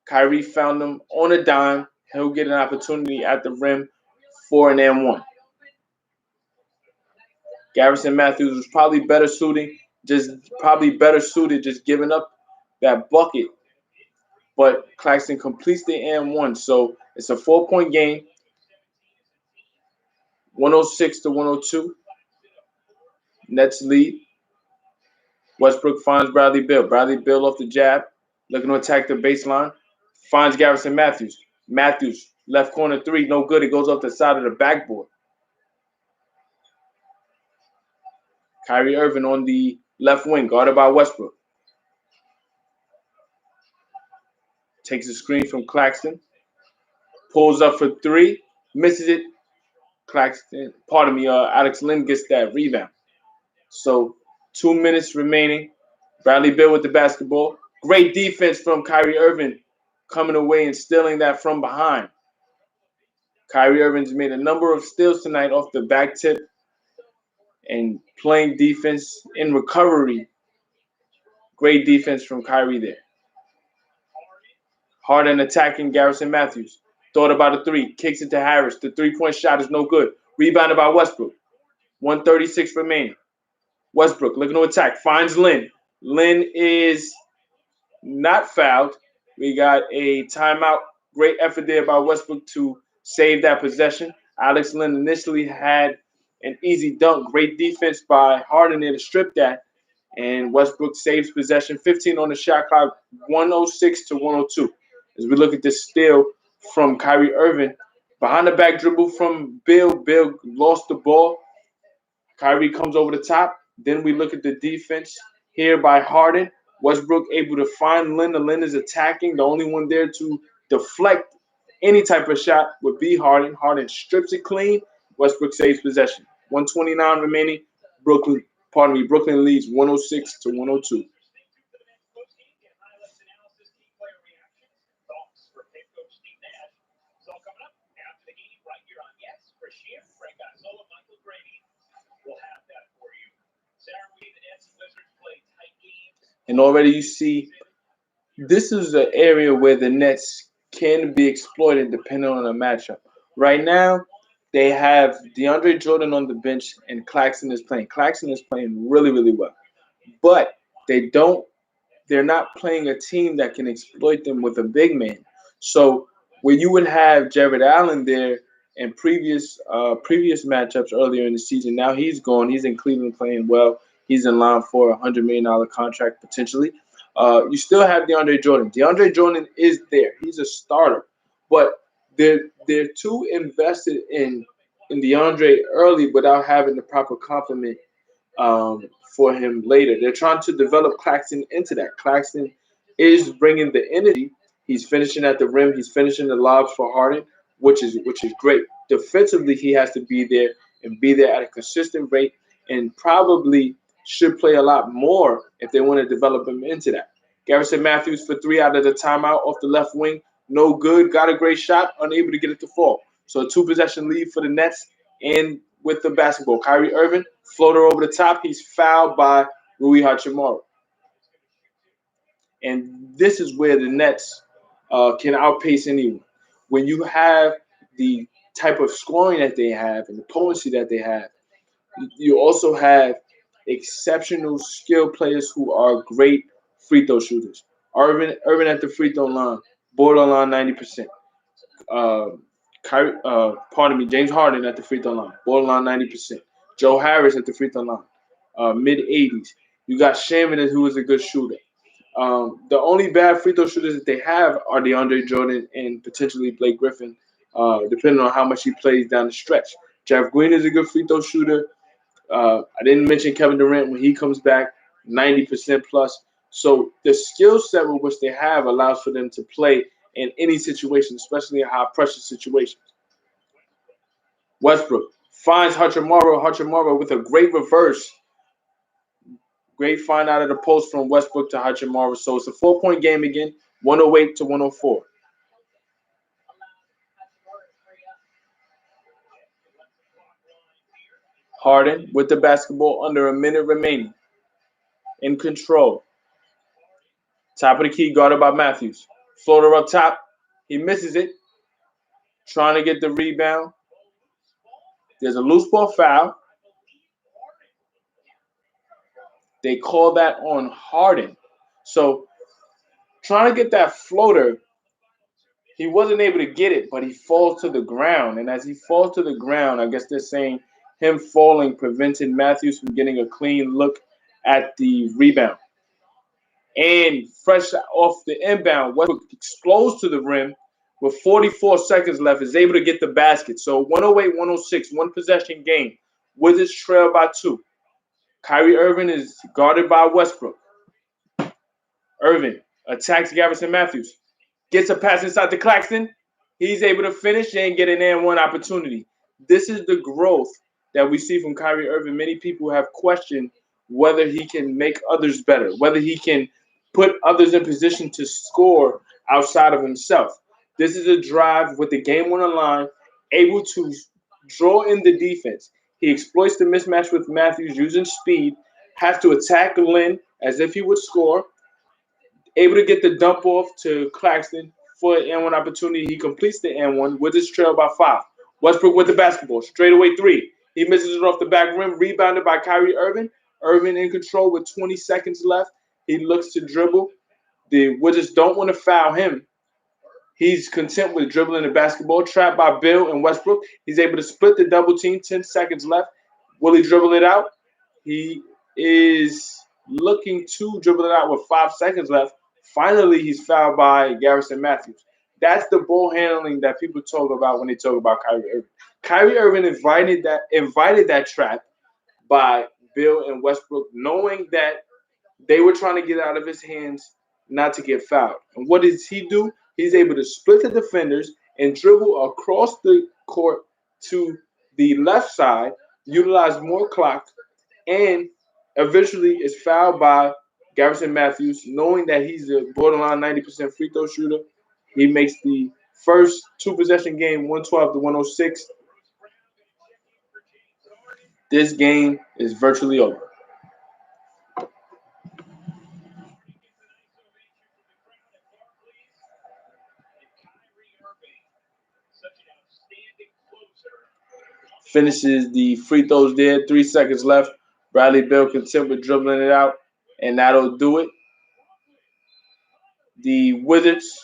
Kyrie found him on a dime. He'll get an opportunity at the rim for an and one. Garrison Matthews was probably better suited, just giving up that bucket. But Claxton completes the and one, so it's a 4-point game, 106 to 102. Nets lead. Westbrook finds Bradley Beal. Bradley Beal off the jab, looking to attack the baseline. Finds Garrison Matthews. Matthews left corner three, no good. It goes off the side of the backboard. Kyrie Irving on the left wing, guarded by Westbrook. Takes a screen from Claxton. Pulls up for three. Misses it. Alex Len gets that rebound. So 2 minutes remaining. Bradley Beal with the basketball. Great defense from Kyrie Irving coming away and stealing that from behind. Kyrie Irving's made a number of steals tonight off the back tip and playing defense in recovery. Great defense from Kyrie there. Harden attacking Garrison Matthews. Thought about a three. Kicks it to Harris. The three-point shot is no good. Rebounded by Westbrook. 1:36 remaining. Westbrook looking to attack. Finds Lynn. Lynn is not fouled. We got a timeout. Great effort there by Westbrook to save that possession. Alex Lynn initially had an easy dunk. Great defense by Harden there to strip that. And Westbrook saves possession. 15 on the shot clock. 106 to 102. As we look at this steal from Kyrie Irving. Behind the back dribble from Bill. Bill lost the ball. Kyrie comes over the top. Then we look at the defense here by Harden. Westbrook able to find Lynn. Lynn is attacking. The only one there to deflect any type of shot would be Harden. Harden strips it clean. Westbrook saves possession. 129 remaining. Brooklyn leads 106 to 102. And already you see this is an area where the Nets can be exploited depending on the matchup. Right now, they have DeAndre Jordan on the bench and Claxton is playing. Claxton is playing really, really well. But they're not playing a team that can exploit them with a big man. So where you would have Jared Allen there in previous matchups earlier in the season, now he's gone. He's in Cleveland playing well. He's in line for $100 million contract potentially. You still have DeAndre Jordan. DeAndre Jordan is there. He's a starter, but they're too invested in DeAndre early without having the proper complement for him later. They're trying to develop Claxton into that. Claxton is bringing the energy. He's finishing at the rim. He's finishing the lobs for Harden, which is great. Defensively, he has to be there and be there at a consistent rate, and probably should play a lot more if they want to develop him into that. Garrison Matthews for three out of the timeout off the left wing. No good. Got a great shot. Unable to get it to fall. So a 2-possession lead for the Nets. And with the basketball, Kyrie Irving, floater over the top. He's fouled by Rui Hachimura. And this is where the Nets can outpace anyone. When you have the type of scoring that they have and the potency that they have, you also have exceptional skill players who are great free throw shooters. Irvin at the free throw line, borderline 90%. James Harden at the free throw line, borderline 90%. Joe Harris at the free throw line, mid-80s. You got Shaman, who is a good shooter. The only bad free throw shooters that they have are DeAndre Jordan and potentially Blake Griffin, depending on how much he plays down the stretch. Jeff Green is a good free throw shooter. I didn't mention Kevin Durant when he comes back, 90% plus. So the skill set with which they have allows for them to play in any situation, especially in high pressure situations. Westbrook finds Hachimura. Hachimura with a great reverse. Great find out of the post from Westbrook to Hachimura. So it's a 4-point game again, 108 to 104. Harden with the basketball under a minute remaining. In control. Top of the key, guarded by Matthews. Floater up top. He misses it. Trying to get the rebound. There's a loose ball foul. They call that on Harden. So trying to get that floater, he wasn't able to get it, but he falls to the ground. And as he falls to the ground, I guess they're saying him falling prevented Matthews from getting a clean look at the rebound. And fresh off the inbound, Westbrook explodes to the rim with 44 seconds left, is able to get the basket. So 108-106, one possession game. Wizards trail by 2. Kyrie Irving is guarded by Westbrook. Irving attacks Garrison Matthews. Gets a pass inside to Claxton. He's able to finish and get an and one opportunity. This is the growth that we see from Kyrie Irving. Many people have questioned whether he can make others better, whether he can put others in position to score outside of himself. This is a drive with the game on the line, able to draw in the defense. He exploits the mismatch with Matthews using speed, has to attack Lynn as if he would score, able to get the dump off to Claxton for an and one opportunity. He completes the and one with his trail by 5. Westbrook with the basketball, straightaway 3. He misses it off the back rim, rebounded by Kyrie Irving. Irving in control with 20 seconds left. He looks to dribble. The Wizards don't want to foul him. He's content with dribbling the basketball, trapped by Bill and Westbrook. He's able to split the double team, 10 seconds left. Will he dribble it out? He is looking to dribble it out with 5 seconds left. Finally, he's fouled by Garrison Matthews. That's the ball handling that people talk about when they talk about Kyrie Irving. Kyrie Irving invited that trap by Bill and Westbrook, knowing that they were trying to get out of his hands not to get fouled. And what does he do? He's able to split the defenders and dribble across the court to the left side, utilize more clock, and eventually is fouled by Garrison Matthews, knowing that he's a borderline 90% free throw shooter. He makes the first 2-possession game 112 to 106. This game is virtually over. Finishes the free throws there. 3 seconds left. Bradley Beal content with dribbling it out, and that'll do it. The Wizards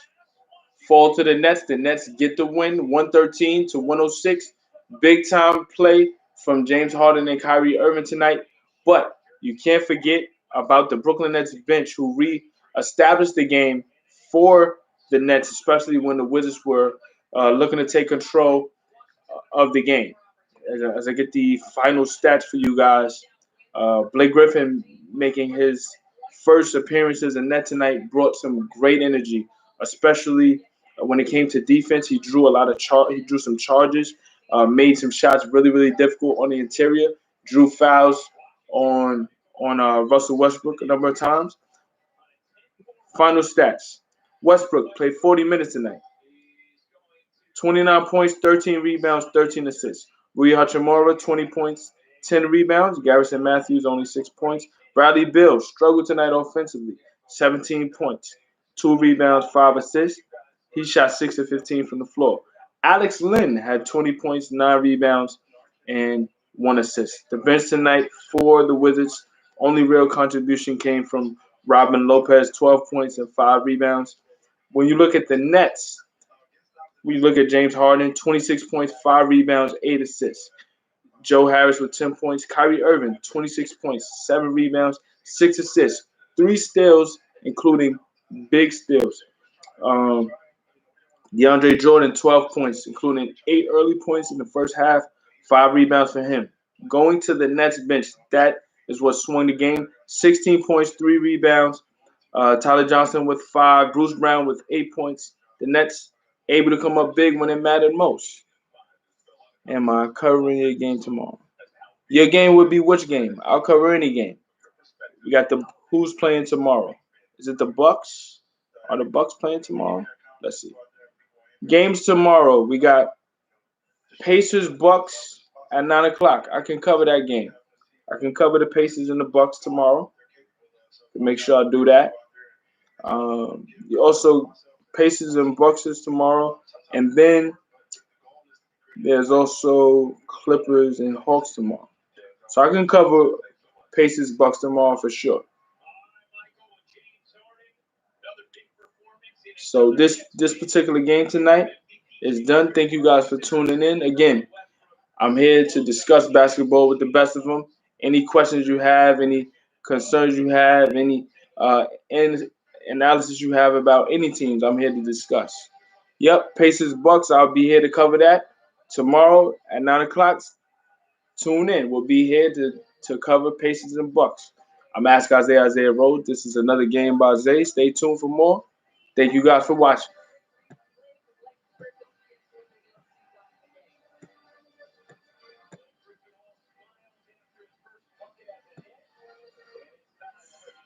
fall to the Nets. The Nets get the win, 113 to 106. Big time play from James Harden and Kyrie Irving tonight. But you can't forget about the Brooklyn Nets bench, who re-established the game for the Nets, especially when the Wizards were looking to take control of the game. As I get the final stats for you guys, Blake Griffin making his first appearance as a net tonight brought some great energy, especially when it came to defense. He drew he drew some charges, made some shots really really difficult on the interior, drew fouls on Russell Westbrook a number of times. Final stats: Westbrook played 40 minutes tonight. 29 points, 13 rebounds, 13 assists. Rui Hachimura, 20 points, 10 rebounds. Garrison Matthews, only 6 points. Bradley Beal struggled tonight offensively, 17 points, 2 rebounds, 5 assists. He shot 6 of 15 from the floor. Alex Lynn had 20 points, 9 rebounds, and 1 assist. The bench tonight for the Wizards, only real contribution came from Robin Lopez, 12 points and 5 rebounds. When you look at the Nets, we look at James Harden, 26 points, 5 rebounds, 8 assists. Joe Harris with 10 points. Kyrie Irving, 26 points, 7 rebounds, 6 assists, 3 steals, including big steals. DeAndre Jordan, 12 points, including 8 early points in the first half, 5 rebounds for him. Going to the Nets bench, that is what swung the game. 16 points, 3 rebounds. Tyler Johnson with 5. Bruce Brown with 8 points. The Nets able to come up big when it mattered most. Am I covering your game tomorrow? Your game would be which game? I'll cover any game. We got the who's playing tomorrow. Is it the Bucks? Are the Bucks playing tomorrow? Let's see. Games tomorrow. We got Pacers Bucks at 9 o'clock. I can cover that game. I can cover the Pacers and the Bucks tomorrow. Make sure I do that. Also Pacers and Bucks is tomorrow, and then there's also Clippers and Hawks tomorrow. So I can cover Pacers Bucks tomorrow for sure. So this particular game tonight is done. Thank you guys for tuning in. Again, I'm here to discuss basketball with the best of them. Any questions you have, any concerns you have, any in analysis you have about any teams, I'm here to discuss. Yep, Pacers Bucks. I'll be here to cover that tomorrow at 9 o'clock. Tune in. We'll be here to cover Pacers and Bucks. I'm Ask Isaiah Road. This is another game by Zay. Stay tuned for more. Thank you guys for watching.